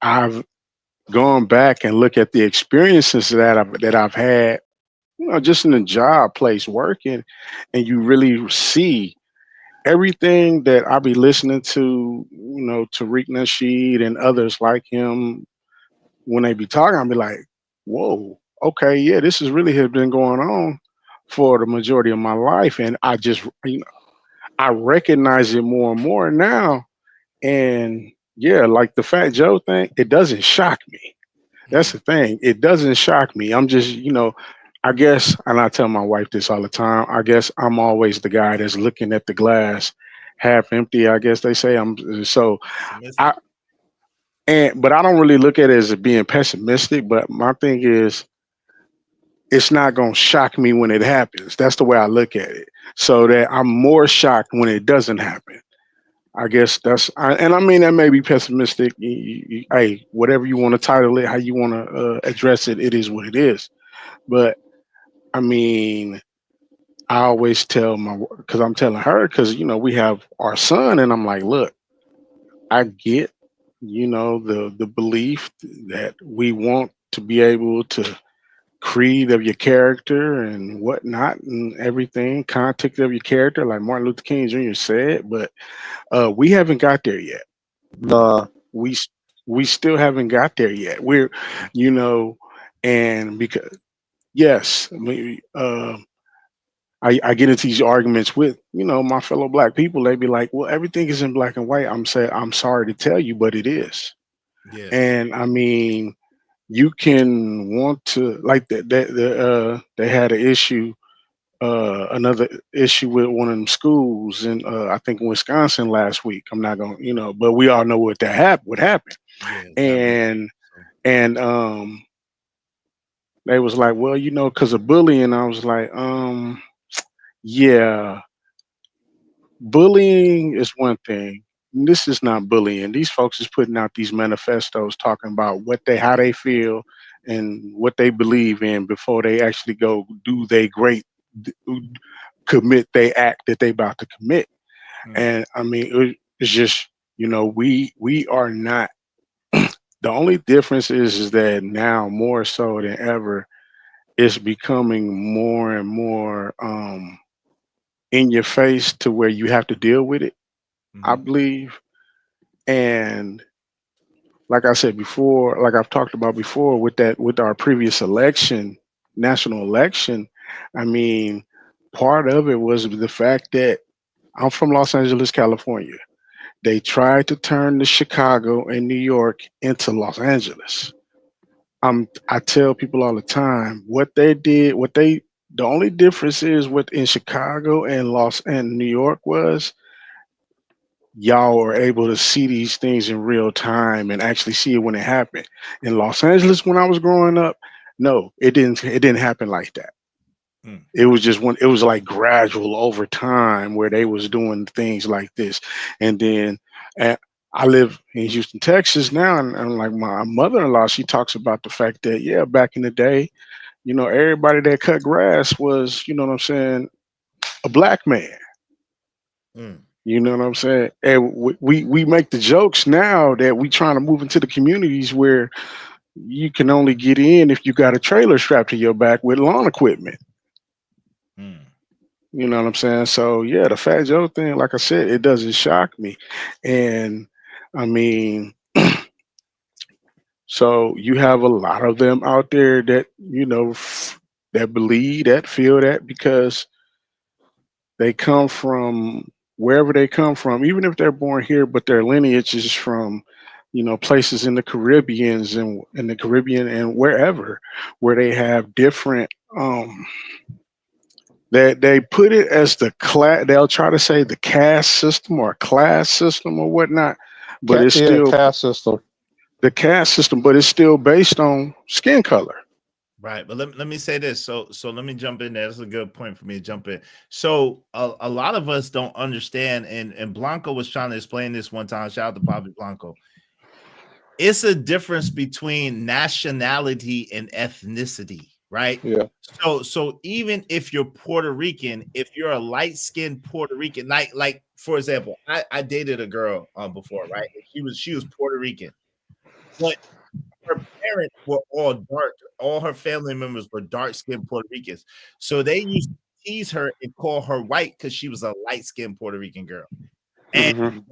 I've gone back and look at the experiences that I've had, you know, just in the job place working, and you really see everything that I be listening to, you know, Tariq Nasheed and others like him, when they be talking, I'll be like, whoa, okay, yeah, this has really has been going on for the majority of my life. And I just, you know, I recognize it more and more now. And yeah, like the Fat Joe thing, it doesn't shock me. That's the thing. It doesn't shock me. I'm just, you know, I guess, and I tell my wife this all the time, I guess I'm always the guy that's looking at the glass half empty, I guess they say. But I don't really look at it as being pessimistic, but my thing is it's not going to shock me when it happens. That's the way I look at it. So that I'm more shocked when it doesn't happen. I guess and I mean, that may be pessimistic. Hey, whatever you want to title it, how you want to address it, it is what it is. But I mean, I always tell because I'm telling her, because, you know, we have our son, and I'm like, look, I get, you know, the belief that we want to be able to creed of your character and whatnot and everything, context of your character, like Martin Luther King Jr. said, but we haven't got there yet. Nah, we still haven't got there yet. We're, you know, and because yes, I get into these arguments with, my fellow black people. They be like, well, everything is in black and white. I'm saying, I'm sorry to tell you, but it is. Yeah. And I mean, you can want to like they had an issue, another issue with one of them schools in I think Wisconsin last week. I'm not gonna, but we all know what what happened. Yeah. And they was like, well, because of bullying. I was like, yeah, bullying is one thing. This is not bullying. These folks is putting out these manifestos talking about how they feel and what they believe in before they actually go do commit they act that they about to commit. And I mean, it's just, we are not. The only difference is that now more so than ever, it's becoming more and more in your face to where you have to deal with it, I believe. And like I said before, like I've talked about before with our previous national election, I mean, part of it was the fact that I'm from Los Angeles, California. They tried to turn the Chicago and New York into Los Angeles. I tell people all the time what they did, the only difference is in Chicago and New York was y'all were able to see these things in real time and actually see it when it happened. In Los Angeles, when I was growing up, no, it didn't happen like that. It was just it was like gradual over time where they was doing things like this. And then I live in Houston, Texas now, and like my mother-in-law, she talks about the fact that, yeah, back in the day, everybody that cut grass was, you know what I'm saying, a black man. You know what I'm saying? And we make the jokes now that we trying to move into the communities where you can only get in if you got a trailer strapped to your back with lawn equipment. You know what I'm saying? So yeah, the Fat Joe thing, like I said, it doesn't shock me. And I mean, so you have a lot of them out there that, that believe that, feel that, because they come from wherever they come from, even if they're born here, but their lineage is from, places in the Caribbeans and in the Caribbean and wherever, where they have different, they put it as the class. They'll try to say the caste system or class system or whatnot, but it's still caste system. The caste system, but it's still based on skin color. Right, but let me say this. So let me jump in there. That's a good point for me to jump in. So a lot of us don't understand, and Blanco was trying to explain this one time. Shout out to Bobby Blanco. It's a difference between nationality and ethnicity, right? Yeah. So even if you're Puerto Rican, if you're a light-skinned Puerto Rican, like for example, I dated a girl before, right? She was Puerto Rican, but her parents were all dark. All her family members were dark-skinned Puerto Ricans. So they used to tease her and call her white because she was a light-skinned Puerto Rican girl. And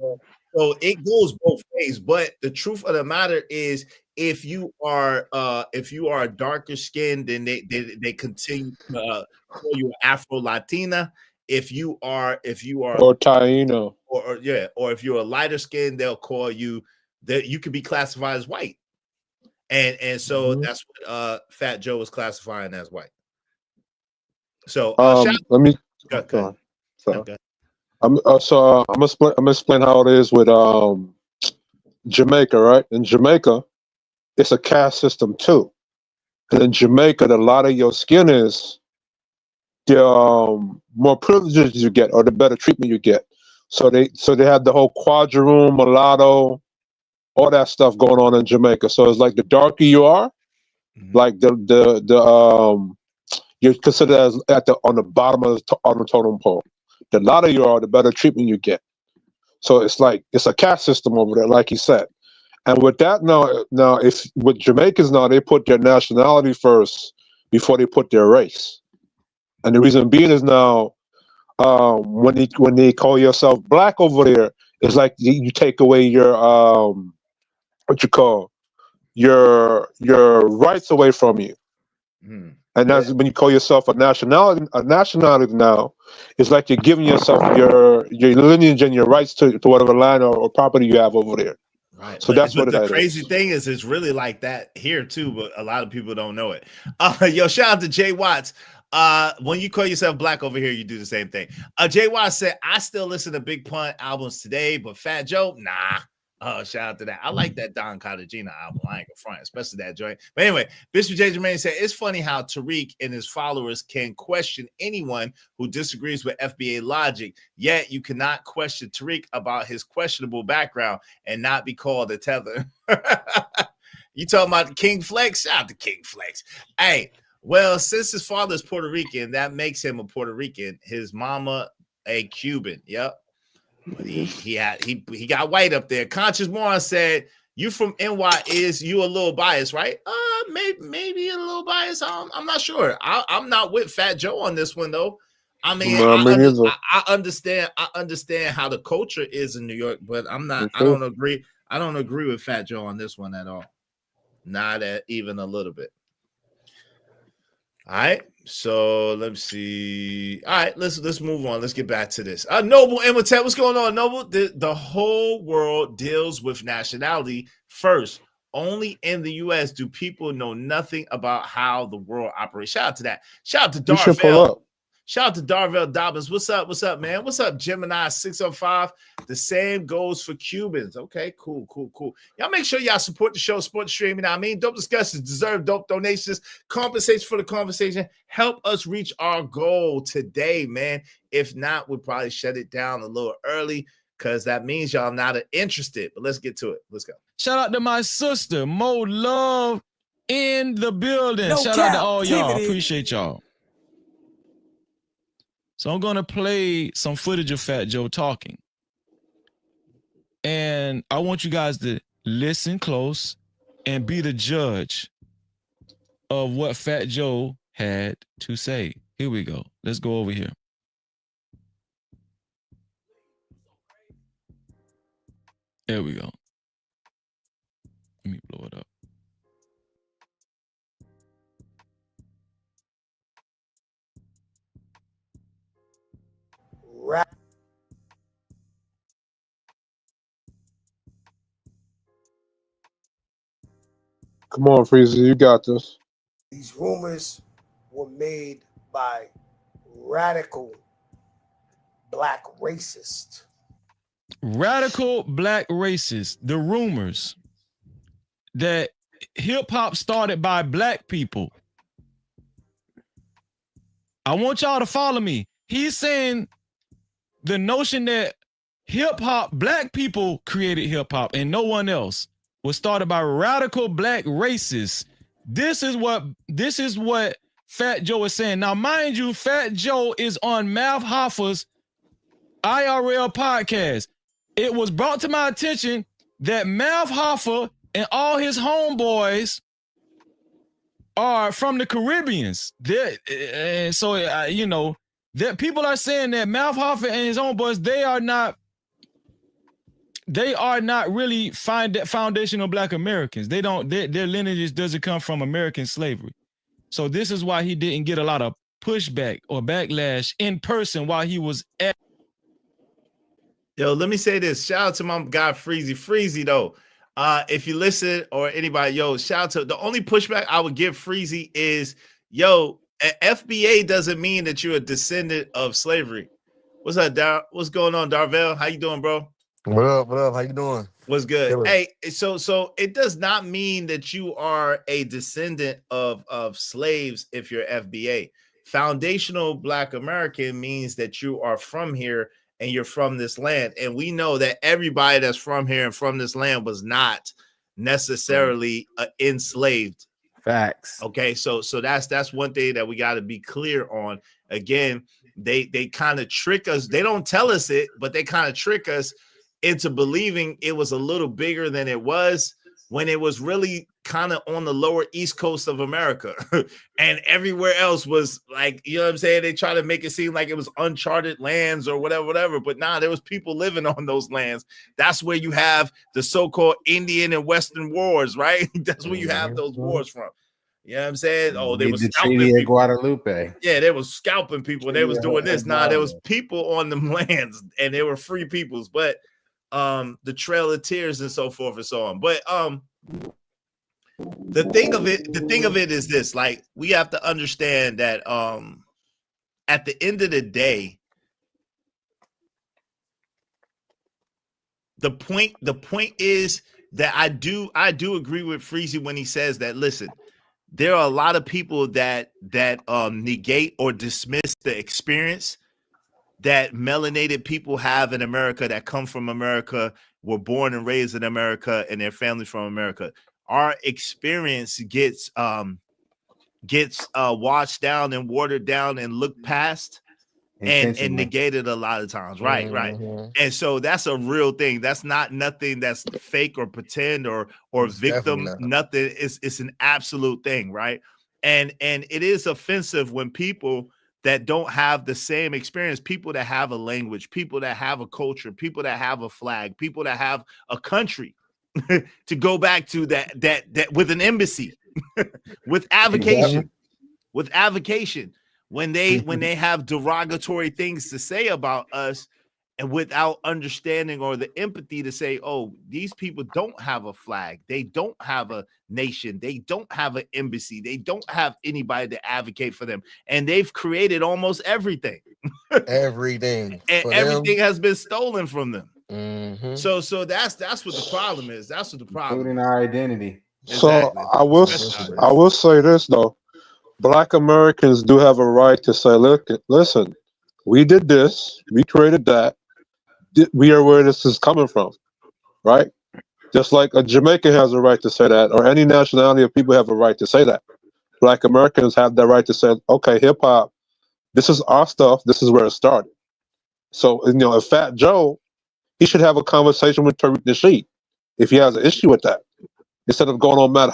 so it goes both ways. But the truth of the matter is, if you are darker skinned, then they continue to call you Afro Latina. If you are or Taino, or if you're a lighter skin, they'll call you that you could be classified as white. And so that's what Fat Joe was classifying as white. So let me. Okay. I'm gonna explain how it is with Jamaica, right? In Jamaica, it's a caste system too. And in Jamaica, a lot of your skin is the more privileges you get or the better treatment you get. So they have the whole quadroon, mulatto, all that stuff going on in Jamaica. So it's like the darker you are, like you're considered as on the bottom of the totem pole. The lighter you are, the better treatment you get. So it's like it's a caste system over there, like you said. And with that now, if with Jamaicans now, they put their nationality first before they put their race. And the reason being is now, when they call yourself black over there, It's like you take away your what you call your rights away from you. And that's when you call yourself a nationality now. It's like you're giving yourself your lineage and your rights to whatever land or property you have over there. Right. So that's what the it crazy is. thing is, it's really like that here too, but a lot of people don't know it. Yo, shout out to Jay Watts. When you call yourself black over here, you do the same thing. Jay Watts said, I still listen to Big Pun albums today, but Fat Joe, nah. Shout out to that. I like that Don Cartagena album. I ain't gonna front, especially that joint. But anyway, Bishop J. Jermaine said, it's funny how Tariq and his followers can question anyone who disagrees with FBA logic, yet you cannot question Tariq about his questionable background and not be called a tether. You talking about King Flex? Shout out to King Flex. Hey, well, since his father is Puerto Rican, that makes him a Puerto Rican. His mama a Cuban. Yep. But he got white up there. Conscious Moron said, "You from NY, is you a little biased, right? Maybe a little biased. I'm not sure. I'm not with Fat Joe on this one though. I mean, I understand how the culture is in New York, but I'm not. I don't agree. I don't agree with Fat Joe on this one at all. Not even a little bit. All right. So let me see. All right, let's move on. Let's get back to this. Noble Imhotep, what's going on, Noble? The whole world deals with nationality first. Only in the U.S. do people know nothing about how the world operates. Shout out to that. Shout out to Darvell. Shout out to Darvell Dobbins. What's up? What's up, man? What's up, Gemini 605? The same goes for Cubans. Okay, cool. Y'all make sure y'all support the show, support the stream. You know what I mean? Dope discussions deserve dope donations. Compensation for the conversation. Help us reach our goal today, man. If not, we'll probably shut it down a little early because that means y'all not interested. But let's get to it. Let's go. Shout out to my sister, Mo Love in the building. Shout out to all y'all. Appreciate y'all. So I'm going to play some footage of Fat Joe talking. And I want you guys to listen close and be the judge of what Fat Joe had to say. Here we go. Let's go over here. There we go. Let me blow it up. Come on, Freezer, you got this. These rumors were made by radical black racists. Radical black racists. The rumors that hip hop started by black people. I want y'all to follow me. He's saying the notion that hip hop, black people created hip hop and no one else, was started by radical black racists. This is what Fat Joe is saying. Now, mind you, Fat Joe is on Mav Hoffa's IRL podcast. It was brought to my attention that Mav Hoffa and all his homeboys are from the Caribbeans. That people are saying that Mav Hoffa and his homeboys, they are not really foundational black Americans. Their lineage doesn't come from American slavery. So this is why he didn't get a lot of pushback or backlash in person while he was at. Yo, let me say this. Shout out to my guy Freezy though. If you listen or anybody, yo, shout out to the only pushback I would give Freezy is, yo, FBA doesn't mean that you're a descendant of slavery. What's up, what's going on, Darvell? How you doing, bro? What up? How you doing? What's good? Killer. Hey, so it does not mean that you are a descendant of slaves if you're FBA. Foundational Black American means that you are from here and you're from this land. And we know that everybody that's from here and from this land was not necessarily enslaved. Facts. Okay, so that's one thing that we got to be clear on. Again, they kind of trick us. They don't tell us it, but they kind of trick us into believing it was a little bigger than it was, when it was really kind of on the lower East Coast of America. And everywhere else was like, you know what I'm saying? They try to make it seem like it was uncharted lands or whatever. But nah, there was people living on those lands. That's where you have the so-called Indian and Western wars, right? That's where you have those wars from. You know what I'm saying? Oh, they Read were the scalping Treaty of people. Guadalupe. Yeah, they was scalping people. They was doing this. Nah, there was Guadalupe. people on them lands, and they were free peoples. But the Trail of Tears and so forth and so on. But the thing of it is this: like, we have to understand that at the end of the day, the point is that I do agree with Freezy when he says that, listen, there are a lot of people that negate or dismiss the experience that melanated people have in America, that come from America, were born and raised in America, and their family from America. Our experience gets washed down and watered down and looked past and negated a lot of times. Right. And so that's a real thing. That's not nothing that's fake or pretend or victim. Nothing. It's an absolute thing, right? And it is offensive when people that don't have the same experience, people that have a language, people that have a culture, people that have a flag, people that have a country to go back to that with an embassy, with avocation, when they have derogatory things to say about us, and without understanding or the empathy to say, oh, these people don't have a flag, they don't have a nation, they don't have an embassy, they don't have anybody to advocate for them, and they've created almost everything. Everything. And everything has been stolen from them. Mm-hmm. So that's what the problem is. That's what the problem Including our identity. So I will say this though. Black Americans do have a right to say, look, listen, we did this, we created that, we are where this is coming from, right? Just like a Jamaican has a right to say that, or any nationality of people have a right to say that. Black Americans have the right to say, okay, hip hop, this is our stuff, this is where it started. So, if Fat Joe, he should have a conversation with Tariq Nasheed if he has an issue with that. Instead of going on Matt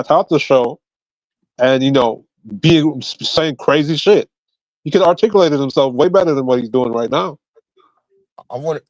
Hotter's show and, saying crazy shit. He could articulate himself way better than what he's doing right now.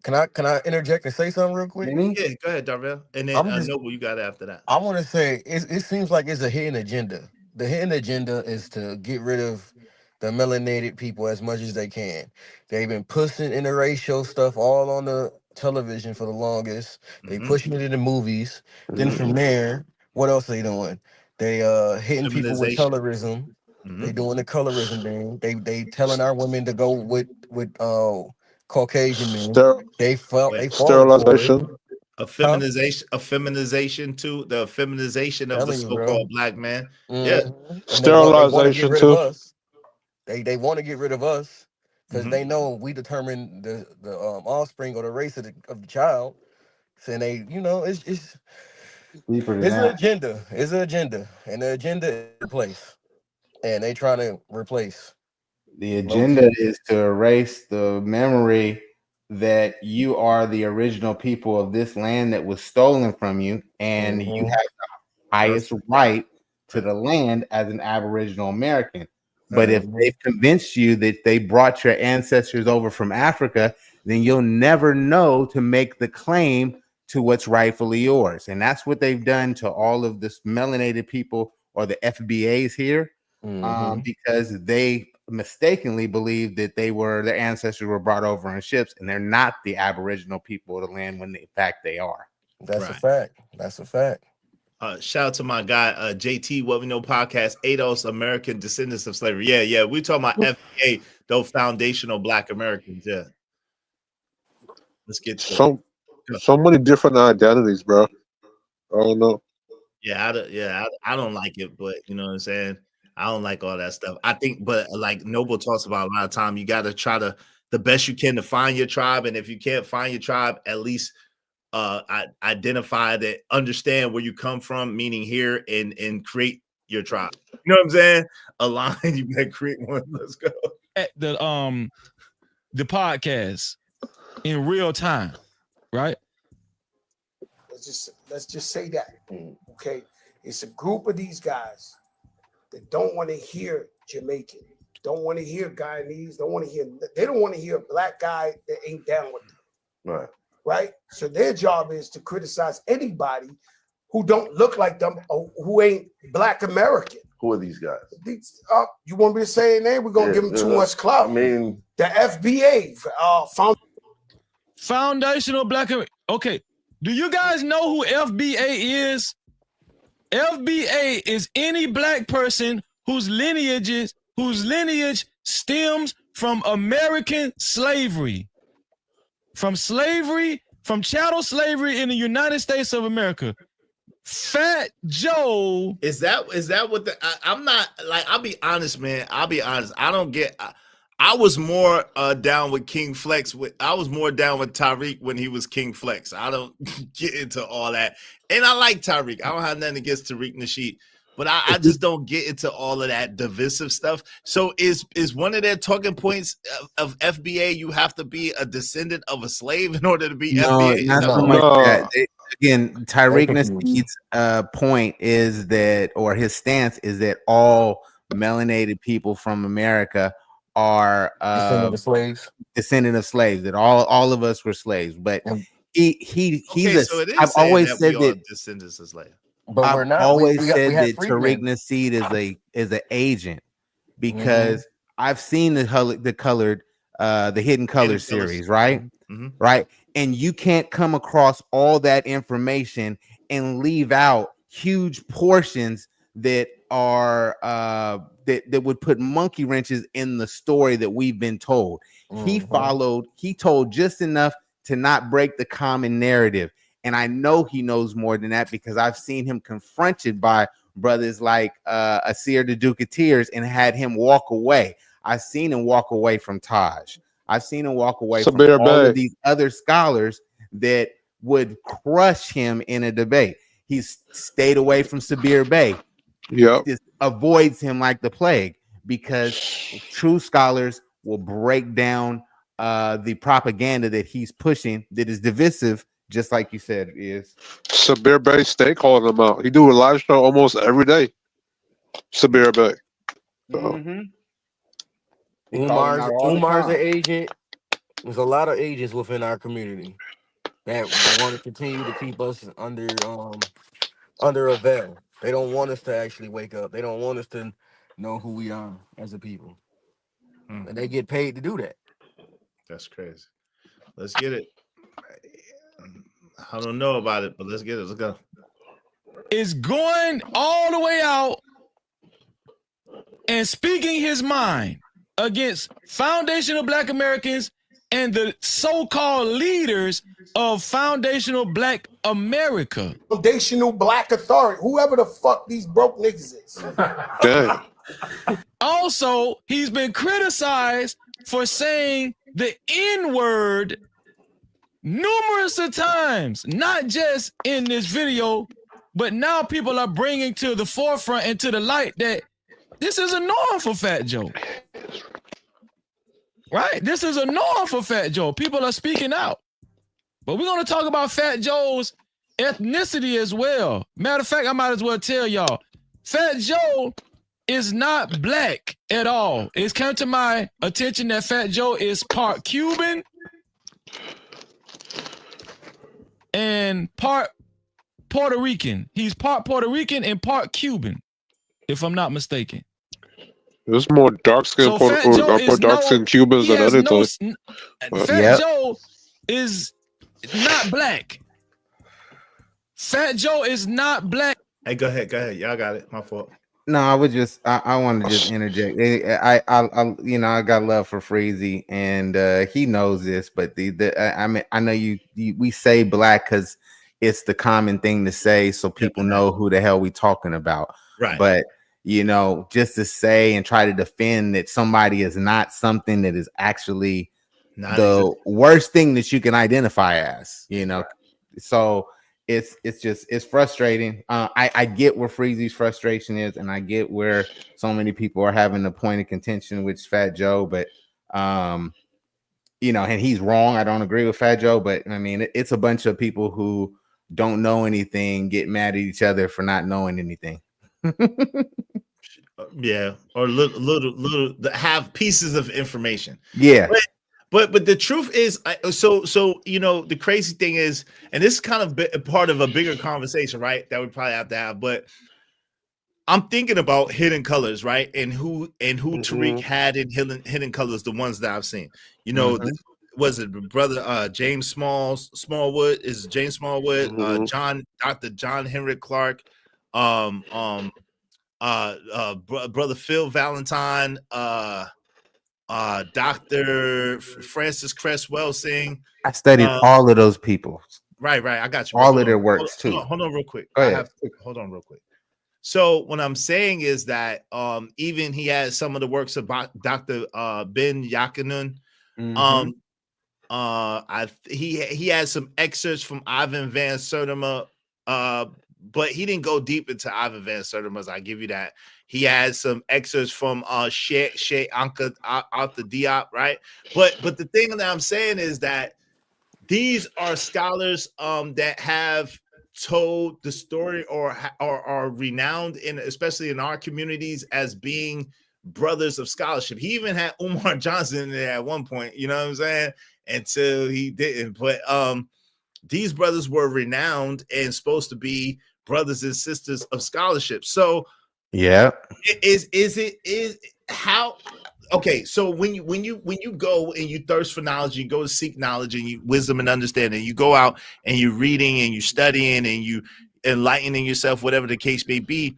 Can I interject and say something real quick? Yeah, go ahead, Darvell. And then Noble, you got after that. I want to say it seems like it's a hidden agenda. The hidden agenda is to get rid of the melanated people as much as they can. They've been pushing interracial stuff all on the television for the longest. They pushing it in the movies. Then from there, what else are they doing? They hitting people with colorism. They doing the colorism thing. They telling our women to go with Caucasian men. They falling for it. A feminization too. The feminization of the so-called black man. Yeah. Sterilization too. They want to get rid of us because they know we determine the offspring or the race of the child. And they, it's an agenda. It's an agenda, and the agenda is replace. And they trying to replace. The agenda is to erase the memory that you are the original people of this land that was stolen from you, and you have the highest right to the land as an Aboriginal American. But if they've convinced you that they brought your ancestors over from Africa, then you'll never know to make the claim to what's rightfully yours. And that's what they've done to all of this melanated people or the FBAs here, because they mistakenly believe that their ancestors were brought over on ships, and they're not the Aboriginal people of the land when in fact they are. That's a fact. That's a fact. Shout out to my guy JT, What We Know Podcast, ADOS, American Descendants of Slavery. Yeah, we talking about FBA, those foundational Black Americans. Yeah, let's get to so many different identities, bro. I don't know. I don't like it, but you know what I'm saying. I don't like all that stuff. I think, but like Noble talks about a lot of time, you got to try the best you can to find your tribe, and if you can't find your tribe, at least identify that, understand where you come from, meaning here, and create your tribe. You know what I'm saying? Align. You better create one. Let's go. At the podcast in real time, right? Let's just say that. Okay. It's a group of these guys that don't want to hear Jamaican, don't want to hear Guyanese, they don't want to hear a black guy that ain't down with them. Right. Right? So their job is to criticize anybody who don't look like them or who ain't Black American. Who are these guys? You want me to say a name? We're gonna give them too much clout. I mean, the FBA, Foundational Black. Okay, do you guys know who FBA is? FBA is any black person whose lineage stems from American slavery, from chattel slavery in the United States of America. Fat Joe. Is that what I'm not like, I'll be honest, man. I don't get, I was more down with King Flex. I was more down with Tariq when he was King Flex. I don't get into all that. And I like Tariq. I don't have nothing against Tariq Nasheed. But I just don't get into all of that divisive stuff. So is one of their talking points of FBA, you have to be a descendant of a slave in order to be FBA? Not so much that. Again, Tariq Nasheed's point is that, or his stance is that all melanated people from America are descendant of slaves. That all of us were slaves. But I've always said that descendants of slaves. But I've always said that Tariq Nasheed is an agent because I've seen the Hidden Color series, right? Right, and you can't come across all that information and leave out huge portions that are that would put monkey wrenches in the story that we've been told. He told just enough to not break the common narrative. And I know he knows more than that because I've seen him confronted by brothers like Asir the Duke of Tears and had him walk away. I've seen him walk away from Taj. I've seen him walk away from all of these other scholars that would crush him in a debate. He's stayed away from Sabir Bey. Yep. He just avoids him like the plague because true scholars will break down the propaganda that he's pushing that is divisive. Just like you said, is Sabir Bey stay calling him out. He do a live show almost every day. Sabir Bey. Umar's an agent. There's a lot of agents within our community that want to continue to keep us under a veil. They don't want us to actually wake up. They don't want us to know who we are as a people. And they get paid to do that. That's crazy. Let's get it. I don't know about it, but let's get it. Let's go. Is going all the way out and speaking his mind against foundational Black Americans and the so-called leaders of foundational Black America. Foundational Black Authority, whoever the fuck these broke niggas is. Damn. Also, he's been criticized for saying the N-word numerous of times, not just in this video, but now people are bringing to the forefront and to the light that this is a norm for Fat Joe. Right? This is a norm for Fat Joe. People are speaking out. But we're going to talk about Fat Joe's ethnicity as well. Matter of fact, I might as well tell y'all, Fat Joe is not black at all. It's come to my attention that Fat Joe is part Cuban and part Puerto Rican. He's part Puerto Rican and part Cuban, if I'm not mistaken. There's more dark-skinned dark-skinned Cubans than anything. Fat Joe is not black. Fat Joe is not black. Hey, go ahead. Y'all got it. My fault. No, I would just I want to just interject. I I got love for Freezy and he knows this, but I know we say black because it's the common thing to say, so people know who the hell we talking about. Right. But just to say and try to defend that somebody is not something that is actually not the worst thing that you can identify as, So it's frustrating. I get where Freezy's frustration is, and I get where so many people are having a point of contention with Fat Joe, but and he's wrong. I don't agree with Fat Joe, but I mean it's a bunch of people who don't know anything get mad at each other for not knowing anything. Yeah, or little have pieces of information. Yeah. But the truth is, so the crazy thing is, and this is kind of part of a bigger conversation, right? That we probably have to have. But I'm thinking about Hidden Colors, right? And who Tariq had in Hidden Colors, the ones that I've seen. Was it brother James Smallwood? Is James Smallwood, Dr. John Henrik Clark, brother Phil Valentine, Dr. Francis Cresswell Singh. I studied all of those people. Right. I got you. All of their works too. Hold on real quick. Go ahead. Hold on real quick. So what I'm saying is that even he has some of the works of Dr. Ben Yakinun. He has some excerpts from Ivan Van Sertima, but he didn't go deep into Ivan Van Sertima's. I give you that. He has some excerpts from Sheikh Anka Alta Diop, right? But the thing that I'm saying is that these are scholars that have told the story or are renowned especially in our communities as being brothers of scholarship. He even had Umar Johnson in there at one point, you know what I'm saying? Until he didn't. But these brothers were renowned and supposed to be brothers and sisters of scholarship. So yeah, okay, so when you go and you thirst for knowledge, you go to seek knowledge and you wisdom and understanding, you go out and you're reading and you're studying and you enlightening yourself, whatever the case may be.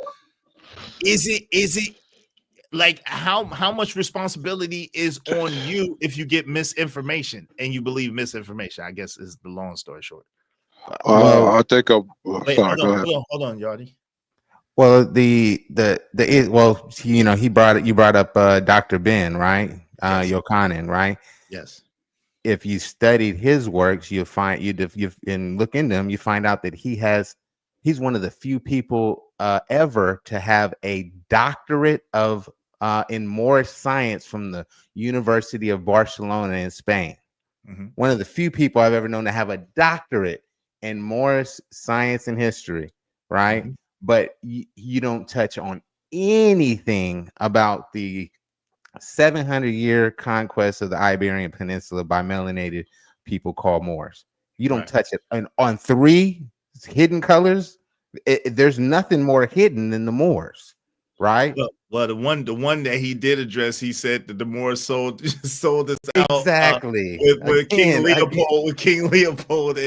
Is it like how much responsibility is on you if you get misinformation and you believe misinformation? I guess is the long story short. I think hold on, Yardi. Well, you brought up Dr. Ben, right? Yes. Yochanan, right? Yes. If you studied his works, you'll find and look into them, you find out that he's one of the few people ever to have a doctorate of in Moorish science from the University of Barcelona in Spain. One of the few people I've ever known to have a doctorate in Moorish science and history, right? But you don't touch on anything about the 700-year conquest of the Iberian Peninsula by melanated people called Moors. You don't touch it. And on 3 Hidden Colors, there's nothing more hidden than the Moors, right? Well, the one that he did address, he said that the Moors sold us out exactly with King Leopold.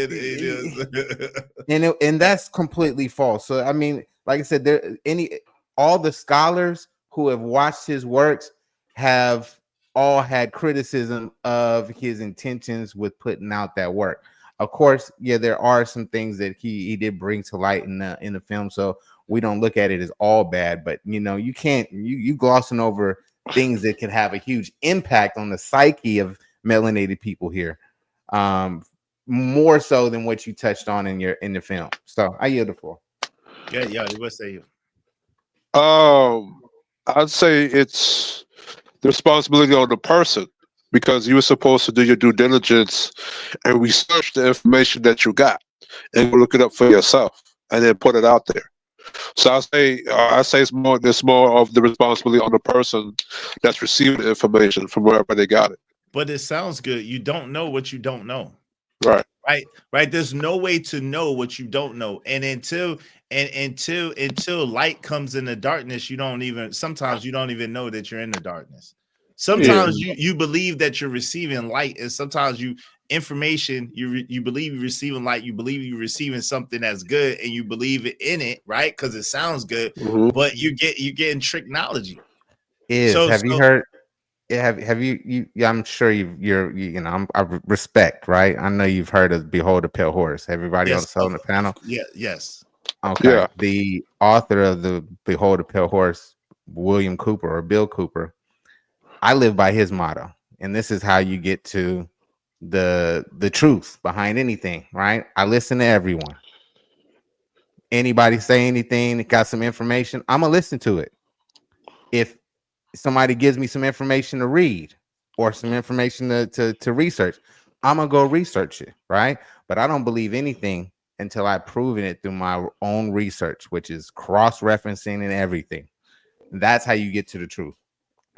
And that's completely false. So I mean, like I said, all the scholars who have watched his works have all had criticism of his intentions with putting out that work. Of course, yeah, there are some things that he did bring to light in the film, so we don't look at it as all bad. But you can't you glossing over things that could have a huge impact on the psyche of melanated people here, more so than what you touched on in the film. So I yield the floor. Yeah, what say you? I'd say it's the responsibility on the person, because you were supposed to do your due diligence and research the information that you got and look it up for yourself and then put it out there. So I say it's more of the responsibility on the person that's receiving the information from wherever they got it. But it sounds good. You don't know what you don't know. Right. There's no way to know what you don't know. And until light comes in the darkness, sometimes you don't even know that you're in the darkness. Sometimes you believe that you're receiving light, and sometimes you believe you're receiving light, you believe you're receiving something that's good, and you believe it in it, right? Because it sounds good, but you're getting tricknology. Have you heard? Have you? I'm sure I respect, right? I know you've heard of Behold a Pale Horse. Everybody else on the panel? Yeah. Yes. Okay. Yeah. The author of the Behold a Pale Horse, William Cooper or Bill Cooper, I live by his motto, and this is how you get to the truth behind anything, right? I listen to everyone. Anybody say anything that got some information, I'm gonna listen to it. If somebody gives me some information to read or some information to research, I'm gonna go research it, right? But I don't believe anything until I've proven it through my own research, which is cross-referencing and everything. That's how you get to the truth.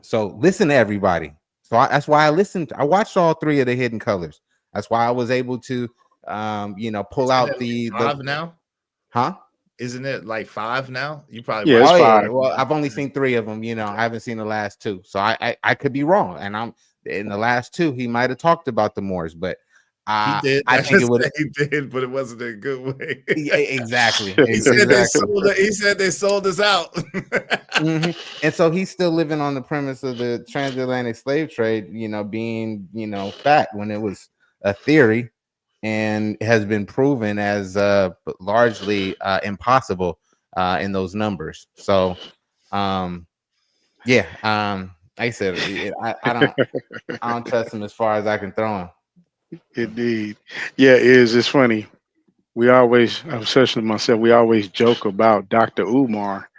So listen to everybody. That's why I watched all 3 of the Hidden Colors. That's why I was able to, pull out the 5 now. Huh? Isn't it like 5 now? You probably Yeah, it's watched 5. Yeah. Well, I've only seen 3 of them. I haven't seen the last 2, so I could be wrong. And I'm in the last 2. He might have talked about the Moors, but he did. I think it would. He did, but it wasn't in a good way. Yeah, exactly. He said they sold us out. And so he's still living on the premise of the transatlantic slave trade, being fact when it was a theory and has been proven as largely impossible in those numbers. So like I said, I don't trust him as far as I can throw him. Indeed. Yeah, it's funny. We always, especially myself, we always joke about Dr. Umar,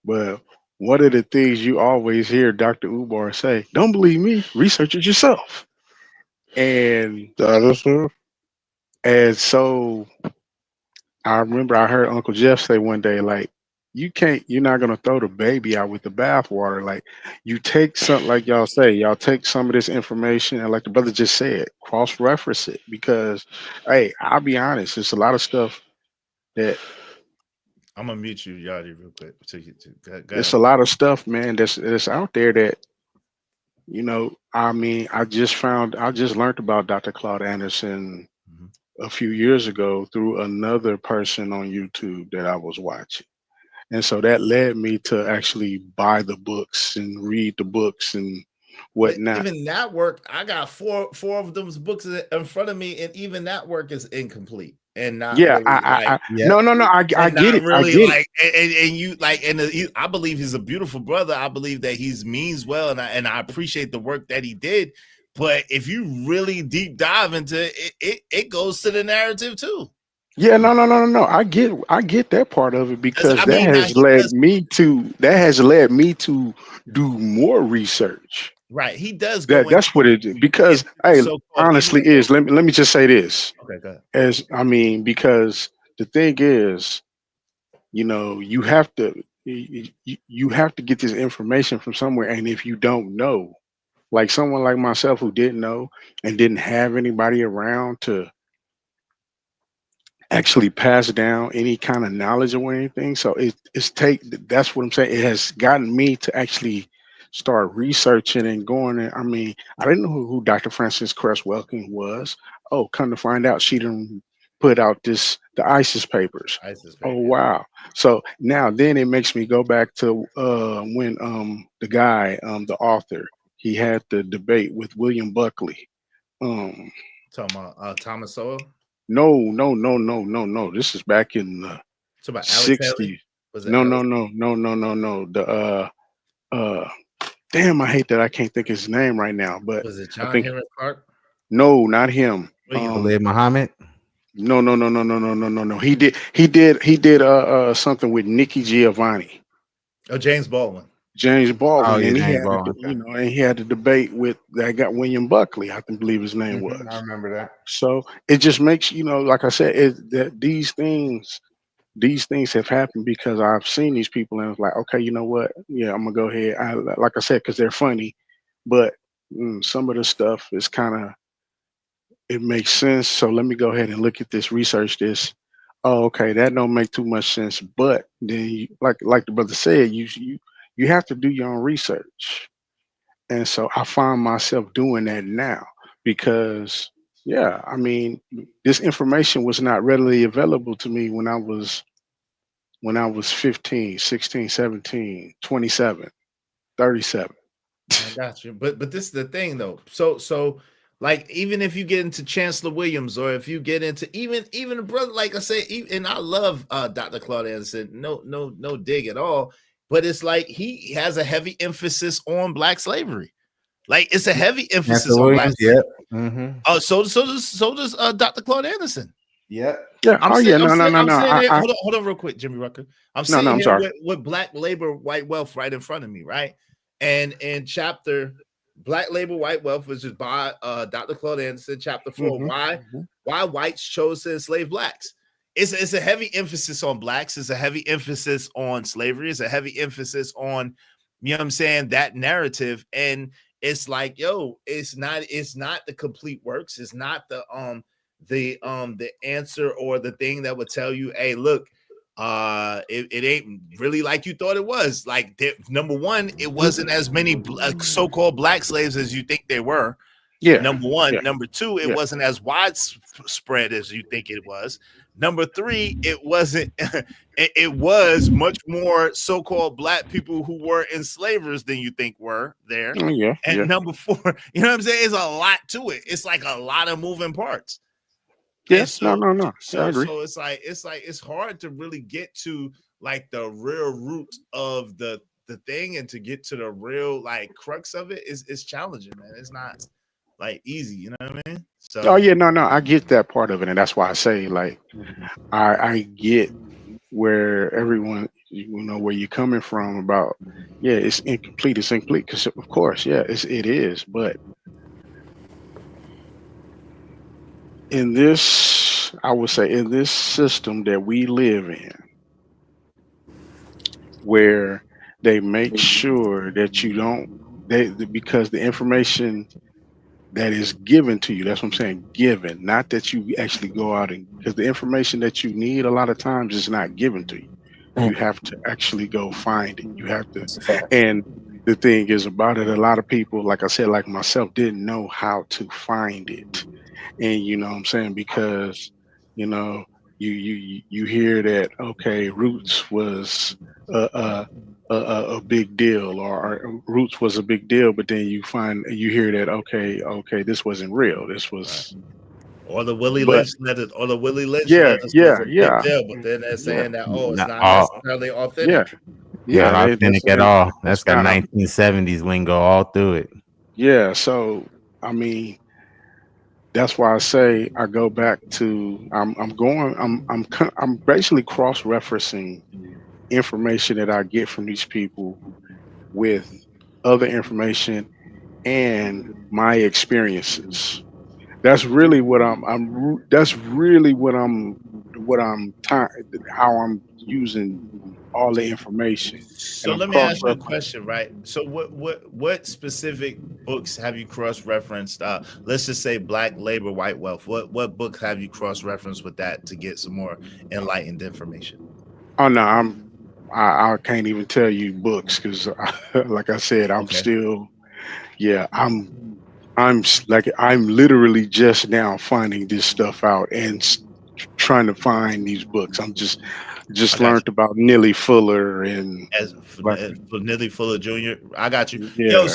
but one of the things you always hear Dr. Umar say, don't believe me, research it yourself. And so I remember I heard Uncle Jeff say one day, like, you're not gonna throw the baby out with the bathwater. Like, you take something, like y'all take some of this information and, like the brother just said, cross-reference it, because hey, I'll be honest, there's a lot of stuff that I'm gonna mute you, Yachty, real quick. Go there's a lot of stuff, man, that's out there that, I just learned about Dr. Claude Anderson a few years ago through another person on YouTube that I was watching. And so that led me to actually buy the books and read the books and whatnot. Even that work, I got four of those books in front of me, and even that work is incomplete and not. Yeah, really, I get it. Really, I get it. and you like, I believe he's a beautiful brother. I believe that he's means well, and I appreciate the work that he did. But if you really deep dive into it goes to the narrative too. Yeah, no. I get that part of it, because that has led me to do more research. Right, he does. That's what it is. Because honestly, let me just say this. Okay, go ahead. Because the thing is, you have to get this information from somewhere, and if you don't know, like someone like myself who didn't know and didn't have anybody around to actually pass down any kind of knowledge or anything. So that's what I'm saying. It has gotten me to actually start researching and going. And I didn't know who Dr. Frances Cress Welking was. Oh, come to find out, she done put out the ISIS papers. Oh, wow. So now then it makes me go back to when the guy, the author, he had the debate with William Buckley. Talking about Thomas Sowell? No. This is back in the 60s. No. Damn, I hate that I can't think of his name right now. But was it John Henry Clark? No, not him. Khalid Muhammad? No. He did something with Nikki Giovanni. Oh, James Baldwin. Oh, yeah, and he had a debate with that guy William Buckley, I believe his name was. I remember that. So it just makes, like I said, that these things have happened because I've seen these people and it's like, okay, you know what? Yeah, I'm gonna go ahead. Like I said, because they're funny, but some of the stuff is it makes sense. So let me go ahead and look at this, research this. Oh, okay, that don't make too much sense. But then, like the brother said, you have to do your own research. And so I find myself doing that now because, this information was not readily available to me when I was 15, 16, 17, 27, 37. I got you. But this is the thing though. So like, even if you get into Chancellor Williams, or if you get into even a brother, like I say, and I love Dr. Claude Anderson, no dig at all. But it's like he has a heavy emphasis on Black slavery. Like, it's a heavy emphasis on Black slavery. Mm-hmm. So does Dr. Claude Anderson. Yeah. Yeah. No. Hold on real quick, Jimmy Rucker. I'm sitting I'm here sorry. with Black Labor, White Wealth right in front of me, right? And in chapter Black Labor, White Wealth, which is by Dr. Claude Anderson, chapter 4, why whites chose to enslave Blacks. it's a heavy emphasis on blacks. It's a heavy emphasis on slavery. It's a heavy emphasis on, you know what I'm saying, that narrative. And it's like, yo, it's not the complete works. It's not the answer or the thing that would tell you, hey, look, it ain't really like you thought it was. Like, number one, it wasn't as many so-called black slaves as you think they were. Yeah. Number one. Yeah. Number two, it Yeah. wasn't as widespread as you think it was. Number three, it wasn't. It was much more so-called black people who were enslavers than you think were there. Oh, yeah. And Yeah. number four, you know what I'm saying? It's a lot to it. It's like a lot of moving parts. Yes. No. I agree. So it's like it's hard to really get to like the real root of the thing, and to get to the real like crux of it is challenging, man. It's not like easy, you know what I mean? So Oh yeah, no, I get that part of it, and that's why I say like I get where everyone, where you're coming from about, yeah, it's incomplete, because of course, yeah, it is, but in this, I would say, in this system that we live in, where they make sure that you don't, because the information that is given to you, that's what I'm saying, given, not that you actually go out and, because the information that you need a lot of times is not given to you. You have to actually go find it. You have to, and the thing is about it, a lot of people, like I said, like myself, didn't know how to find it. And you know what I'm saying, because you hear that, okay, Roots was a big deal, or Roots was a big deal, but then you hear that, okay, this wasn't real, this was, or the Willie but Lynch letter, yeah, was yeah, a big yeah, deal, but then they're saying that, it's Not not all, necessarily yeah, authentic. yeah, not authentic at all. That's it's got not 1970s lingo all through it. yeah. So I mean, that's why I say I go back to, I'm basically cross-referencing information that I get from these people with other information and my experiences. That's really what that's really how I'm using all the information, and So I'm let me ask you a cross-referencing. question, right? So what specific books have you cross-referenced? Let's just say Black Labor, White Wealth. What book have you cross-referenced with that to get some more enlightened information? Oh no, I can't even tell you books, because like I said, I'm Okay. still, yeah, I'm literally just now finding this stuff out and trying to find these books. I'm just I got learned about Neely Fuller and as for, like, for Nilly Fuller Jr. I got you. Yo, yeah.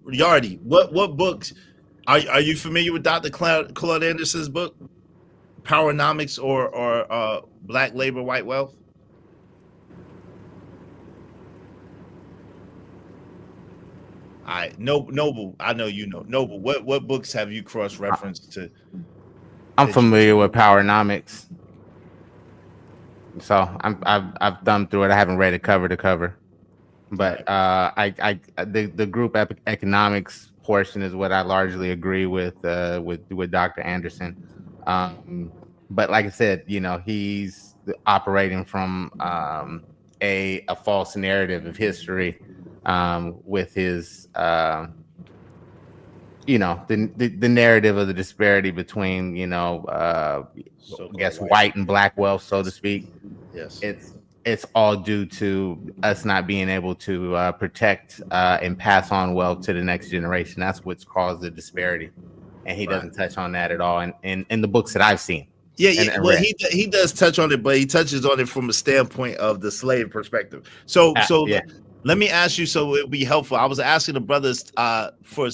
Yardy, what books are you familiar with Dr. Claude Anderson's book, Powernomics or Black Labor, White Wealth? All right, Noble, I know you know. Noble, what books have you cross-referenced to? I'm familiar with Powernomics, so I've thumbed through it. I haven't read it cover to cover, but the group economics portion is what I largely agree with Dr. Anderson. But like I said, he's operating from a false narrative of history, with his the narrative of the disparity between I guess white and black wealth, so to speak. Yes, it's all due to us not being able to protect and pass on wealth to the next generation. That's what's caused the disparity, and he doesn't touch on that at all in the books that I've seen. Yeah. Well, he does touch on it, but he touches on it from a standpoint of the slave perspective. So yeah. Let me ask you, so it'll be helpful. I was asking the brothers for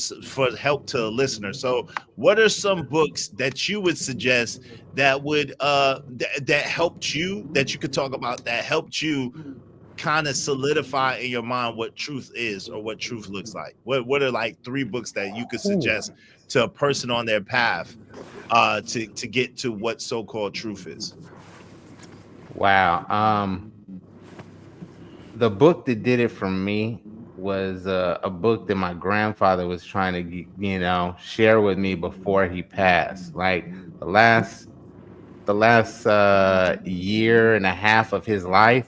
help to listeners. So, what are some books that you would suggest that would that helped you, that you could talk about, that helped you kind of solidify in your mind what truth is or what truth looks like? What are like 3 books that you could suggest to a person on their path to get to what so-called truth is? Wow. The book that did it for me was a book that my grandfather was trying to share with me before he passed. Like the last year and a half of his life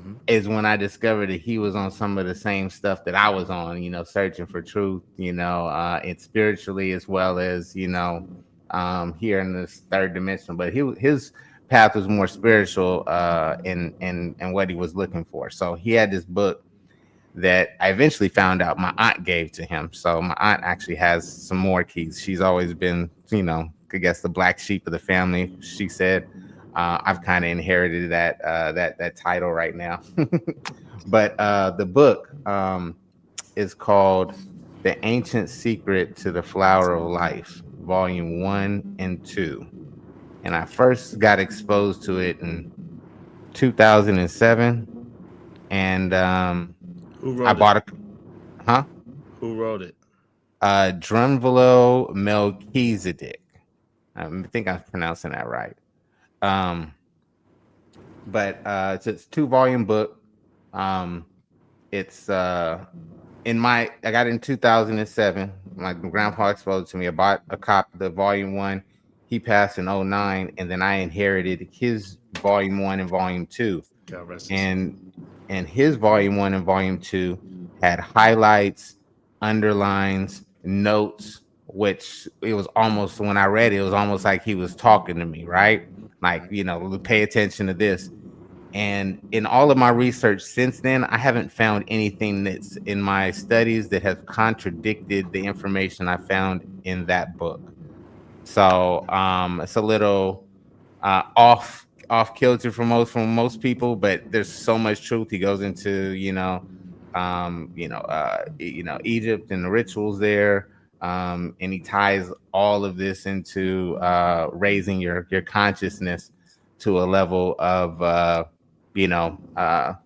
Mm-hmm. is when I discovered that he was on some of the same stuff that I was on, searching for truth, and spiritually as well as, here in this third dimension. But his path was more spiritual in what he was looking for. So he had this book that I eventually found out my aunt gave to him. So my aunt actually has some more keys. She's always been, I guess the black sheep of the family. She said, I've kind of inherited that title right now. But the book is called The Ancient Secret to the Flower of Life, Volume 1 and 2. And I first got exposed to it in 2007. And Who wrote I bought it? Who wrote it? Drunvalo Melchizedek. I think I'm pronouncing that right. But it's a 2-volume book. It's I got it in 2007. My grandpa exposed it to me. I bought a copy of the volume 1. He passed in 2009, and then I inherited his volume 1 and volume 2. God rest his And his volume 1 and volume 2 had highlights, underlines, notes, which it was almost, when I read it, it was almost like he was talking to me, right? Like, pay attention to this. And in all of my research since then, I haven't found anything that's in my studies that have contradicted the information I found in that book. So it's a little off kilter from most people, but there's so much truth. He goes into Egypt and the rituals there, and he ties all of this into raising your consciousness to a level of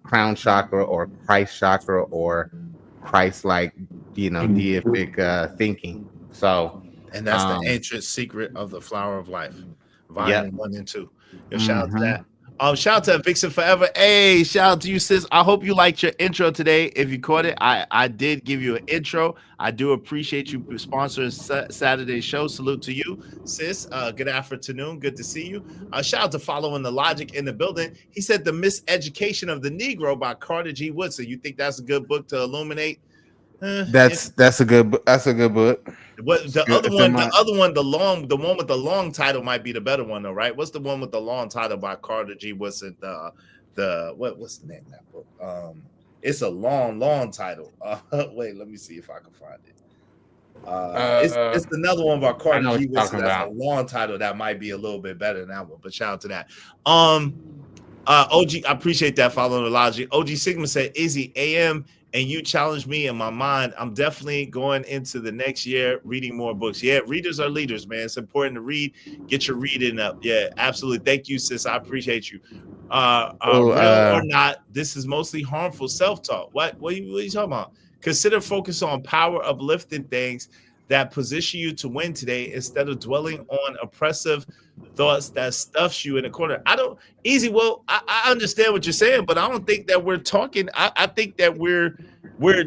crown chakra or Christ chakra or Christ-like deific thinking. So, and that's the ancient secret of the flower of life, volume 1 and 2. Shout out to that. Shout out to Vixen Forever. Hey, shout out to you, sis. I hope you liked your intro today. If you caught it, I did give you an intro. I do appreciate you sponsoring Saturday's show. Salute to you, sis. Good afternoon. Good to see you. Shout out to Following the Logic in the building. He said The Miseducation of the Negro by Carter G. Woodson. You think that's a good book to illuminate? That's a good book. What the other one, the one with the long title might be the better one though, right? What's the one with the long title by Carter G. Woodson? What's the name of that book? It's a long title. Wait, let me see if I can find it. It's another one by Carter G. Woodson. That's a long title that might be a little bit better than that one. But shout out to that. OG, I appreciate that. Following the logic. OG Sigma said, "Izzy AM." And you challenged me in my mind. I'm definitely going into the next year reading more books. Yeah, readers are leaders, man. It's important to read. Get your reading up. Yeah, absolutely. Thank you, sis. I appreciate you. Real or not, this is mostly harmful self-talk. What are you talking about? Consider focus on power uplifting things that position you to win today instead of dwelling on oppressive thoughts that stuffs you in a corner. Well, I understand what you're saying, but I don't think that we're talking. I think that we're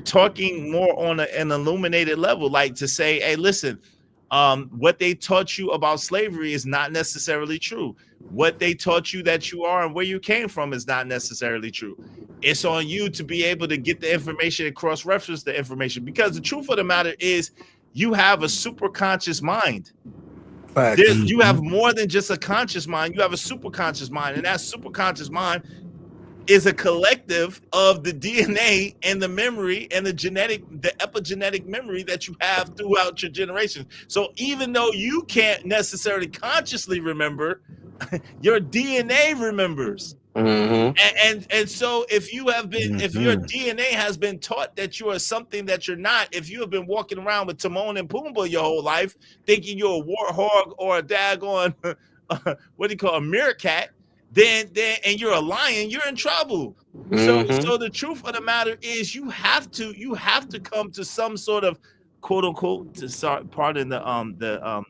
talking more on an illuminated level, like to say, hey, listen, what they taught you about slavery is not necessarily true. What they taught you that you are and where you came from is not necessarily true. It's on you to be able to get the information and cross-reference the information, because the truth of the matter is you have a super conscious mind. You have more than just a conscious mind. You have a super conscious mind, and that super conscious mind is a collective of the DNA and the memory and the epigenetic memory that you have throughout your generations. So even though you can't necessarily consciously remember, your DNA remembers. And so if you have been, if your DNA has been taught that you are something that you're not, if you have been walking around with Timon and Pumbaa your whole life, thinking you're a warthog or a daggone, what do you call a meerkat, then and you're a lion, you're in trouble. So the truth of the matter is you have to come to some sort of quote unquote, to start pardon the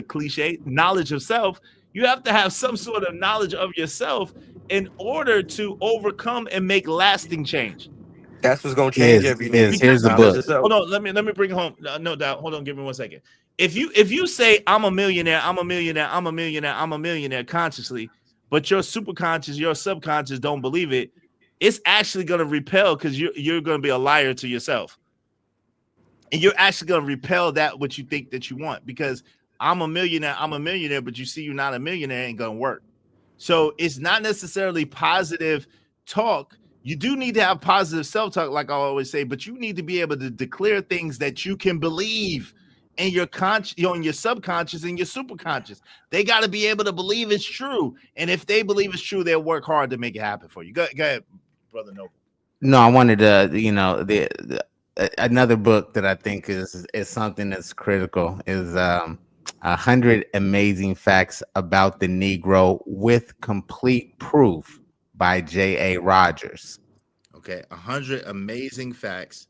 cliche, knowledge of self. You have to have some sort of knowledge of yourself in order to overcome and make lasting change. That's what's gonna change everything. Here's the Knowledge book. itself. Hold on, let me bring it home. No doubt. Hold on, give me 1 second. If you say I'm a millionaire, I'm a millionaire, I'm a millionaire, I'm a millionaire consciously, but your superconscious, your subconscious don't believe it, it's actually gonna repel because you're gonna be a liar to yourself. And you're actually gonna repel that what you think that you want because I'm a millionaire, but you see you're not a millionaire, ain't gonna work. So it's not necessarily positive talk. You do need to have positive self-talk, like I always say, but you need to be able to declare things that you can believe in your in your subconscious and your superconscious. They got to be able to believe it's true. And if they believe it's true, they'll work hard to make it happen for you. Go ahead, Brother Noble. No, I wanted to, another book that I think is something that's critical is 100 Amazing Facts About the Negro with Complete Proof by J.A. Rogers. Okay, 100 Amazing Facts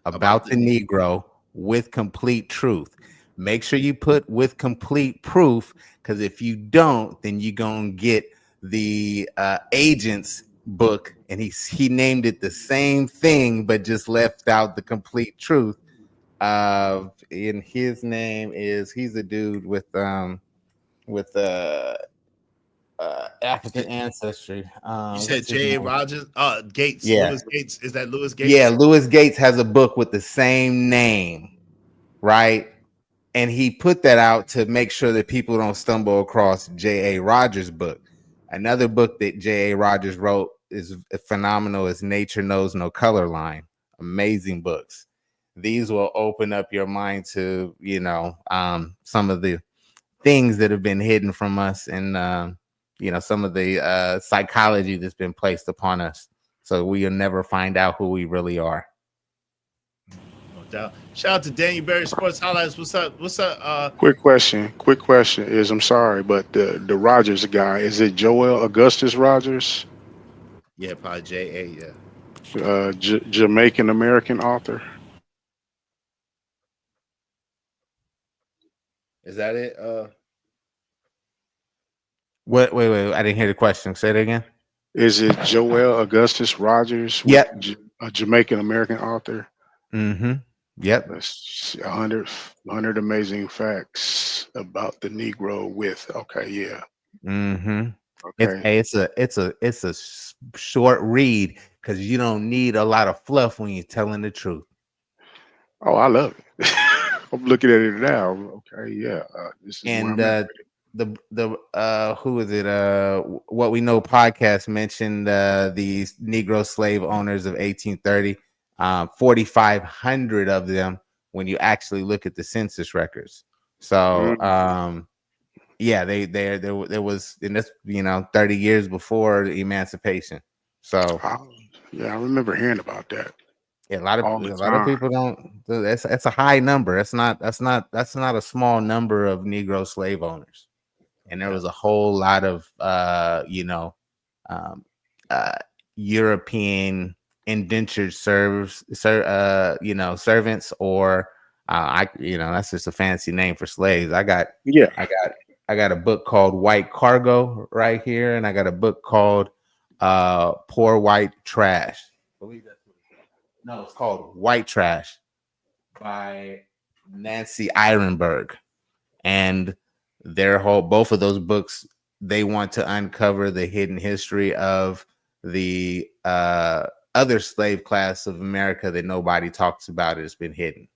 About the Negro with complete truth. Make sure you put with complete proof, because if you don't, then you're gonna get the agent's book, and he named it the same thing, but just left out the complete truth. And his name is, he's a dude with African ancestry. You said J.A. Rogers? Gates. Yeah. Lewis Gates. Is that Lewis Gates? Yeah, Lewis Gates has a book with the same name, right? And he put that out to make sure that people don't stumble across J.A. Rogers' book. Another book that J.A. Rogers wrote is phenomenal, is Nature Knows No Color Line. Amazing books. These will open up your mind to, some of the things that have been hidden from us, and some of the psychology that's been placed upon us, so we'll never find out who we really are. No doubt. Shout out to Daniel Berry Sports Highlights. What's up? Quick question is, I'm sorry, but the Rogers guy, is it Joel Augustus Rogers? Yeah, probably J.A. Yeah. Jamaican American author. Is that it? Wait, I didn't hear the question. Say it again. Is it Joel Augustus Rogers? Yep. A Jamaican American author. Mm-hmm. Yep. That's 100 Amazing Facts About the Negro with. Okay, yeah. Mm-hmm. Okay. It's a short read, because you don't need a lot of fluff when you're telling the truth. Oh, I love it. I'm looking at it now. Okay, yeah. This is and who is it? What We Know podcast mentioned the Negro slave owners of 1830. 4,500 of them when you actually look at the census records. So yeah, there was, in this 30 years before the emancipation. So yeah, I remember hearing about that. Yeah, a lot of people don't. That's a high number. That's not a small number of Negro slave owners. And there was a whole lot of European indentured servants, or that's just a fancy name for slaves. I got a book called White Cargo right here, and I got a book called Poor White Trash. I believe that's what it is. No, it's called White Trash by Nancy Irenberg. And both of those books, they want to uncover the hidden history of the other slave class of America that nobody talks about. It's been hidden.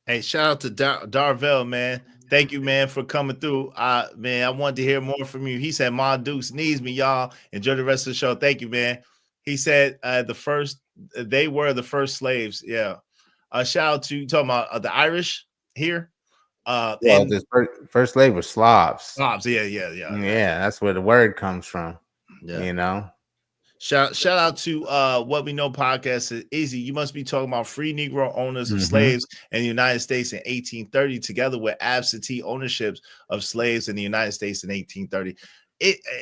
Hey, shout out to Darvell, man. Thank you, man, for coming through. Man, I wanted to hear more from you. He said, Ma Dukes needs me, y'all. Enjoy the rest of the show. Thank you, man. He said they were the first slaves. Yeah. Shout out to you talking about the Irish here. The first slave was Slavs. Slavs, yeah. Yeah, that's where the word comes from. Yeah. Shout out to What We Know podcast. Easy. You must be talking about free Negro owners of slaves in the United States in 1830, together with absentee ownerships of slaves in the United States in 1830.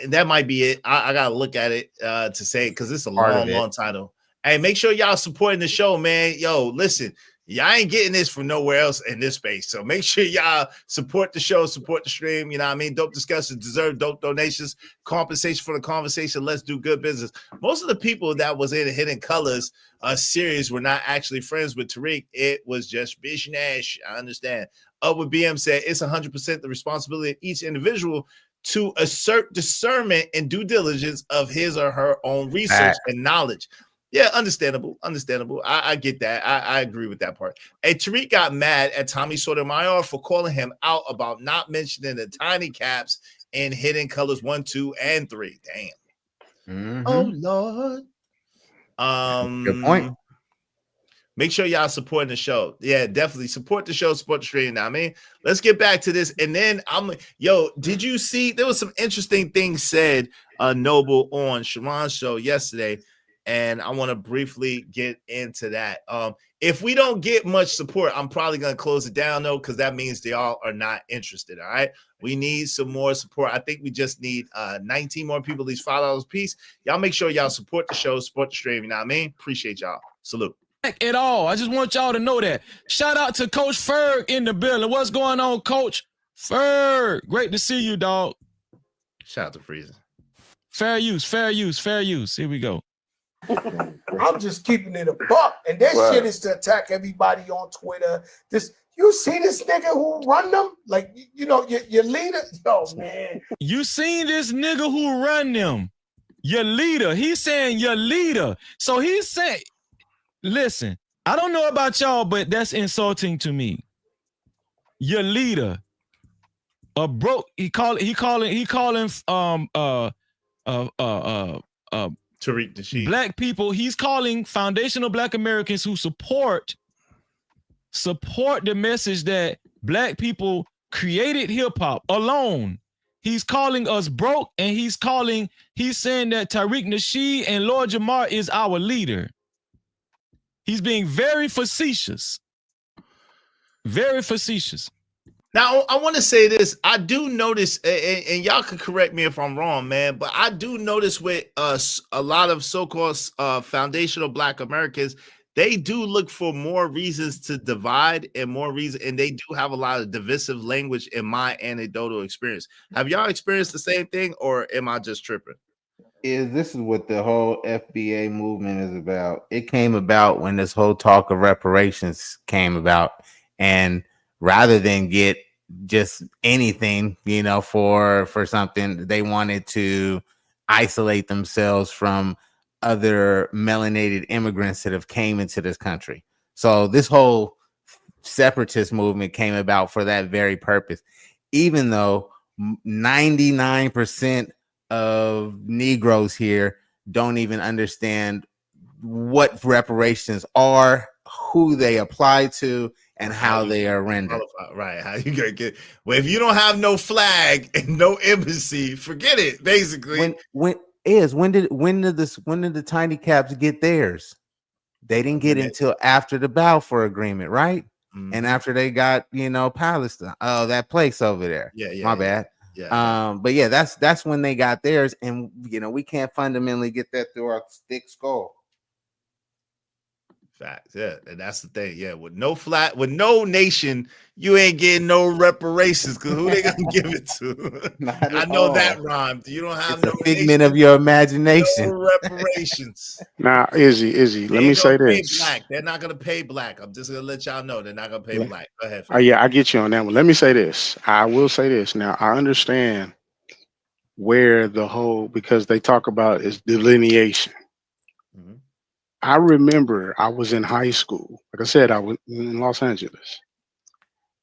That might be it. I gotta look at it to say it, because it's a long title. Hey, make sure y'all supporting the show, man. Yo, listen, Y'all ain't getting this from nowhere else in this space. So make sure y'all support the show, support the stream. You know what I mean? Dope discussions deserve dope donations, compensation for the conversation. Let's do good business. Most of the people that was in Hidden Colors series were not actually friends with Tariq. It was just business. I understand. Upward BM said it's 100% the responsibility of each individual to assert discernment and due diligence of his or her own research and knowledge. Yeah, understandable. I get that. I agree with that part. Hey, Tariq got mad at Tommy Sotomayor for calling him out about not mentioning the tiny caps in Hidden Colors 1, 2, and 3. Damn. Oh Lord. Good point. Make sure y'all supporting the show. Yeah, definitely support the show, support the stream. Now, I mean, let's get back to this. And then did you see there was some interesting things said, Noble, on Sharon's show yesterday? And I want to briefly get into that. If we don't get much support, I'm probably going to close it down, though, because that means they all are not interested. All right. We need some more support. I think we just need 19 more people, at least $5 a piece. Y'all make sure y'all support the show, support the stream. You know what I mean? Appreciate y'all. Salute. At all. I just want y'all to know that. Shout out to Coach Ferg in the building. What's going on, Coach Ferg? Great to see you, dog. Shout out to Freezer. Fair use. Here we go. I'm just keeping it a buck, and that shit is to attack everybody on Twitter. You see this nigga who run them? Like, your leader? Yo, man. You seen this nigga who run them? Your leader. He's saying your leader. So he's saying, listen, I don't know about y'all, but that's insulting to me. Your leader. He calling Tariq Nasheed. Black people. He's calling foundational Black Americans who support the message that Black people created hip-hop alone. He's calling us broke, and he's saying that Tariq Nasheed and Lord Jamar is our leader. He's being very facetious. Very facetious. Now, I want to say this. I do notice, and y'all can correct me if I'm wrong, man, but I do notice with a lot of so-called foundational Black Americans, they do look for more reasons to divide and they do have a lot of divisive language in my anecdotal experience. Have y'all experienced the same thing, or am I just tripping? This is what the whole FBA movement is about. It came about when this whole talk of reparations came about, and rather than get just anything, for something, they wanted to isolate themselves from other melanated immigrants that have came into this country. So this whole separatist movement came about for that very purpose, even though 99% of Negroes here don't even understand what reparations are, who they apply to, and how they are rendered. Right. How you gonna get? Well, if you don't have no flag and no embassy, forget it. Basically, when did the tiny caps get theirs? They didn't get it until after the Balfour Agreement, right? Mm-hmm. And after they got Palestine, that place over there. My bad. Yeah. But yeah, that's when they got theirs, and we can't fundamentally get that through our thick skull. Facts, yeah, and that's the thing. Yeah, with no nation, you ain't getting no reparations, because who they gonna give it to? I know that rhymed. You don't have no figment of your imagination. No reparations. Now, Izzy, let me say this. Black. They're not gonna pay black. I'm just gonna let y'all know they're not gonna pay black. Go ahead. Yeah, I get you on that one. Let me say this. I will say this. Now, I understand where because they talk about is delineation. Mm-hmm. I remember I was in high school. Like I said, I was in Los Angeles,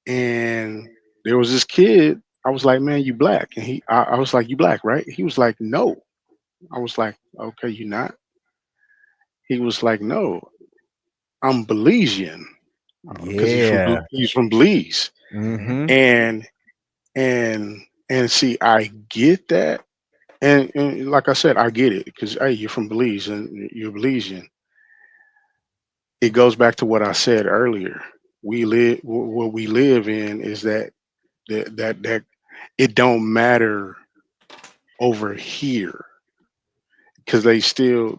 and there was this kid. I was like, "Man, you black?" And I was like, "You black, right?" He was like, "No." I was like, "Okay, you not?" He was like, "No, I'm Belizean." Yeah, he's from Belize. Mm-hmm. And see, I get that, and like I said, I get it, because hey, you're from Belize and you're Belizean. It goes back to what I said earlier. What we live in is that it don't matter over here, because they still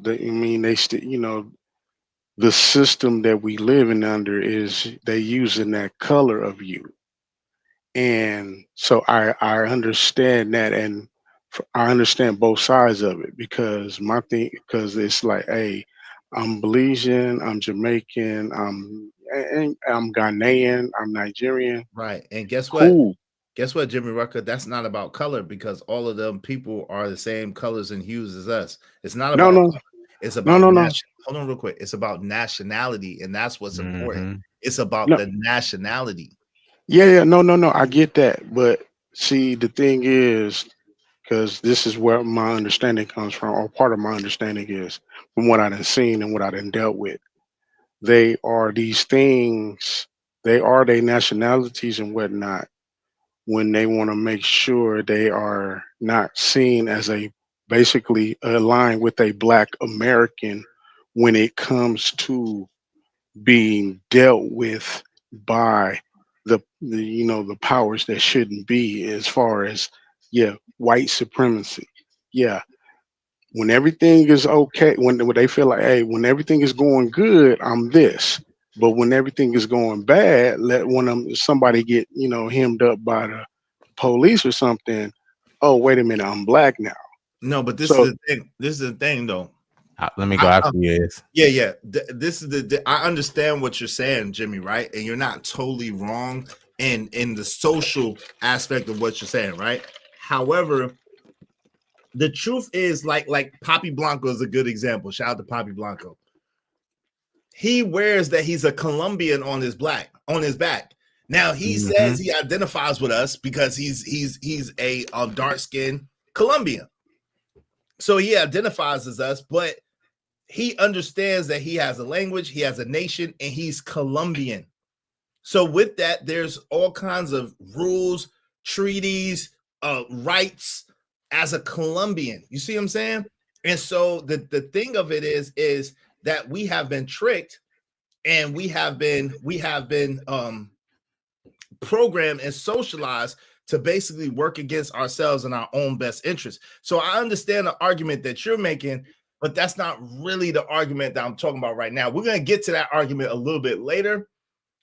the system that we living under is they using that color of you. And so I understand that, and I understand both sides of it, because my thing, because it's like, hey, I'm Belizean, I'm Jamaican, I'm Ghanaian, I'm Nigerian. Right. And guess what? Cool. Guess what, Jimmy Rucker? That's not about color, because all of them people are the same colors and hues as us. It's not No, about no, color. It's no, about no, no, hold on real quick. It's about nationality, and that's what's important. Mhm. It's about no. the nationality. Yeah, no. I get that, but see, the thing is, because this is where my understanding comes from, or part of my understanding is from what I done seen and what I done dealt with. They are these things. They are their nationalities and whatnot, when they want to make sure they are not seen as a basically aligned with a Black American when it comes to being dealt with by the powers that shouldn't be, as far as, yeah, white supremacy. Yeah, when everything is okay, when they feel like, hey, when everything is going good, I'm this. But when everything is going bad, let when somebody get hemmed up by the police or something, oh, wait a minute, I'm Black now. No, but this is So the thing. This is the thing, though. Let me go after you. Yeah. This is I understand what you're saying, Jimmy, right? And you're not totally wrong in the social aspect of what you're saying, right? However, the truth is, like Poppy Blanco is a good example. Shout out to Poppy Blanco. He wears that he's a Colombian on his back. Now he says he identifies with us because he's a dark skinned Colombian. So he identifies as us, but he understands that he has a language, he has a nation, and he's Colombian. So with that, there's all kinds of rules, treaties, rights as a Colombian. You see what I'm saying? And so the thing of it is that we have been tricked, and we have been programmed and socialized to basically work against ourselves and our own best interest. So I understand the argument that you're making, but that's not really the argument that I'm talking about right now. We're going to get to that argument a little bit later.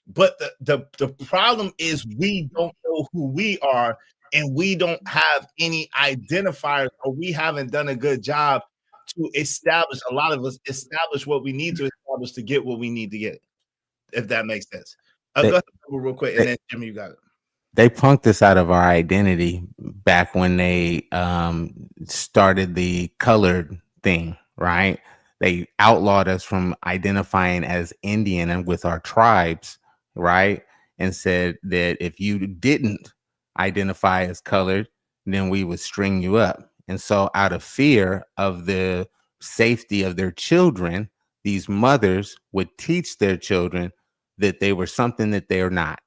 But the problem is, we don't know who we are, and we don't have any identifiers, or we haven't done a good job to establish, a lot of us establish what we need to establish to get what we need to get, if that makes sense. Go ahead real quick, and then Jimmy, you got it. They punked us out of our identity back when they started the colored thing, right? They outlawed us from identifying as Indian and with our tribes, right? And said that if you didn't identify as colored, then we would string you up. And so out of fear of the safety of their children, these mothers would teach their children that they were something that they are not.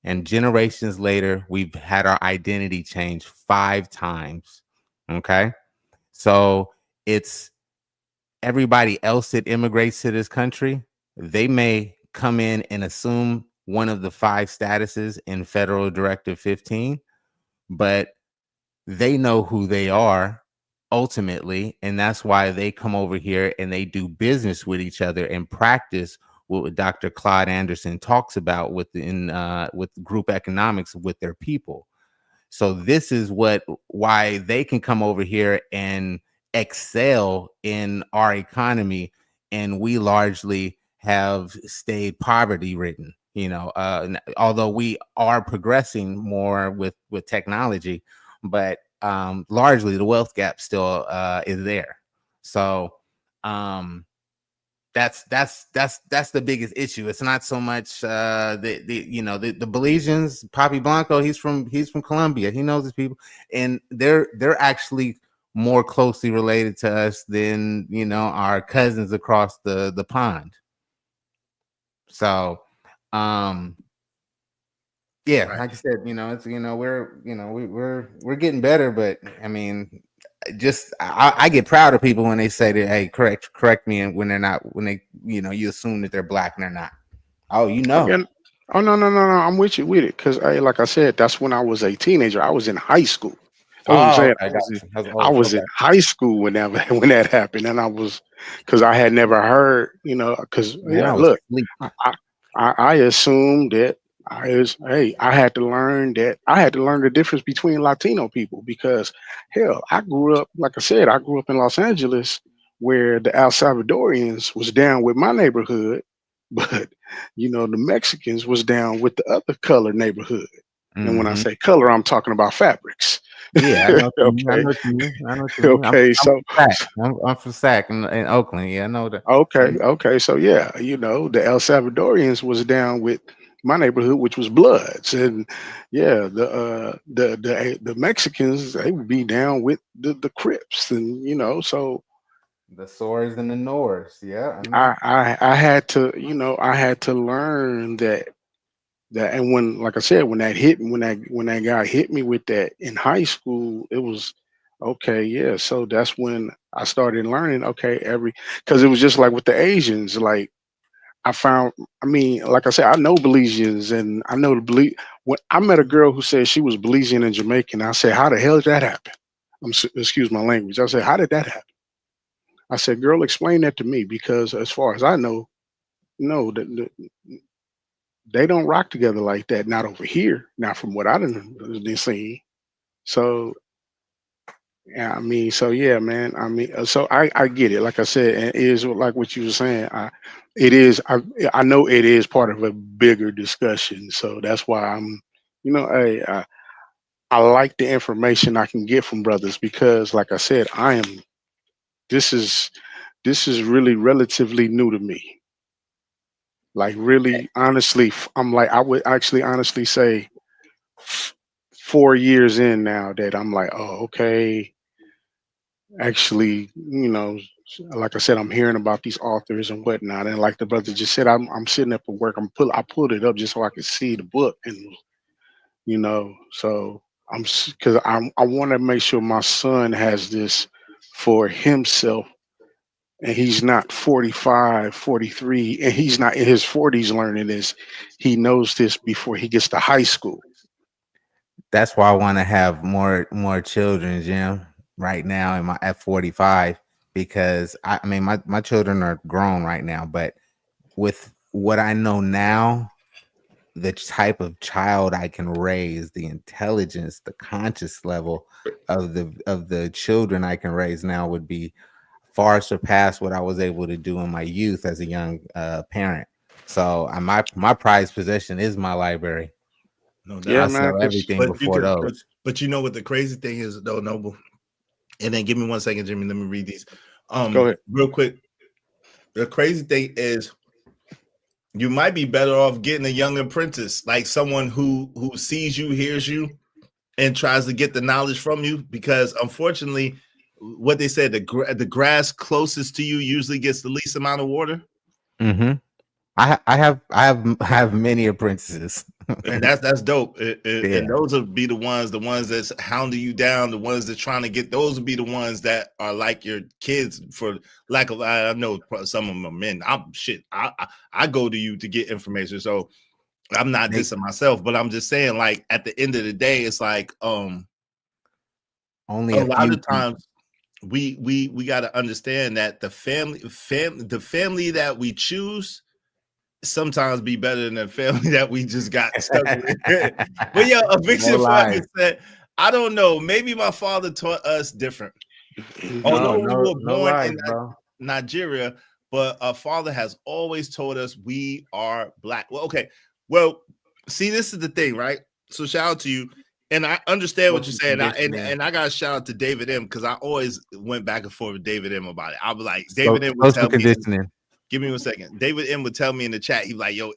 And generations later, we've had our identity change 5 times. Okay. So it's everybody else that immigrates to this country. They may come in and assume one of the 5 statuses in Federal Directive 15, but they know who they are ultimately. And that's why they come over here and they do business with each other and practice what Dr. Claude Anderson talks about with group economics with their people. So this is why they can come over here and excel in our economy, and we largely have stayed poverty ridden. Although we are progressing more with technology, but largely the wealth gap still is there. So that's the biggest issue. It's not so much the Belizeans. Poppy Blanco, he's from Colombia. He knows his people, and they're actually more closely related to us than our cousins across the pond. So yeah, right. Like I said, it's we're getting better, but I mean, I get proud of people when they say that, hey, correct me, and when they're not, when they you assume that they're Black and they're not. Oh, Yeah. Oh, no, I'm with you with it, because like I said, that's when I was a teenager. I was in high school. That's what I'm saying. Okay, I was in high school when that happened, and I was because I had never heard, because Man, I was look, asleep. I assumed that I had to learn the difference between Latino people because hell, I grew up, like I said, I grew up in Los Angeles where the El Salvadorians was down with my neighborhood, but the Mexicans was down with the other color neighborhood. And when I Mm-hmm. say color, I'm talking about fabrics. Yeah, I know what you mean. I Okay. know what you mean. I know what you mean. Okay. I'm So from Sac. I'm from Sac in Oakland. Yeah, I know that. okay. So yeah, the El Salvadorians was down with my neighborhood, which was Bloods, and yeah, the Mexicans, they would be down with the Crips, and so The Soars and the Noors. Yeah, I know. I had to learn that, and when, like I said, when that guy hit me with that in high school, it was okay. Yeah, so that's when I started learning. Okay, because it was just like with the Asians, like I mean, like I said, I know Belizeans, and I know when I met a girl who said she was Belizean and Jamaican. I said, how the hell did that happen? Excuse my language. I said, how did that happen? I said, girl, explain that to me, because as far as I know, no, they don't rock together like that. Not over here. Not from what I done seen. So yeah, I mean, so yeah, man. I mean, so I get it. Like I said, and it is like what you were saying. I know it is part of a bigger discussion. So that's why hey, I like the information I can get from brothers, because, like I said, this is really relatively new to me. Like, really, honestly, I'm like, I would actually honestly say 4 years in now that I'm like, oh, okay. Actually, like I said, I'm hearing about these authors and whatnot, and like the brother just said, I'm sitting up at work. I pulled it up just so I could see the book, and so because I want to make sure my son has this for himself, and he's not 45, 43, and he's not in his 40s learning this. He knows this before he gets to high school. That's why I want to have more children, Jim. Right now, at 45, because I mean my children are grown right now, but with what I know now, the type of child I can raise, the intelligence, the conscious level of the children I can raise now would be far surpass what I was able to do in my youth as a young parent. So my prized possession is my library. No doubt. Yeah, I'll man. sell everything But you before can, those. but you know what the crazy thing is, though, Noble. And then give me 1 second, Jimmy. Let me read these. Go ahead. Real quick. The crazy thing is, you might be better off getting a young apprentice, like someone who sees you, hears you, and tries to get the knowledge from you. Because unfortunately, what they said, the grass closest to you usually gets the least amount of water. Mm-hmm. I have many apprentices. And that's dope. Yeah. And those will be the ones that's hounding you down, the ones that trying to get, those will be the ones that are like your kids, for lack of, I know some of them are men. I go to you to get information. So I'm not dissing myself, but I'm just saying, like, at the end of the day, it's like only a lot of times we got to understand that the family that we choose sometimes be better than the family that we just got stuck with. But yeah, Eviction Fucking said, I don't know, maybe my father taught us different. Although we were born in Nigeria, but our father has always told us we are black. Well, okay. Well, see, this is the thing, right? So shout out to you. And I understand what you're saying. And I got to shout out to David M, because I always went back and forth with David M about it. I was like, David M would tell me, give me 1 second. David M would tell me in the chat, he was like, yo,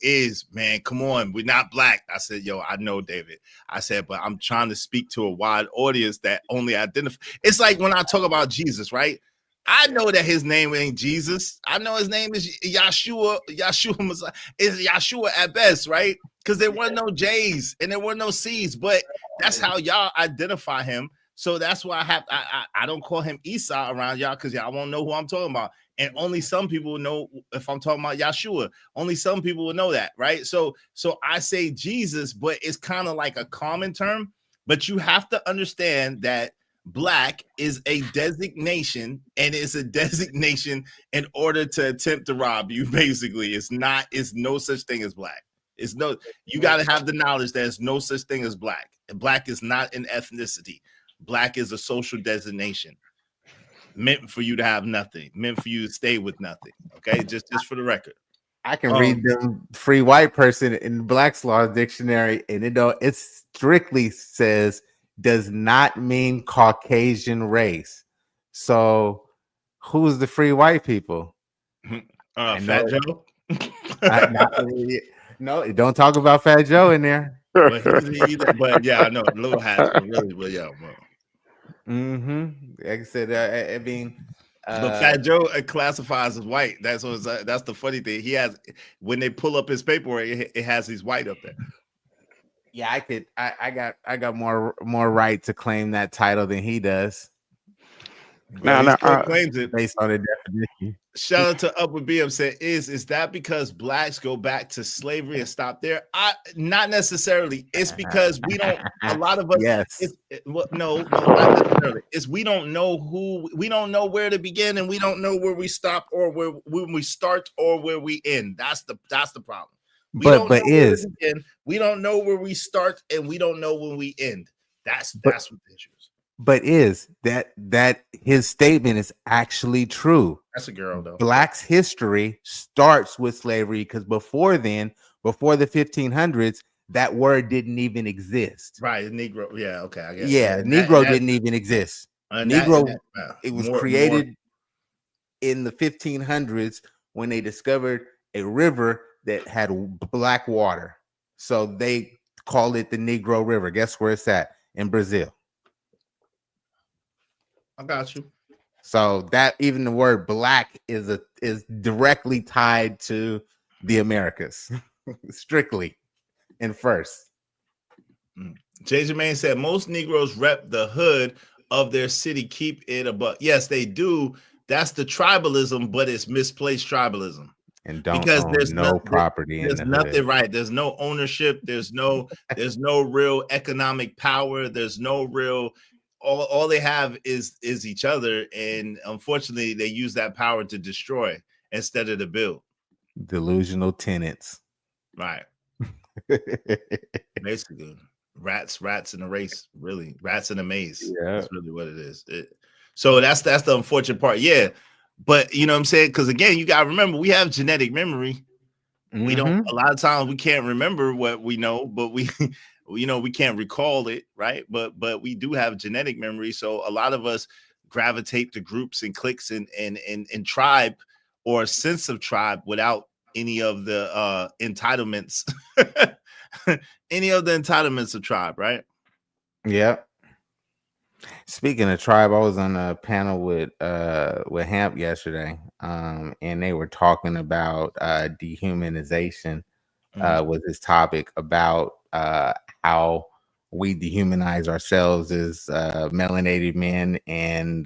man, come on, we're not black. I said, yo, I know, David. I said, but I'm trying to speak to a wide audience that only identify. It's like when I talk about Jesus, right? I know that his name ain't Jesus. I know his name is Yahshua. Yahshua is Yahshua at best, right? Because there were no J's and there were no C's, but that's how y'all identify him. So that's why I don't call him Esau around y'all, because y'all won't know who I'm talking about. And only some people will know if I'm talking about Yahshua. Only some people will know that, right? So I say Jesus, but it's kind of like a common term. But you have to understand that black is a designation, and it's a designation in order to attempt to rob you. Basically, it's no such thing as black. It's no, you got to have the knowledge that there's no such thing as black. And black is not an ethnicity. Black is a social designation meant for you to have nothing, meant for you to stay with nothing. Okay, just for the record. I can read them free white person in Black's Law Dictionary, and it strictly says does not mean Caucasian race. So who's the free white people? Fat Joe. No, don't talk about Fat Joe in there. But yeah, I know little hats, but really, but yeah. Like I said, I mean, but Fat Joe classifies as white. That's the funny thing. He has, when they pull up his paperwork, it has he's white up there. Yeah, I got more right to claim that title than he does. Well, he still claims it based on the definition. Shout out to Upward BM said, is that because blacks go back to slavery and stop there? Not necessarily. It's because we don't, a lot of us, yes. No, not necessarily. It's we don't know where to begin, and we don't know where we stop, or when we start or where we end. That's the problem. We don't know where we start, and we don't know when we end. That's what the issue is. But is that his statement is actually true? That's a girl, though. Black's history starts with slavery, because before the 1500s, that word didn't even exist. Right, Negro. Yeah, okay, I guess. Yeah, Negro didn't even exist. Negro, it was created in the 1500s when they discovered a river that had black water. So they called it the Negro River. Guess where it's at? In Brazil. I got you. So that even the word black is directly tied to the Americas, strictly and first. Jay Jermaine said most Negroes rep the hood of their city, keep it above. Yes, they do. That's the tribalism, but it's misplaced tribalism. And there's no property in the nothing hood. Right. There's no ownership. There's no real economic power. There's no real. All they have is each other, and unfortunately, they use that power to destroy instead of to build. Delusional tenants, right? Basically, rats in a race. Really, rats in a maze. Yeah, that's really what it is. So that's the unfortunate part. Yeah, but you know what I'm saying, because again, you gotta remember we have genetic memory. We don't. A lot of times we can't remember what we know, but we. We can't recall it, right? But we do have genetic memory. So a lot of us gravitate to groups and cliques and tribe, or a sense of tribe, without any of the entitlements, any of the entitlements of tribe, right? Yeah. Speaking of tribe, I was on a panel with Hamp yesterday, and they were talking about dehumanization. Was this topic about how we dehumanize ourselves as melanated men, and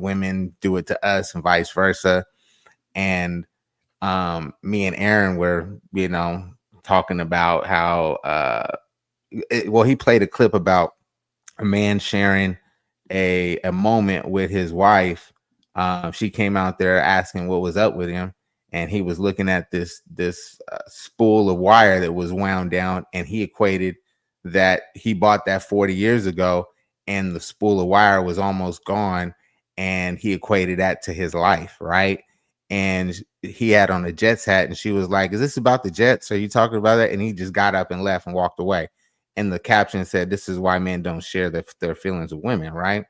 women do it to us, and vice versa. And me and Aaron were talking about how he played a clip about a man sharing a moment with his wife. She came out there asking what was up with him, and he was looking at this spool of wire that was wound down, and he equated that he bought that 40 years ago, and the spool of wire was almost gone, and he equated that to his life, right? And he had on a Jets hat, and she was like, "Is this about the Jets? Are you talking about that?" And he just got up and left and walked away. And the caption said, "This is why men don't share their feelings with women," right?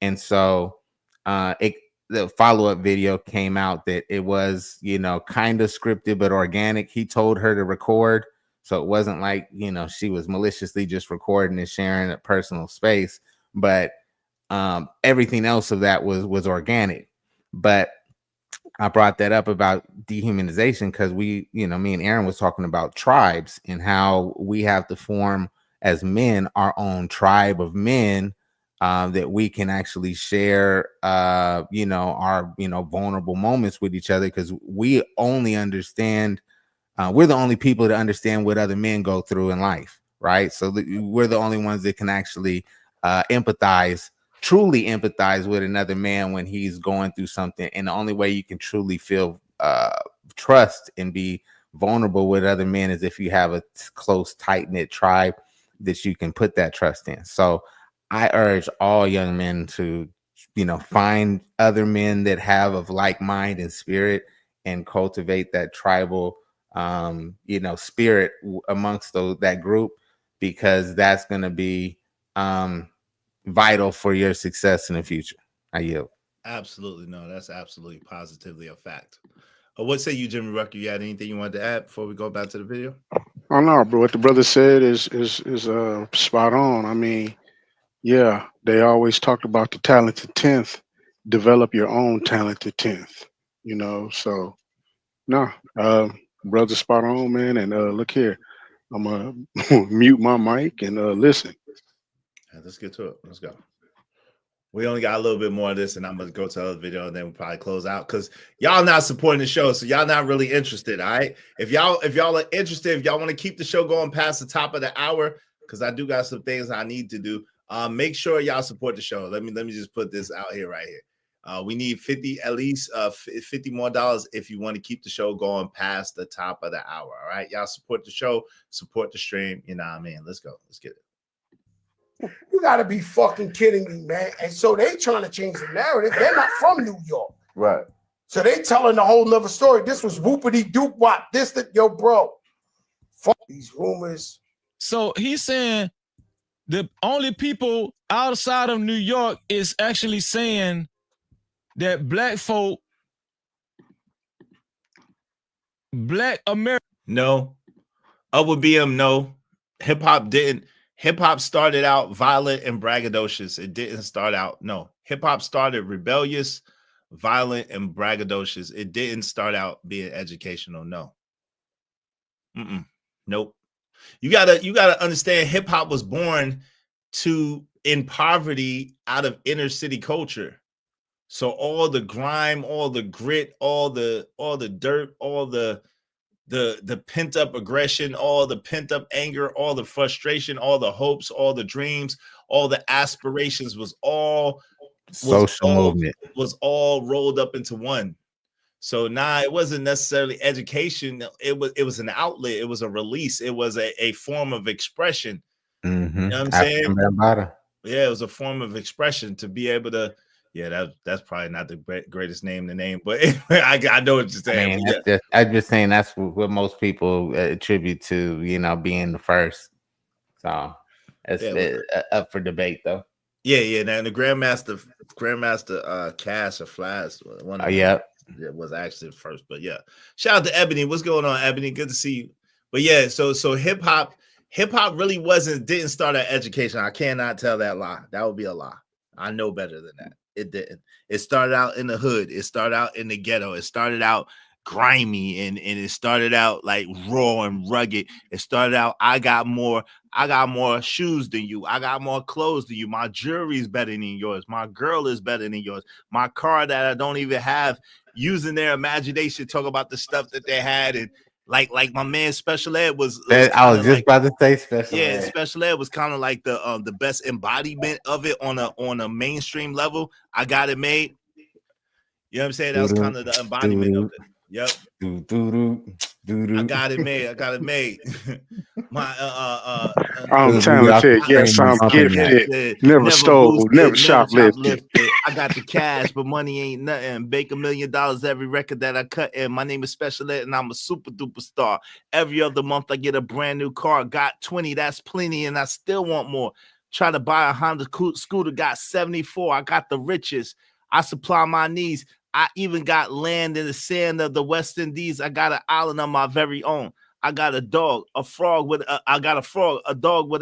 And so the follow-up video came out that it was, kind of scripted but organic. He told her to record, so it wasn't like, she was maliciously just recording and sharing a personal space, but everything else of that was organic. But I brought that up about dehumanization because me and Aaron was talking about tribes and how we have to form as men our own tribe of men, that we can actually share, our, vulnerable moments with each other, because we only understand, we're the only people to understand what other men go through in life, right? So we're the only ones that can actually truly empathize with another man when he's going through something. And the only way you can truly feel trust and be vulnerable with other men is if you have a close, tight-knit tribe that you can put that trust in. So I urge all young men to, find other men that have of like mind and spirit and cultivate that tribal, spirit amongst that group, because that's going to be vital for your success in the future. I yield. Absolutely. No, that's absolutely positively a fact. What say you, Jimmy Rucker? You had anything you wanted to add before we go back to the video? Oh no, bro. What the brother said is spot on. I mean, yeah, they always talked about the talented 10th. Develop your own talented 10th. So no, brother, spot on, man. And look here, I'm gonna mute my mic and listen. Yeah, let's get to it. Let's go. We only got a little bit more of this, and I'm gonna go to the other video, and then we'll probably close out because y'all not supporting the show, so y'all not really interested. All right. If y'all are interested, if y'all want to keep the show going past the top of the hour, because I do got some things I need to do. Make sure y'all support the show. Let me just put this out here right here. We need at least $50 more if you want to keep the show going past the top of the hour. All right, y'all support the show, support the stream. You know what I mean? Let's go. Let's get it. You got to be fucking kidding me, man. And so they trying to change the narrative. They're not from New York. Right. So they telling a whole nother story. This was whoopity doop wop. This, that, yo, bro. Fuck these rumors. So he's saying the only people outside of New York is actually saying that black America. No. Would be him. No. Hip hop didn't. Hip hop started out violent and braggadocious. It didn't start out. No. Hip hop started rebellious, violent, and braggadocious. It didn't start out being educational. No. Nope. You gotta understand, hip hop was born in poverty out of inner city culture. So all the grime, all the grit, all the dirt, all the pent up aggression, all the pent up anger, all the frustration, all the hopes, all the dreams, all the aspirations was all rolled up into one. So now it wasn't necessarily education. It was an outlet. It was a release. It was a form of expression. Mm-hmm. You know what I'm saying? Yeah, it was a form of expression to be able to. Yeah, that's probably not the greatest name to name, but I know what you're saying. I'm just saying that's what most people attribute to, being the first. So it's up for debate, though. Yeah. Now the Grandmaster Cash or Flash, one of them, was actually the first. But yeah, shout out to Ebony. What's going on, Ebony? Good to see you. But yeah, so hip hop really didn't start at education. I cannot tell that lie. That would be a lie. I know better than that. It didn't. It started out in the hood. It started out in the ghetto. It started out grimy and it started out like raw and rugged. It started out, I got more shoes than you. I got more clothes than you. My jewelry is better than yours. My girl is better than yours. My car that I don't even have, using their imagination, talk about the stuff that they had. And like my man Special Ed was I was just about to say Special Ed. Special Ed was kind of like the best embodiment of it on a mainstream level. I got it made. You know what I'm saying? That was kind of the embodiment of it. Yep. I got it made. My I'm talented. Yes, I'm gifted. Never stole, never shoplifted. I got the cash, but money ain't nothing. Make $1 million every record that I cut in. My name is Special Ed, and I'm a super duper star. Every other month I get a brand new car. Got 20, that's plenty, and I still want more. Try to buy a Honda scooter, got 74. I got the richest. I supply my needs. I even got land in the sand of the West Indies. I got an island of my very own. I got a dog, a dog with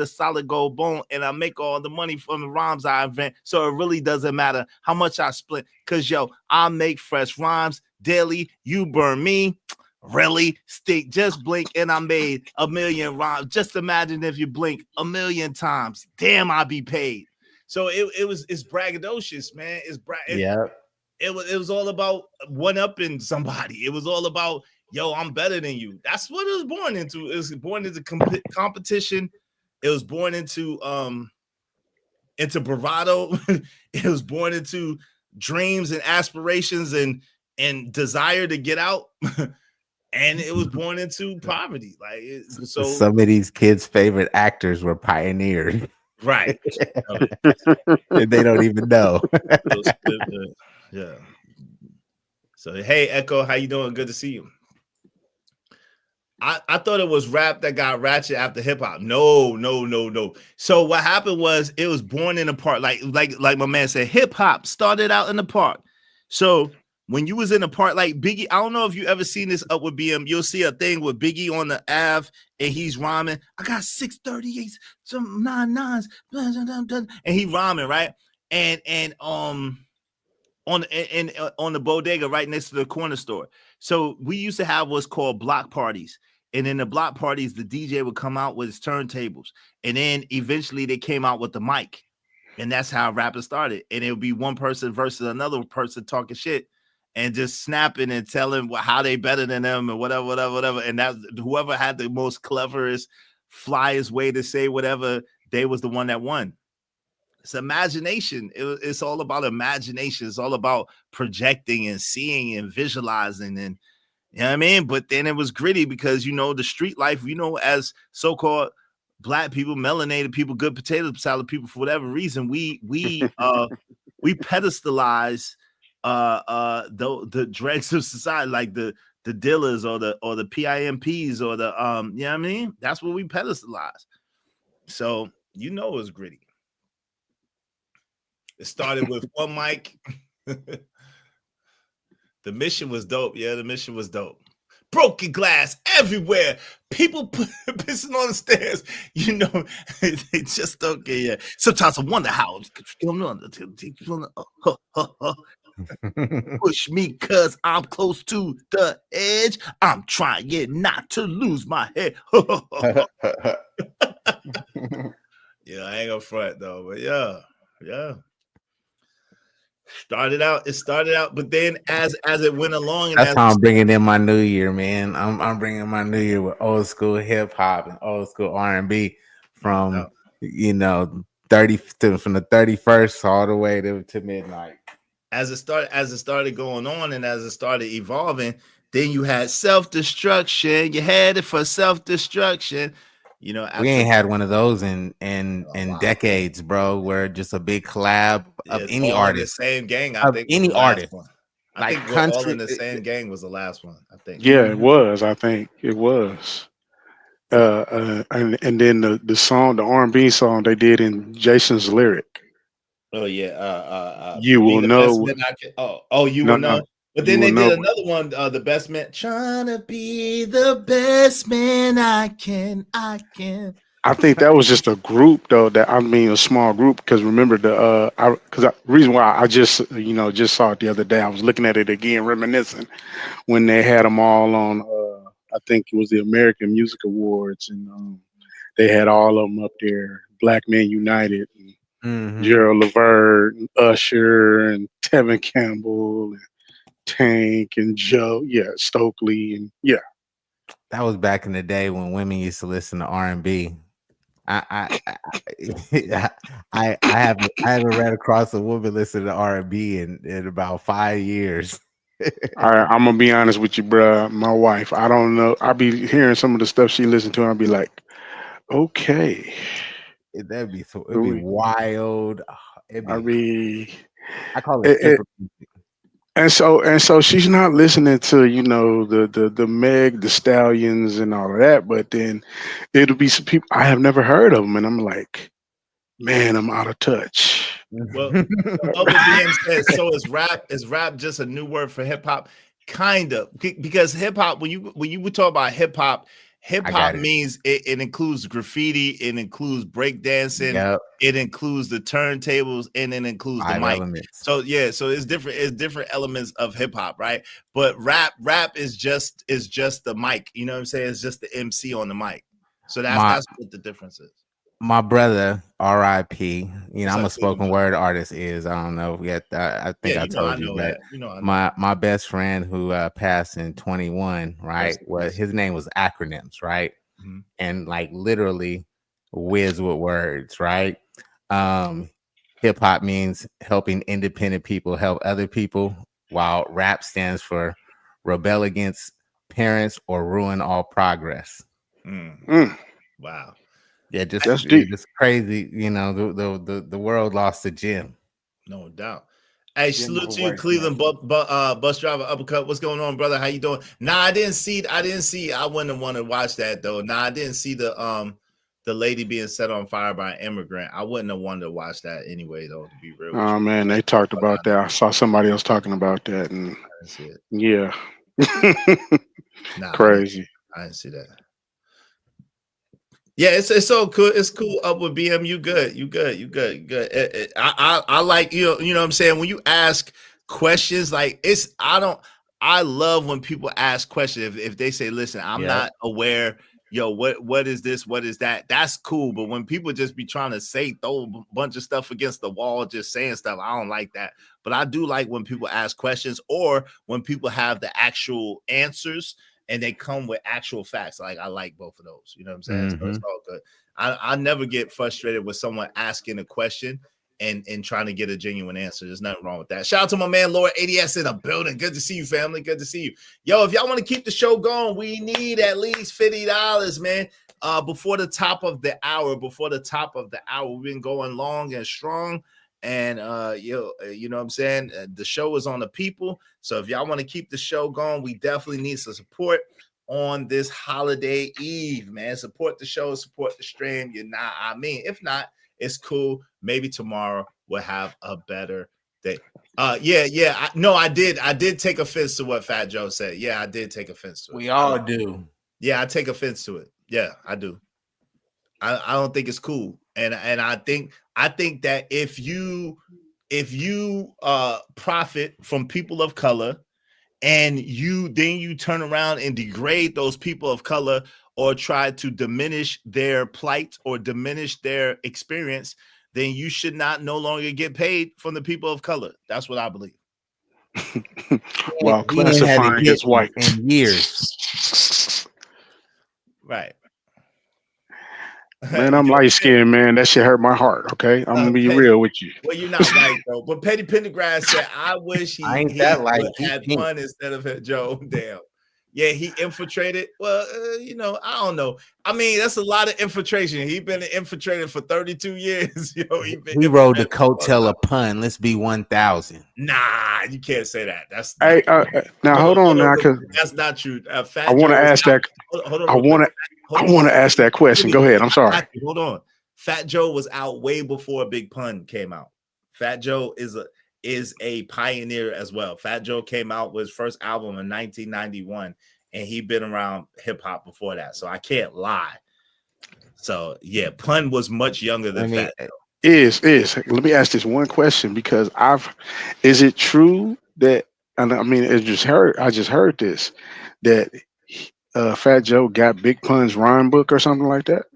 a solid gold bone, and I make all the money from the rhymes I invent. So it really doesn't matter how much I split, because I make fresh rhymes daily. You burn me. Really? Stick, just blink, and I made 1 million rhymes. Just imagine if you blink 1 million times. Damn, I'll be paid. So it's braggadocious, man. It was all about one-upping somebody. It was all about, I'm better than you. That's what it was born into. It was born into competition. It was born into into bravado. It was born into dreams and aspirations and desire to get out. And it was born into poverty. Like so some of these kids' favorite actors were pioneers. Right. And they don't even know. Yeah. So hey, Echo, how you doing? Good to see you. I thought it was rap that got ratchet after hip hop. No. So what happened was it was born in a park. Like my man said, hip hop started out in the park. So when you was in the park, like Biggie, I don't know if you ever seen this up with BM. You'll see a thing with Biggie on the Ave and he's rhyming. I got 638s, some 99s, and he rhyming, right? And on the bodega right next to the corner store. So we used to have what's called block parties. And in the block parties, the DJ would come out with his turntables. And then eventually they came out with the mic. And that's how rapping started. And it would be one person versus another person talking shit and just snapping and telling how they better than them and whatever. And that's whoever had the most cleverest, flyest way to say whatever, they was the one that won. It's imagination. It's all about imagination. It's all about projecting and seeing and visualizing, and you know what I mean. But then it was gritty because the street life. As so-called black people, melanated people, good potato salad people, for whatever reason, we pedestalize the dregs of society, like the dealers or the PIMPs or the you know what I mean. That's what we pedestalize. So it was gritty. It started with one mic. The mission was dope. Yeah, the mission was dope. Broken glass everywhere. People pissing on the stairs. They just don't get it. Sometimes I wonder how. Push me because I'm close to the edge. I'm trying not to lose my head. Yeah, I ain't gonna front though, but yeah. It started out, but then as it went along, and that's how I'm bringing in my new year, man. I'm bringing my new year with old school hip hop and old school R&B from 30 from the 31st all the way to midnight. As it started going on, and as it started evolving, then you had self-destruction. You had it for self-destruction. We ain't had one of those in decades, bro. Where just a big collab of any artist, the same gang. I think any artist. I think we're all in the same gang was the last one. I think. Yeah, it was. I think it was. And then the song, the R&B song they did in Jason's lyric. Oh yeah. You will know. You will know. But then they did another one, the best man, trying to be the best man I can. I think that was just a group though. A small group, because remember the reason why I just saw it the other day. I was looking at it again, reminiscing when they had them all on. I think it was the American Music Awards, and they had all of them up there. Black Men United, and Gerald Levert, and Usher, and Tevin Campbell, and Tank and Joe, Stokely, and that was back in the day when women used to listen to R&B. I haven't read across a woman listening to R&B in about 5 years. I'm gonna be honest with you, bro. My wife, I don't know. I be hearing some of the stuff she listened to, and I'll be like, okay, it'd be wild. I call it. And so she's not listening to the Meg, the Stallions, and all of that. But then it'll be some people I have never heard of them, and I'm like, man, I'm out of touch. Well, other being said, so is rap just a new word for hip hop? Kind of, because hip hop, when you would talk about hip hop means it includes graffiti, it includes breakdancing, it includes the turntables, and it includes the mic. Elements. So it's different elements of hip hop, right? But rap is just the mic. You know what I'm saying? It's just the MC on the mic. So that's what the difference is. My brother, R.I.P. I'm a spoken word artist. I don't know yet. I think I told you, but my best friend who passed in 21, right? His name was Acronyms, right? And like literally whiz with words, right? hip hop means helping independent people help other people, while rap stands for rebel against parents or ruin all progress. Wow. Yeah, That's deep. just crazy. You know, the world lost a gem. No doubt. Hey, Gem salute of a to you, white Cleveland man. bus driver uppercut. What's going on, brother? How you doing? Nah, I didn't see. I wouldn't have wanted to watch that though. Nah, I didn't see the lady being set on fire by an immigrant. I wouldn't have wanted to watch that anyway, though. To be real with Oh you. man, they talked about that. I saw somebody else talking about that, and I didn't see it. yeah, Nah, crazy. I didn't see that. Yeah, it's so cool. It's cool up with BM. You good. I like you know what I'm saying? When you ask questions, like I love when people ask questions. If they say, listen, I'm not aware, what is this? What is that? That's cool. But when people just be trying to throw a bunch of stuff against the wall, just saying stuff, I don't like that. But I do like when people ask questions or when people have the actual answers and they come with actual facts. Like I like both of those. You know what I'm saying? So it's all good. I never get frustrated with someone asking a question and trying to get a genuine answer. There's nothing wrong with that. Shout out to my man Lord ADS in the building. Good to see you, family. Good to see you. Yo, if y'all want to keep the show going, we need at least $50, man. Before the top of the hour. We've been going long and strong. And you know what I'm saying? The show is on the people. So if y'all want to keep the show going, we definitely need some support on this holiday eve, man. Support the show, support the stream. If not, it's cool. Maybe tomorrow we'll have a better day. I did take offense to what Fat Joe said. Yeah, I did take offense to it. We all do. Yeah, I take offense to it. Yeah, I do. I don't think it's cool. And I think that if you profit from people of color and you turn around and degrade those people of color or try to diminish their plight or diminish their experience, then you should no longer get paid from the people of color. That's what I believe. While classifying as white in years. Right. Man, I'm light skinned, man. That shit hurt my heart. Okay, I'm gonna be real with you. Well, you're not right though. But Petty Pendergrass said, "I wish he had fun instead of Joe." Damn. Yeah, he infiltrated. Well, I don't know. I mean, that's a lot of infiltration. He's been infiltrated for 32 years. He rode the coattail of pun. Let's be 1,000. Nah, you can't say that. That's hey. Now hold on now, because that's not true. I want to ask that. I want to ask that question. Go ahead. I'm sorry. Hold on. Fat Joe was out way before Big Pun came out. Fat Joe is a pioneer as well. Fat Joe came out with his first album in 1991, and he'd been around hip hop before that. So I can't lie. So yeah, Pun was much younger than Fat Joe. Is let me ask this one question, because is it true that, and I mean, I just heard this, that Fat Joe got Big Pun's rhyme book or something like that?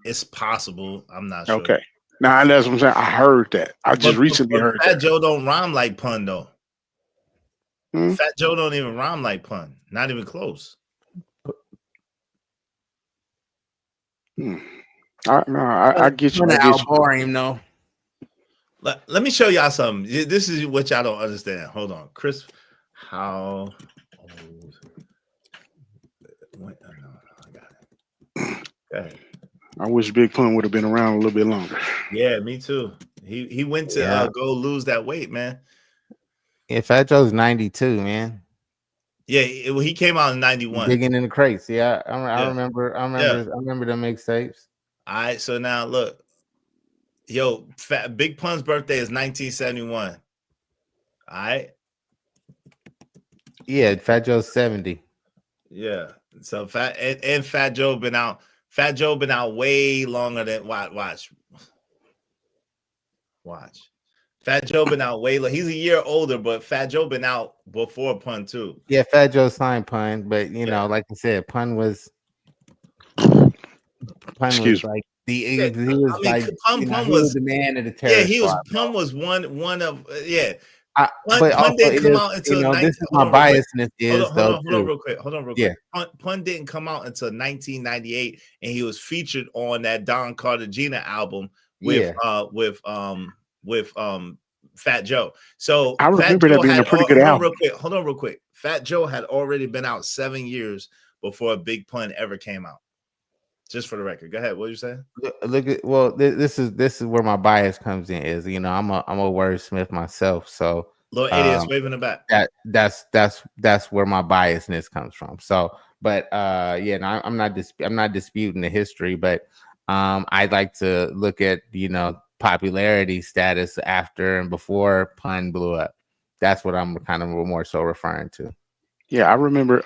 It's possible. I'm not sure. Okay. Now that's what I'm saying. I heard that. I just recently heard Fat that. Joe don't rhyme like Pun though. Fat Joe don't even rhyme like Pun. Not even close. I get you. Boring though. Let me show y'all something. This is what y'all don't understand. Hold on, Chris. How old? I got it. Okay. I wish Big Pun would have been around a little bit longer. Yeah, me too. He went to go lose that weight, man. Yeah, Fat Joe's 92, man. Yeah, he came out in 91. Digging in the crates. Yeah, I remember the mixtapes. All right, so now look. Yo, Big Pun's birthday is 1971. All right. Yeah, Fat Joe's 70. Yeah. So Fat Joe been out. Fat Joe been out way longer than watch. Fat Joe been out way. He's a year older, but Fat Joe been out before Pun too. Yeah, Fat Joe signed Pun, but like I said, Pun was like he was the man of the terror. Yeah, Pun was one of Pun didn't come out until this is my biasness Hold on real quick. Yeah. Pun didn't come out until 1998, and he was featured on that Don Cartagena album with Fat Joe. So I Fat remember that Joe being had a pretty good album. Hold on real quick. Fat Joe had already been out 7 years before Big Pun ever came out. Just for the record. Go ahead. What you saying? Look at this is where my bias comes in. Is I'm a wordsmith myself, so Little idiots waving the back. That's where my biasness comes from. So, but no, I'm not disputing the history, but I'd like to look at popularity status after and before Pun blew up. That's what I'm kind of more so referring to. Yeah, I remember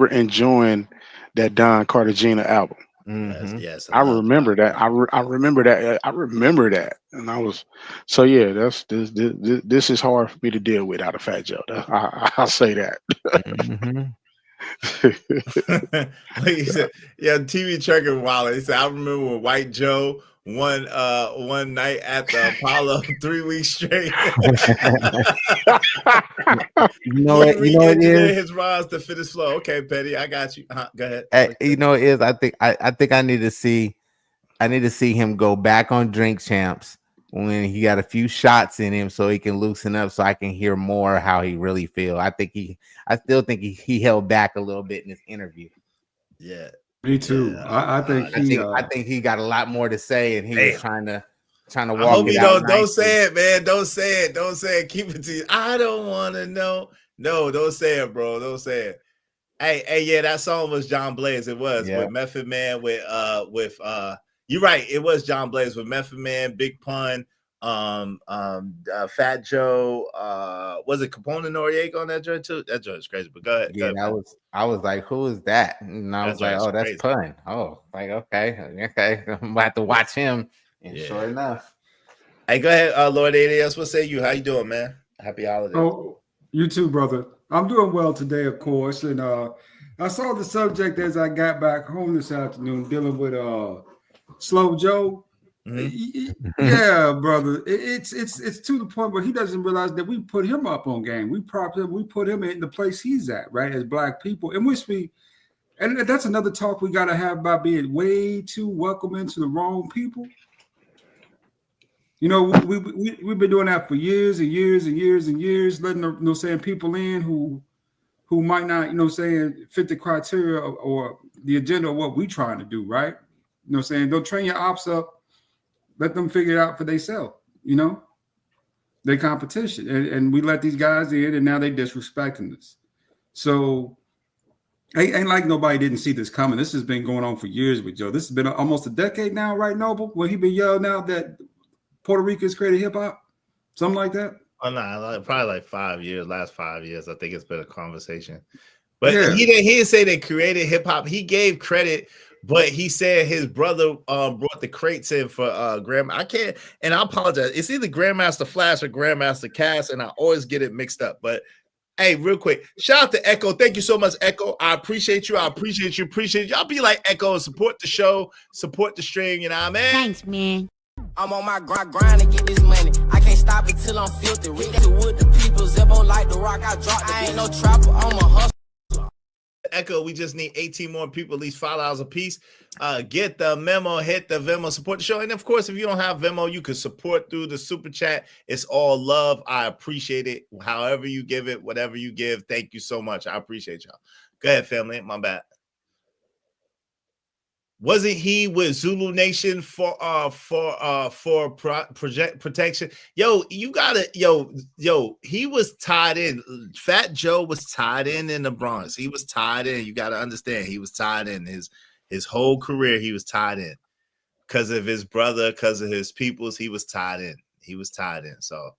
enjoying that Don Cartagena album. Mm-hmm. Yes, I remember that. I remember that. I remember that, and I was so yeah. This is hard for me to deal with out of Fat Joe. I'll say that. Mm-hmm. Like he said, yeah, TV Trucker Waller. He said, I remember when White Joe won one night at the Apollo 3 weeks straight. You know it is his rhymes to fit his flow. Okay, Petty, I got you. Go ahead. it is. I think I need to see him go back on Drink Champs when he got a few shots in him so he can loosen up, so I can hear more how he really feel. I still think he held back a little bit in his interview. Yeah. Me too. Yeah. I think he got a lot more to say, and he was trying to walk I hope it you out. don't say it, man. Don't say it. Don't say it. Keep it to you. I don't want to know. No, don't say it, bro. Don't say it. Hey, yeah, that song was John Blaze. It was with Method Man, with you're right. It was John Blaze with Method Man, Big Pun, Fat Joe. Was it Capone and Noriega on that joint too? That joint is crazy. But go ahead. Yeah, I was like, who is that? And I was like, oh, that's Pun. Oh, like okay. I'm about to watch him. And sure enough. Hey, go ahead, Lord ADS. What say you? How you doing, man? Happy holidays. Oh, you too, brother. I'm doing well today, of course. And I saw the subject as I got back home this afternoon, dealing with Slow Joe. Mm-hmm. Yeah, brother. It's to the point where he doesn't realize that we put him up on game. We prop him. We put him in the place he's at, right? As Black people, in which and that's another talk we got to have about being way too welcoming to the wrong people. We've been doing that for years and years and years and years, letting people in who might not, fit the criteria or the agenda of what we're trying to do, right? Don't train your ops up, let them figure it out for themselves, their competition. And we let these guys in, and now they disrespecting us. So ain't like nobody didn't see this coming. This has been going on for years with Joe. This has been almost a decade now, right, Noble? Where he been yelling out that Puerto Ricans created hip hop, something like that. Oh no, probably like 5 years. Last 5 years, I think it's been a conversation. But he didn't say they created hip hop. He gave credit, but he said his brother brought the crates in for Grandma. I can't, and I apologize. It's either Grandmaster Flash or Grandmaster Cass, and I always get it mixed up. But hey, real quick, shout out to Echo. Thank you so much, Echo. I appreciate you. Appreciate you. Y'all be like Echo and support the show, support the stream. You know what I mean? Thanks, man. I'm on my grind to get this money. I can't stop it till I'm filthy. With the people, Zebo like the rock. I drop. I ain't no trapper. I'm a hustler. Echo, we just need 18 more people, at least $5 a piece. Get the memo, hit the Venmo, support the show. And of course, if you don't have Venmo, you can support through the super chat. It's all love. I appreciate it. However you give it, whatever you give, thank you so much. I appreciate y'all. Go ahead, family. My bad. Wasn't he with Zulu Nation for project protection? Yo, you gotta, he was tied in. Fat Joe was tied in the Bronx. He was tied in. You gotta understand, he was tied in his whole career. He was tied in because of his brother, because of his peoples. He was tied in. So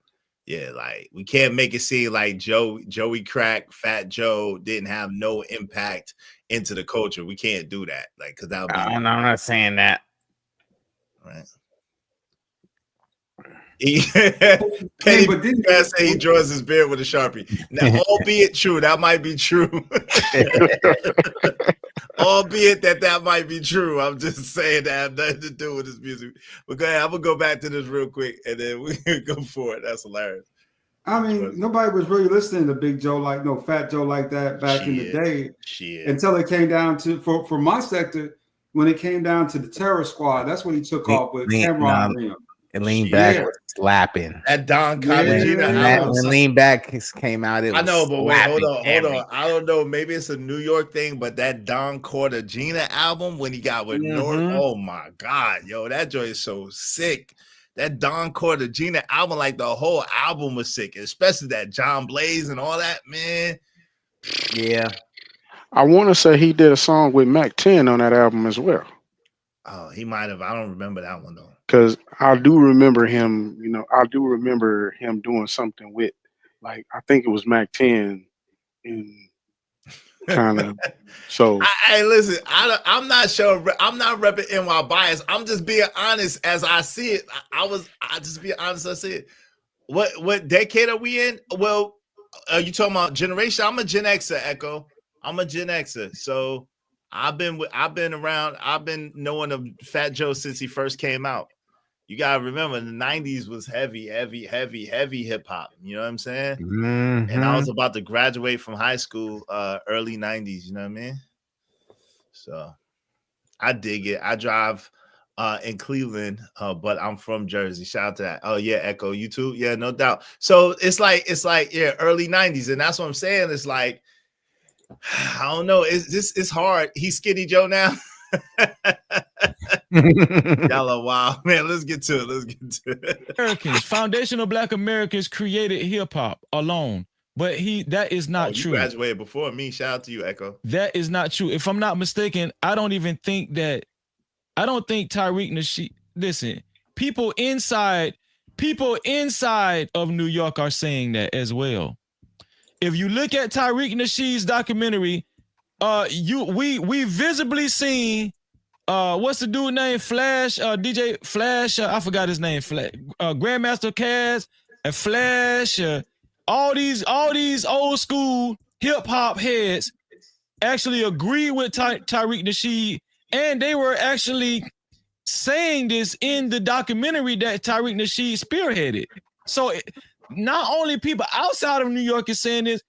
yeah, like we can't make it seem like Joey Crack, Fat Joe didn't have no impact into the culture. We can't do that, like, because that would be. I'm not saying that. Right. Penny say he draws his beard with a Sharpie. Now, albeit true, that might be true. Albeit that might be true. I'm just saying that have nothing to do with his music. But go ahead, I'm gonna go back to this real quick, and then we can go for it. That's hilarious. I mean, nobody was really listening to Big Joe Fat Joe like that back in the day until it came down to for my sector. when it came down to the Terror Squad, that's when he took off with Cameron Rim. And Lean Back was slapping. That Don Cartagena album. When Lean Back came out, it was I know, but wait, hold on. everything. I don't know. Maybe it's a New York thing, but that Don Cartagena album when he got with North, oh my God, yo, that joint is so sick. That Don Cartagena album, like the whole album was sick, especially that John Blaze and all that, man. Yeah. I want to say he did a song with Mac 10 on that album as well. Oh, he might have. I don't remember that one though. Because I do remember him, I do remember him doing something with, like, I think it was Mac 10 and kind of. So Hey, listen, I'm not sure. I'm not repping NY bias. I'm just being honest as I see it. I just be honest as I see it. What decade are we in? Well, are you talking about generation? I'm a Gen Xer, Echo. I'm a Gen Xer. So I've been around. I've been knowing of Fat Joe since he first came out. You gotta remember the 90s was heavy hip hop. You know what I'm saying? And I was about to graduate from high school, early 90s, you know what I mean? So I dig it. I drive in Cleveland, but I'm from Jersey. Shout out to that. Oh yeah, Echo, you too? Yeah, no doubt. So it's like yeah, early 90s, and that's what I'm saying. It's like, I don't know. It's hard. He's Skinny Joe now. Y'all are wild, man. Let's get to it. Americans, foundational Black Americans created hip hop alone, but that is not true. You graduated before me. Shout out to you, Echo. That is not true. If I'm not mistaken, I don't think Tariq Nasheed. Listen, people inside of New York are saying that as well. If you look at Tariq Nasheed's documentary, we visibly seen what's the dude name? Flash, DJ Flash, I forgot his name. Grandmaster Caz and Flash, all these old school hip hop heads actually agree with Tariq Nasheed, and they were actually saying this in the documentary that Tariq Nasheed spearheaded. So not only people outside of New York is saying this,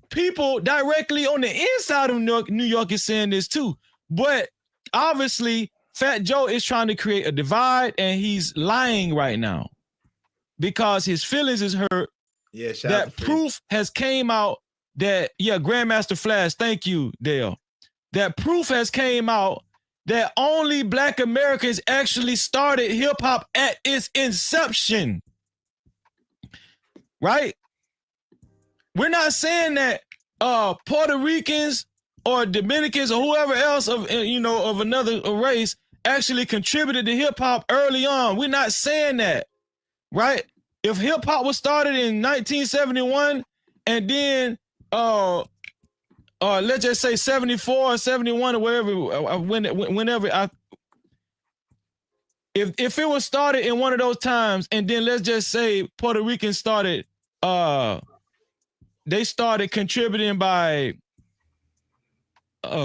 people directly on the inside of New York is saying this too. But obviously, Fat Joe is trying to create a divide, and he's lying right now because his feelings is hurt. Yeah, that proof has came out that, Grandmaster Flash, thank you, Dale. That proof has came out that only Black Americans actually started hip hop at its inception. Right? We're not saying that Puerto Ricans or Dominicans or whoever else of another race actually contributed to hip hop early on. We're not saying that, right? If hip hop was started in 1971 and then let's just say 74 or 71 or whenever if it was started in one of those times, and then let's just say Puerto Ricans started they started contributing by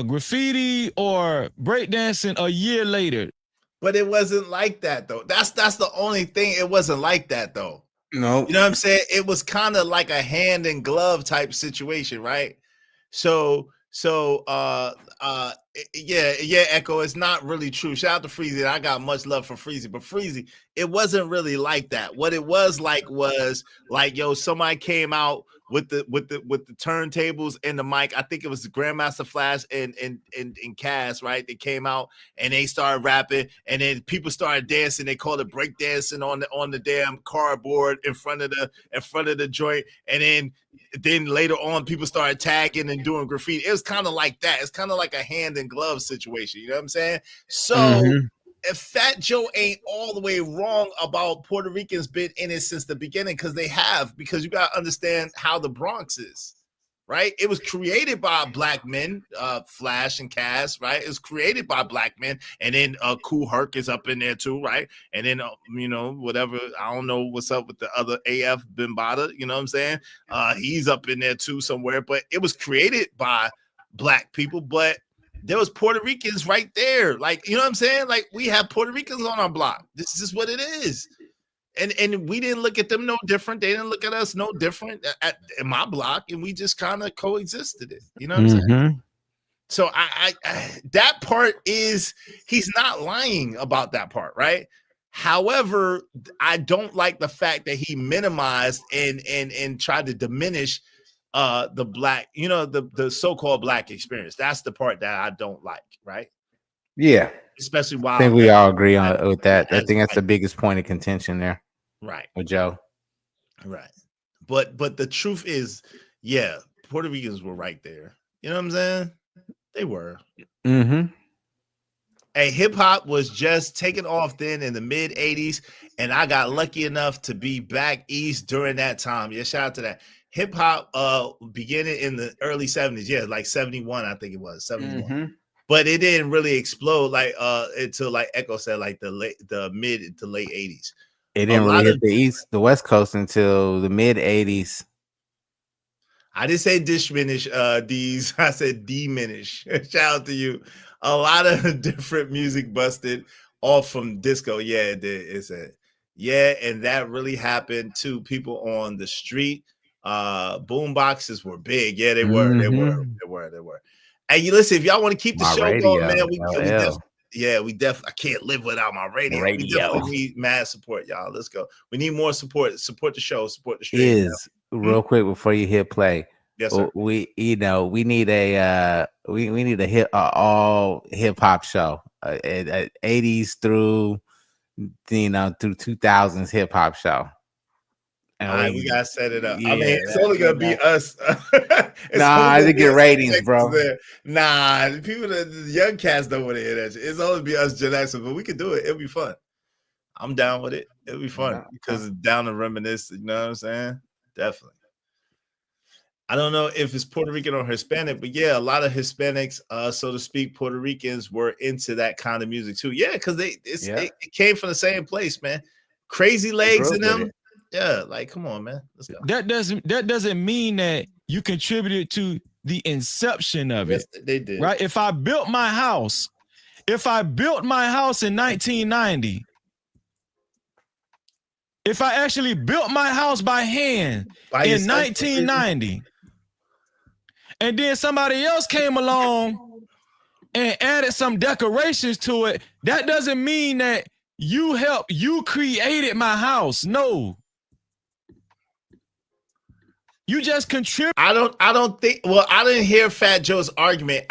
graffiti or breakdancing a year later. But it wasn't like that though. That's the only thing. It wasn't like that though. No. You know what I'm saying? It was kind of like a hand in glove type situation, right? So Echo, it's not really true. Shout out to Freezy. I got much love for Freezy, but Freezy, it wasn't really like that. What it was like, somebody came out with the turntables and the mic. I think it was Grandmaster Flash and Cass, right? They came out and they started rapping, and then people started dancing. They called it break dancing on the damn cardboard in front of the joint, and then later on people started tagging and doing graffiti. It was kind of like that. It's kind of like a hand in glove situation. You know what I'm saying? So if Fat Joe ain't all the way wrong about Puerto Ricans been in it since the beginning, because you got to understand how the Bronx is, right? It was created by Black men, Flash and Cass, right? It was created by Black men, and then Kool Herc is up in there too, right? And then whatever, I don't know what's up with the other AF Bimbada, you know what I'm saying? He's up in there too somewhere, but it was created by Black people, but there was Puerto Ricans right there. Like, you know what I'm saying? Like, we have Puerto Ricans on our block. This is what it is. And we didn't look at them no different. They didn't look at us no different in my block, and we just kind of coexisted it. You know what I'm saying? So I that part is, he's not lying about that part, right? However, I don't like the fact that he minimized and tried to diminish the black, the so-called black experience. That's the part that I don't like, right? Yeah. Especially I while think we all agree on with that. I think that's the biggest point of contention there. Right. With Joe. Right. But the truth is, yeah, Puerto Ricans were right there. You know what I'm saying? They were. Mm-hmm. Hey, hip hop was just taking off then in the mid 80s, and I got lucky enough to be back east during that time. Yeah, shout out to that. Hip hop beginning in the early 70s. Yeah, like 71, I think it was 71. Mm-hmm. But it didn't really explode like until, like Echo said, like the mid to late 80s. It didn't really hit the West Coast until the mid 80s. I didn't say diminish these. I said diminish. Shout out to you. A lot of different music busted off from disco. Yeah, it did. It said, yeah, and that really happened to people on the street. Boom boxes were big. Yeah, they were. They were. Hey, you listen, if y'all want to keep the show going, man, we definitely I can't live without my radio. We definitely need mad support, y'all. Let's go. We need more support. Support the show, support the stream. Real quick before you hit play. Yes, sir. We need a we need a all hip hop show. 80s through through 2000s hip hop show. And all right, we gotta set it up. Yeah, I mean, it's only gonna be us. I think get ratings, bro. Nah, the young cats don't want to hear that shit. It's only be us, Gen X, but we can do it. It'll be fun. I'm down with it. It'll be fun because it's down to reminisce. You know what I'm saying? Definitely. I don't know if it's Puerto Rican or Hispanic, but yeah, a lot of Hispanics, so to speak, Puerto Ricans were into that kind of music too. Yeah, because it came from the same place, man. Crazy Legs in them. Yeah, like come on, man. Let's go. That doesn't mean that you contributed to the inception of it. Yes, they did. Right? If I built my house in 1990, if I actually built my house by hand in 1990, and then somebody else came along and added some decorations to it, that doesn't mean that you created my house. No. You just contribute. I don't think. Well, I didn't hear Fat Joe's argument.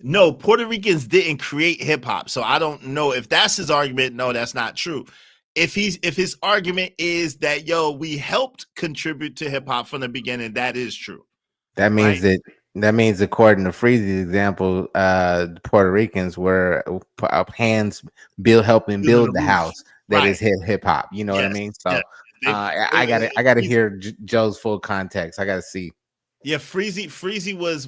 No, Puerto Ricans didn't create hip hop, so I don't know if that's his argument. No, that's not true. If his argument is that we helped contribute to hip hop from the beginning, that is true. That means that means according to Freezy's example, the Puerto Ricans were hands helping build the house that is hip hop. You know what I mean? So. I gotta hear Joe's full context. I gotta see. Yeah, Freezy was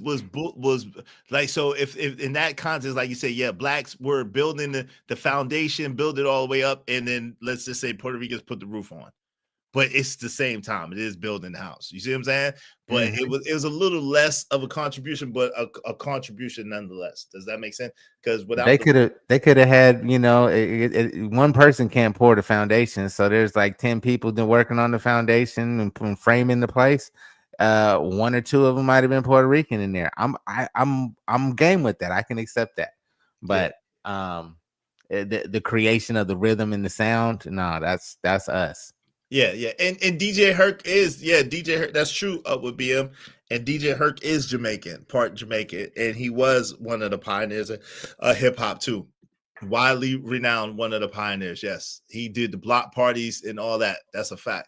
like, so if in that context, like you say, yeah, blacks were building the foundation, build it all the way up, and then let's just say Puerto Ricans put the roof on. But it's the same time. It is building the house. You see what I'm saying? But it was a little less of a contribution, but a contribution nonetheless. Does that make sense? Because without they could have had, one person can't pour the foundation. So there's like 10 people been working on the foundation and framing the place. One or two of them might have been Puerto Rican in there. I'm game with that. I can accept that. But the creation of the rhythm and the sound, no, that's us. Yeah, and DJ Herc is, DJ Herc, that's true, with BM. And DJ Herc is Jamaican, part Jamaican, and he was one of the pioneers of hip hop too. Widely renowned, one of the pioneers. Yes, he did the block parties and all that. That's a fact.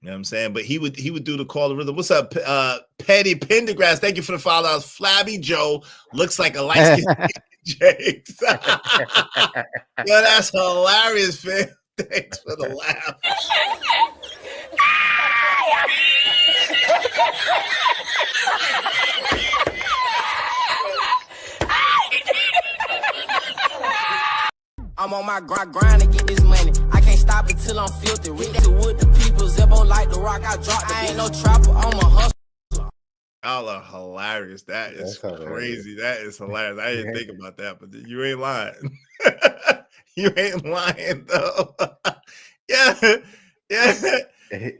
You know what I'm saying? But he would do the call of rhythm. What's up, Petty Pendergrass? Thank you for the $5. Flabby Joe looks like a light skinned Jakes. Yo, that's hilarious, man. Thanks for the laugh. I'm on my grind to get this money. I can't stop it till I'm filthy. With the people, Zebo like the rock. I dropped. I ain't no trapper. I'm a hustler. Y'all are hilarious. That is crazy. That is hilarious. I didn't think about that, but you ain't lying. You ain't lying though. Yeah. We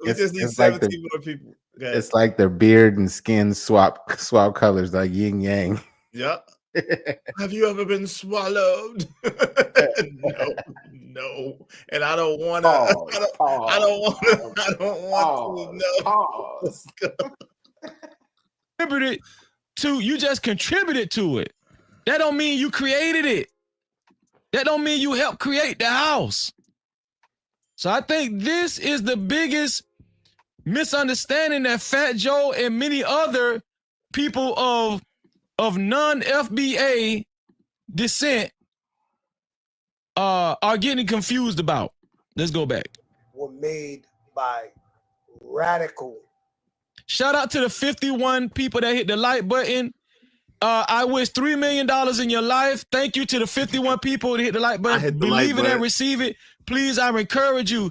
just need 17 more people. It's like their beard and skin swap colors like yin yang. Yep. Have you ever been swallowed? No. And I don't want to. I don't want to know. Contributed to, you just contributed to it. That don't mean you created it. That don't mean you helped create the house. So I think this is the biggest misunderstanding that Fat Joe and many other people of non-FBA descent are getting confused about. Let's go back. Were made by radical. Shout out to the 51 people that hit the like button. I wish $3 million in your life. Thank you to the 51 people that hit the like button. Believe it and receive it. Please, I encourage you.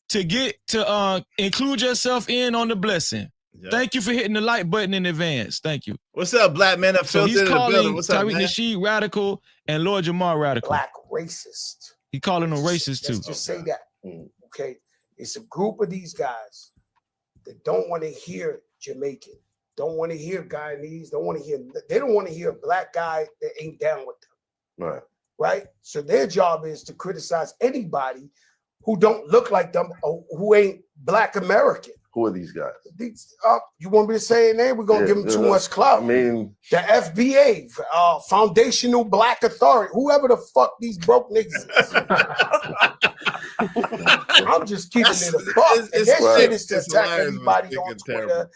To get to include yourself in on the blessing. Yep. Thank you for hitting the like button in advance. Thank you. What's up, Black Man Unfiltered? So he's calling What's up, Tariq Nasheed radical and Lord Jamar radical. Black racist. He calling them racist too. Let's just say that. Okay. It's a group of these guys that don't want to hear Jamaican, don't want to hear Guyanese, they don't want to hear a black guy that ain't down with them. Right. Right? So their job is to criticize anybody who don't look like them or who ain't Black American. Who are these guys? You want me to say a name? We're going to give them too much clout. I mean, the FBA, Foundational Black Authority, whoever the fuck these broke niggas is. I'm just keeping it a buck. And this shit is to attack everybody on Twitter.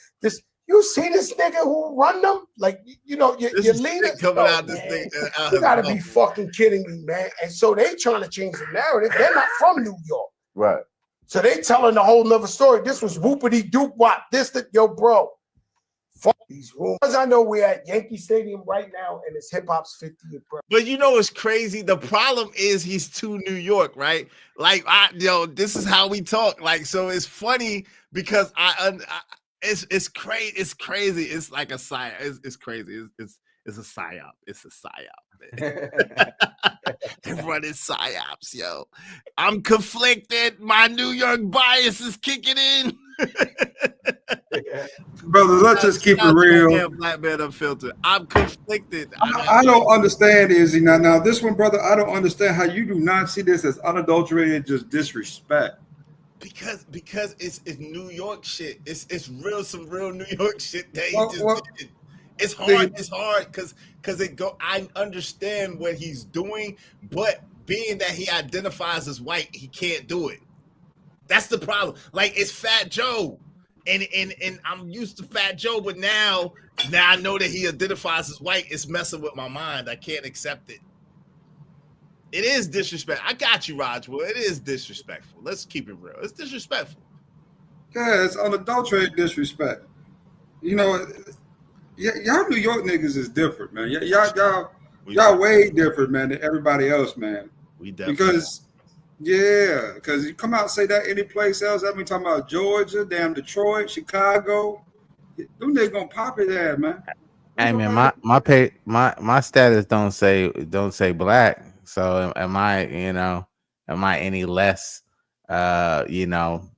You see this nigga who run them? Like, your leader? Coming out this thing. You gotta be fucking kidding me, man. And so they trying to change the narrative. They're not from New York. Right. So they telling a whole nother story. This was whoopity doop wop. Bro. Fuck these rumors. I know we're at Yankee Stadium right now and it's hip hop's 50th birthday. But it's crazy. The problem is he's too New York, right? Like, this is how we talk. Like, so it's funny because it's crazy. It's crazy. It's like a psyop. It's crazy. It's a psyop. It's a psyop, man. They're running psyops, yo. I'm conflicted. My New York bias is kicking in. Brother, let's just keep it real. Black Man Unfiltered. I'm conflicted. I don't understand, Izzy. Now this one, brother, I don't understand how you do not see this as unadulterated just disrespect. Because it's New York shit. It's some real New York shit that he did. It's hard. It's hard because I understand what he's doing, but being that he identifies as white, he can't do it. That's the problem. Like, it's Fat Joe, and I'm used to Fat Joe, but now I know that he identifies as white. It's messing with my mind. I can't accept it. It is disrespect. I got you, Rajwell. It is disrespectful. Let's keep it real. It's disrespectful. Yeah, it's unadulterated disrespect. Y'all New York niggas is different, man. Y'all way different, man, than everybody else, man. We definitely because you come out and say that any place else. I mean, talking about Georgia, damn Detroit, Chicago. Them niggas gonna pop it there, man. Hey man, my status don't say black. So am I any less Aboriginal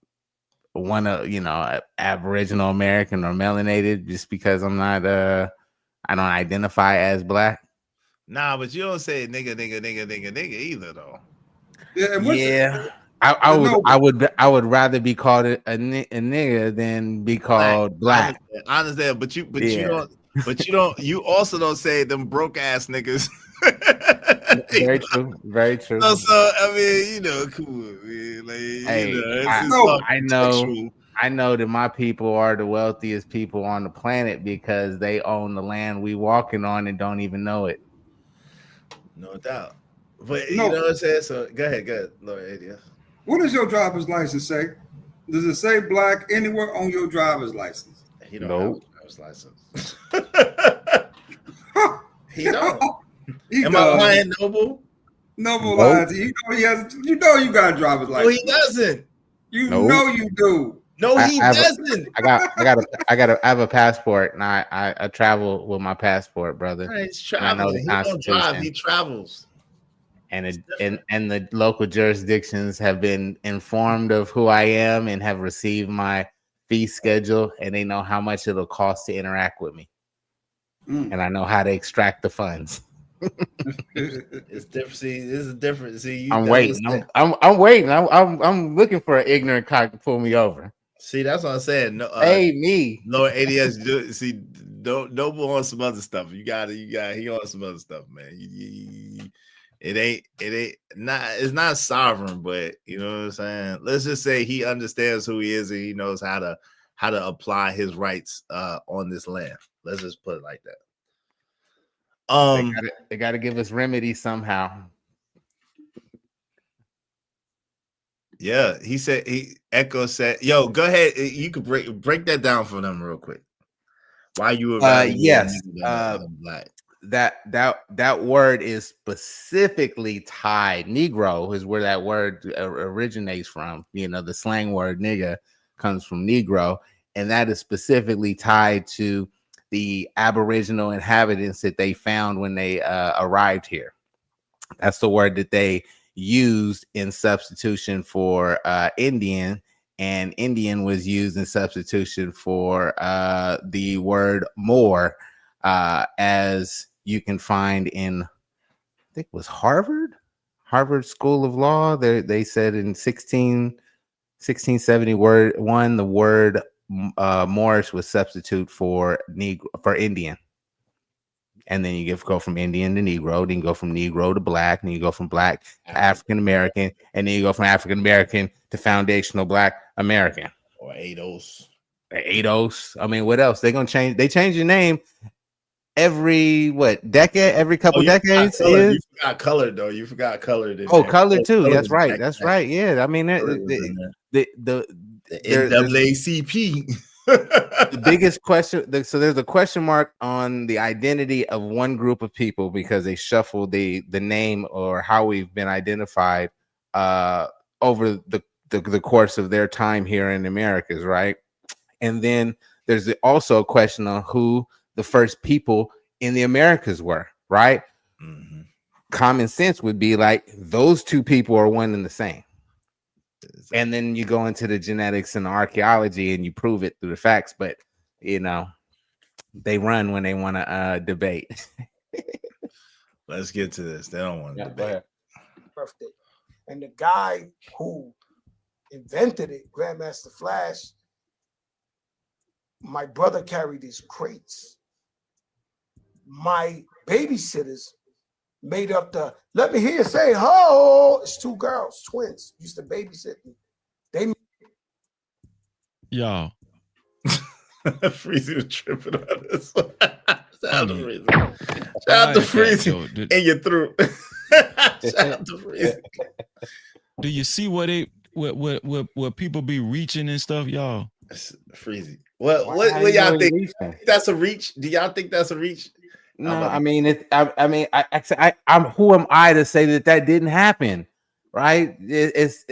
American or melanated just because I'm not I don't identify as black? Nah, but you don't say nigga either though. Yeah, I would rather be called a nigga than be called black. I understand, but you also don't say them broke ass niggas. Very true. Very true. So I mean, cool. Man. Like, I know that my people are the wealthiest people on the planet because they own the land we walking on and don't even know it. No doubt. But you know what I'm saying? So go ahead, Lord Adia. What does your driver's license say? Does it say black anywhere on your driver's license? He don't have a driver's license. He don't. Am I lying, Noble? Noble lies. You got a driver's license. No, he doesn't. You know you do. No, he doesn't. I have a passport, and I travel with my passport, brother. He's traveling. He don't drive. He travels. And the local jurisdictions have been informed of who I am and have received my fee schedule, and they know how much it'll cost to interact with me. And I know how to extract the funds. It's different. See, this is different. See, I'm waiting. I'm waiting. I'm looking for an ignorant cock to pull me over. See, that's what I'm saying. No, hey, me. Lord ADS. See, Noble on some other stuff. He on some other stuff, man. It's not sovereign, but you know what I'm saying. Let's just say he understands who he is and he knows how to apply his rights on this land. Let's just put it like that. They got to give us remedy somehow. Yeah, Echo said, "Yo, go ahead. You could break that down for them real quick." Why you were yes, black? That word is specifically tied. Negro is where that word originates from. You know, the slang word nigga comes from Negro, and that is specifically tied to the Aboriginal inhabitants that they found when they arrived here. That's the word that they used in substitution for Indian, and Indian was used in substitution for the word Moor, as you can find in, I think it was Harvard School of Law. They said in 1671 the word Moorish was substitute for Negro, for Indian. And then you go from Indian to Negro, then you go from Negro to black, and you go from black to African American, and then you go from African American to foundational Black American. Or ADOS. ADOS. I mean, what else? They're gonna change. They change your name every decade? Every couple decades. You forgot colored though. You forgot colored. Colored too. That's right. That's right. Yeah. I mean, the NAACP. The biggest question, so there's a question mark on the identity of one group of people because they shuffled the name or how we've been identified over the course of their time here in Americas, right? And then there's also a question on who the first people in the Americas were, right? Mm-hmm. Common sense would be like those two people are one and the same. And then you go into the genetics and the archaeology and you prove it through the facts, but you know, they run when they want to debate. Let's get to this. They don't want to debate. Birthday. And the guy who invented it, Grandmaster Flash, my brother carried his crates. My babysitters made up the, let me hear you say, ho, it's two girls, twins, used to babysit me. They y'all. Freezy was tripping on this one. Shout out to Freezy in your throat. Shout out to Freezy. Do you see what people be reaching and stuff, y'all? Freezy. What y'all think? That's a reach? Do y'all think that's a reach? No, I mean, I'm who am I to say that didn't happen, right? It's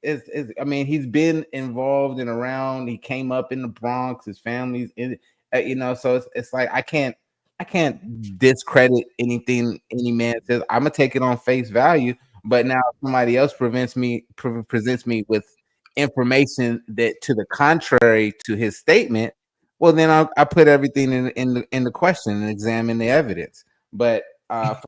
I mean, he's been involved and around. He came up in the Bronx. His family's in, you know. So it's like I can't discredit anything any man says. I'm gonna take it on face value. But now if somebody else presents me with information that to the contrary to his statement, well, then I put everything in the question and examine the evidence. But yeah,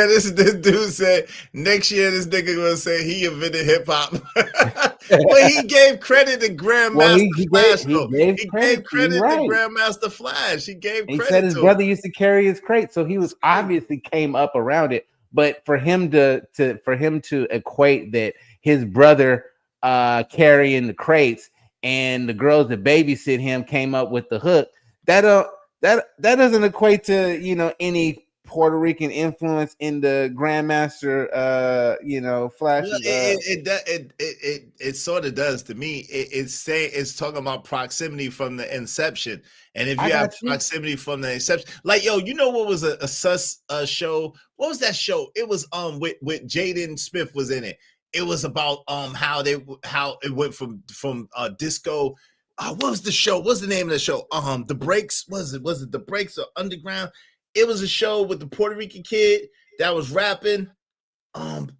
this dude said next year this nigga gonna say he invented hip hop. Well, he gave credit to Grandmaster Flash. He gave credit to Grandmaster Flash. He said his brother used to carry his crate, so he was obviously came up around it. But for him to equate that his brother carrying the crates and the girls that babysit him came up with the hook, that doesn't equate to, you know, any Puerto Rican influence in the Grandmaster, you know, Flash. It sort of does to me. It's talking about proximity from the inception, and if you have proximity from the inception, like you know what was a sus show? What was that show? It was with Jaden Smith was in it. It was about how it went from disco. What was the show? What's the name of the show? The Breaks. Was it The Breaks or Underground? It was a show with the Puerto Rican kid that was rapping.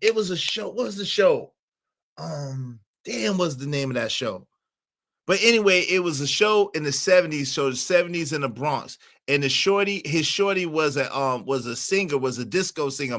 It was a show. What was the show? Damn, what's the name of that show? But anyway, it was a show in the 70s, so the 70s in the Bronx. And his shorty was a singer, was a disco singer,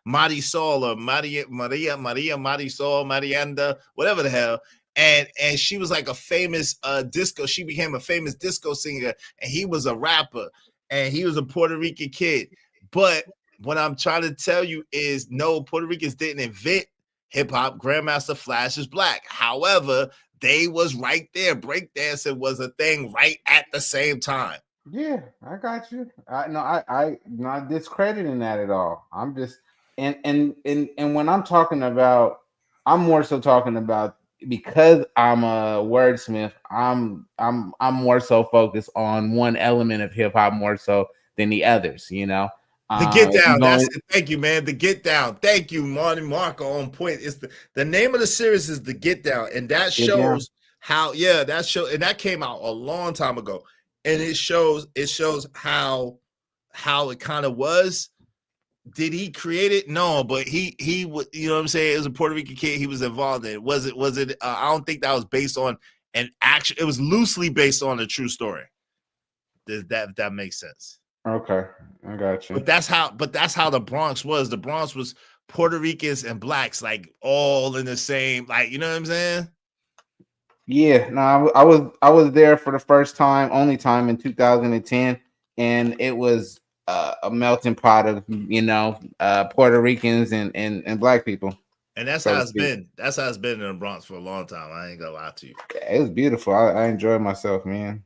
Mari Sol or Maria Mari Sol, Marianda, whatever the hell. And she was like a famous disco. She became a famous disco singer, and he was a rapper, and he was a Puerto Rican kid. But what I'm trying to tell you is, no, Puerto Ricans didn't invent hip hop. Grandmaster Flash is black. However, they was right there. Breakdancing was a thing right at the same time. Yeah, I got you. I'm not discrediting that at all. I'm just and when I'm talking about, I'm more so talking about, because I'm a wordsmith, I'm more so focused on one element of hip hop more so than the others, you know. The Get Down. That's it. Thank you, man. The Get Down. Thank you, Marco. On point. It's the name of the series is The Get Down, and that shows how. Yeah, that show, and that came out a long time ago, and it shows how it kind of was. Did he create it? No, but he would. You know what I'm saying? It was a Puerto Rican kid. He was involved in it. Was it? I don't think that was based on an action. It was loosely based on a true story. That makes sense. Okay, I got you. But that's how the Bronx was. The Bronx was Puerto Ricans and blacks, like all in the same, like, you know what I'm saying? Yeah, no, I was there for the first time, only time in 2010, and it was a melting pot of, you know, Puerto Ricans and black people. And that's how it's been. That's how it's been in the Bronx for a long time. I ain't gonna lie to you. It was beautiful. I enjoyed myself, man.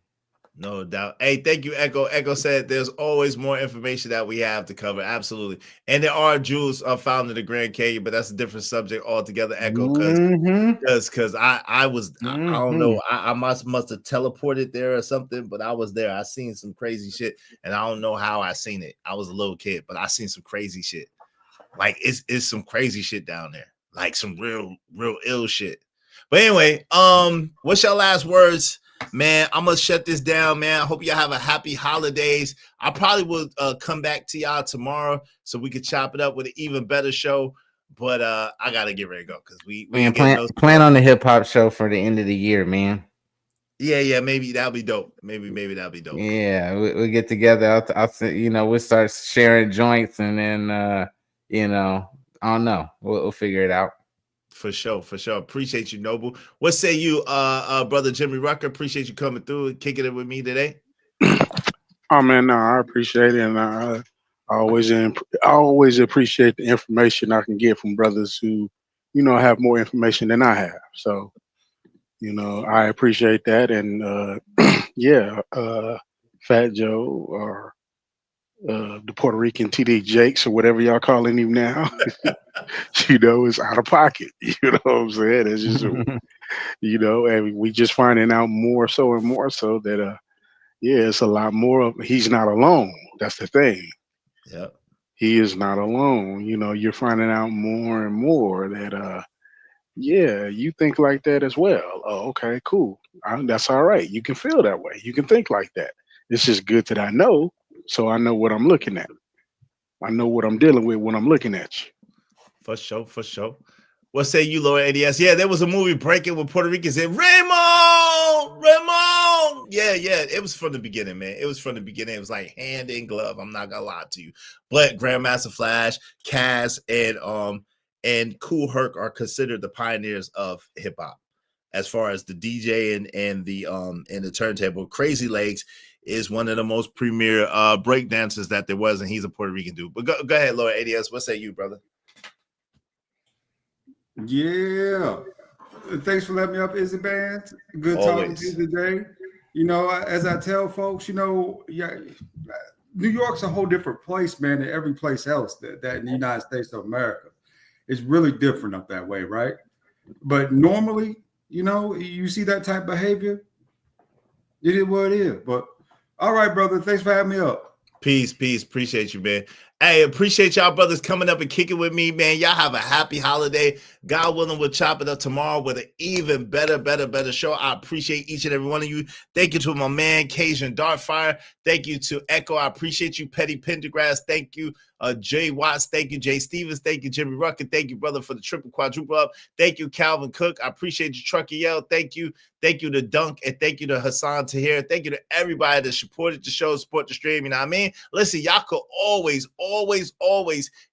No doubt. Hey, thank you, Echo. Echo said there's always more information that we have to cover. Absolutely. And there are jewels found in the Grand Canyon, but that's a different subject altogether, Echo. Because I was, I don't know, I must have teleported there or something, but I was there. I seen some crazy shit, and I don't know how I seen it. I was a little kid, but I seen some crazy shit. Like it's some crazy shit down there. Like some real ill shit. But anyway, what's your last words? Man, I'm gonna shut this down, man. I hope y'all have a happy holidays. I probably will come back to y'all tomorrow so we could chop it up with an even better show. But I gotta get ready to go because we plan on the hip hop show for the end of the year, man. Yeah, maybe that'll be dope. Maybe that'll be dope. Yeah, we'll get together. I'll you know, we'll start sharing joints, and then you know, I don't know. We'll figure it out. For sure. Appreciate you, Noble. What say you, brother Jimmy Rucker? Appreciate you coming through and kicking it with me today. Oh man, no, I appreciate it, and I always appreciate the information I can get from brothers who, you know, have more information than I have. So, you know, I appreciate that, and yeah, Fat Joe or the Puerto Rican TD Jakes or whatever y'all calling him now, you know, is out of pocket. You know what I'm saying? It's just, you know, and we just finding out more so and more so that, yeah, it's a lot more of, he's not alone. That's the thing. Yeah. He is not alone. You know, you're finding out more and more that, yeah, you think like that as well. Oh, okay, cool. That's all right. You can feel that way. You can think like that. It's just good that I know. So I know what I'm looking at. I know what I'm dealing with when I'm looking at you. For sure. What say you, Lord ADS? Yeah, there was a movie Breaking with Puerto Ricans and Raymond. Yeah. It was from the beginning, man. It was from the beginning. It was like hand in glove. I'm not gonna lie to you. But Grandmaster Flash, Cass, and Kool Herc are considered the pioneers of hip hop as far as the DJ and the turntable. Crazy Legs is one of the most premier break dancers that there was, and he's a Puerto Rican dude. But go ahead, Lord ADS. What say you, brother? Yeah. Thanks for letting me up, Izzy Band. Good talking to you today. You know, as I tell folks, you know, yeah, New York's a whole different place, man, than every place else that in the United States of America. It's really different up that way, right? But normally, you know, you see that type of behavior, it is what it is. But all right, brother. Thanks for having me up. Peace. Appreciate you, man. Hey, appreciate y'all brothers coming up and kicking with me, man. Y'all have a happy holiday. God willing, we'll chop it up tomorrow with an even better show. I appreciate each and every one of you. Thank you to my man, Cajun Dartfire. Thank you to Echo. I appreciate you, Petty Pendergrass. Thank you, Jay Watts. Thank you, Jay Stevens. Thank you, Jimmy Rucker. Thank you, brother, for the triple quadruple up. Thank you, Calvin Cook. I appreciate you, Trucker Yell. Thank you. Thank you to Dunk, and thank you to Hassan Tahir. Thank you to everybody that supported the show, support the stream. You know what I mean? Listen, y'all could always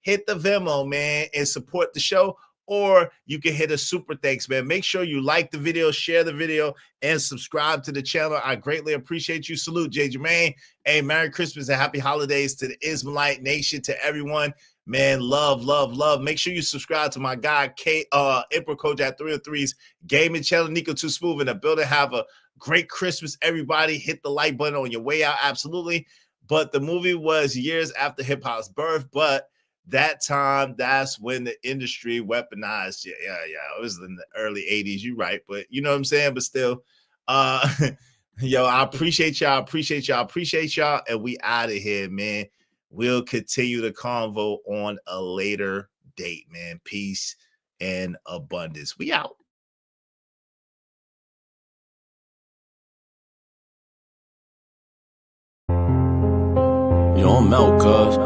hit the Venmo, man, and support the show. Or you can hit a super thanks, man. Make sure you like the video, share the video, and subscribe to the channel. I greatly appreciate you. Salute, Jay Jermaine. Hey, Merry Christmas and Happy Holidays to the Ismailite Nation, to everyone. Man, love. Make sure you subscribe to my guy, Emperor Kojak 303's gaming channel. Nico Too Smooth in the building. Have a great Christmas, everybody. Hit the like button on your way out, absolutely. But the movie was years after hip hop's birth, but that time, that's when the industry weaponized. Yeah. It was in the early 80s. You're right. But you know what I'm saying? But still, yo, I appreciate y'all. And we out of here, man. We'll continue the convo on a later date, man. Peace and abundance. We out. Yo, I'm out, cuz.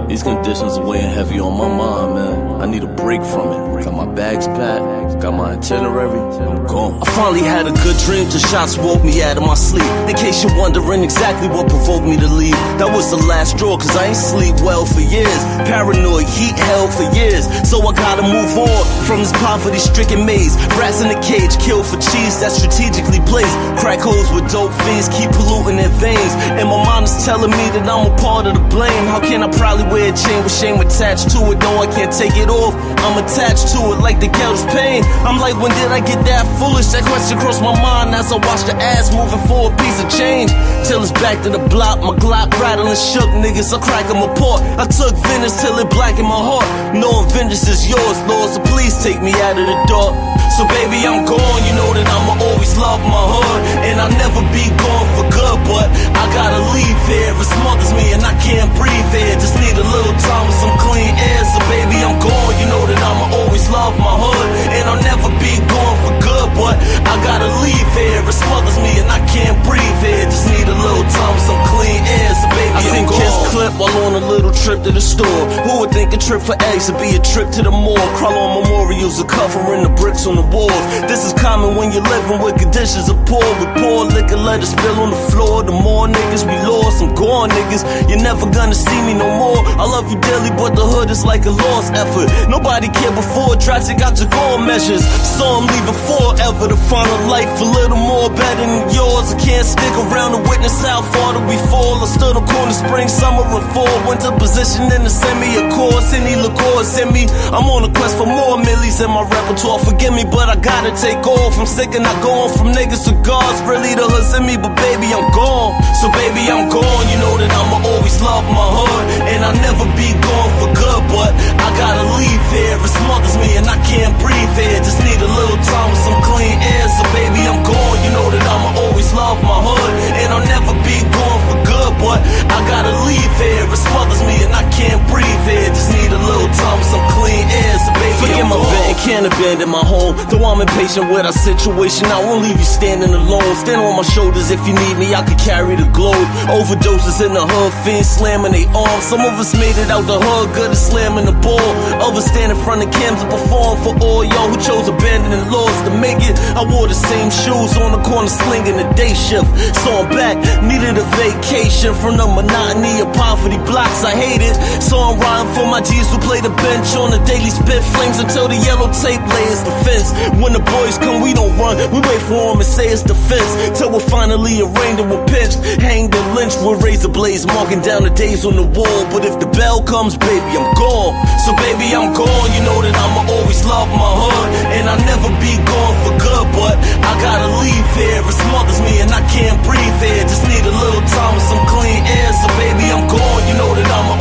These conditions are weighing heavy on my mind, man. I need a break from it. Got my bags packed, got my itinerary, I'm gone. I finally had a good dream till shots woke me out of my sleep. In case you're wondering exactly what provoked me to leave, that was the last straw, cause I ain't sleep well for years. Paranoid, heat hell for years. So I gotta move on from this poverty-stricken maze. Rats in the cage, killed for cheese that's strategically placed. Crack holes with dope fiends, keep polluting their veins. And my mind is telling me that I'm a part of the blame. How can I proudly wear a chain with shame attached to it? No, I can't take it off, I'm attached to it like the girl's pain. I'm like, when did I get that foolish? That question crossed my mind as I watched the ass moving for a piece of change. Till it's back to the block, my Glock rattling shook niggas, I crack them apart. I took vengeance till it blackened my heart. Knowing vengeance is yours, Lord, so please take me out of the dark. So baby, I'm gone, you know that I'ma always love my hood. And I'll never be gone for good, but I gotta leave here. It smothers me and I can't breathe here. Just need a little time with some clean air. So baby, I'm gone, you know that I'ma always love my hood. And I'll never be gone for good, but I gotta leave here. It smothers me and I can't breathe here. Just need a little time with some clean air. So baby, I seen kids clip while on a little trip to the store. Who would think a trip for eggs would be a trip to the mall? Crawl on memorials are covering the bricks on the walls. This is common when you're living with conditions of poor. With poor liquor, let it spill on the floor. The more niggas we lost, I'm gone, niggas. You're never gonna see me no more. I love you dearly, but the hood is like a lost effort. Nobody cared before, Dragic got to go measures. So I'm leaving forever to find a life a little more better than yours. I can't stick around to witness how far that we fall. I stood on corner, spring, summer, and fall. Winter position in the semi, of course. Any liqueur in me. I'm on a quest for more millies in my repertoire. Forgive me, but I gotta take off. I'm sick and not going from niggas to gods. Really the hood's in me, but baby, I'm gone. So baby, I'm gone. You know that I'ma always love my hood. And I'll never be gone for good, but I gotta leave here. It smothers me and I can't breathe here. Just need a little time with some clean air. So baby, I'm gone. You know that I'ma always love my hood. And I'll never be gone for good, but I gotta leave here. It smothers me and I can't breathe here. Just need a little time with some clean air. So baby, forget my vent and can't abandon my home. Though I'm impatient with our situation, I won't leave you standing alone. Stand on my shoulders if you need me, I could carry the globe. Overdoses in the hood, fiends slamming they arms. Some of us made it out the hood, good at slamming the ball. Others stand in front of cams and perform for all y'all who chose abandoning laws to make it. I wore the same shoes on the corner slinging the day shift. So I'm back, needed a vacation from the monotony of poverty blocks I hated. So I'm riding for my G's who play the bench on the daily spit flames until the yellow tape layers the fence. When the boys come, we don't run, we wait for them and say it's defense. Till we're finally arraigned and we're pinched, hanged and lynched with razor blades marking down the days on the wall. But if the bell comes, baby, I'm gone. So baby, I'm gone, you know that I'ma always love my hood. And I'll never be gone for good, but I gotta leave here. It smothers me and I can't breathe here. Just need a little time with some clean air. So baby, I'm gone, you know that I'ma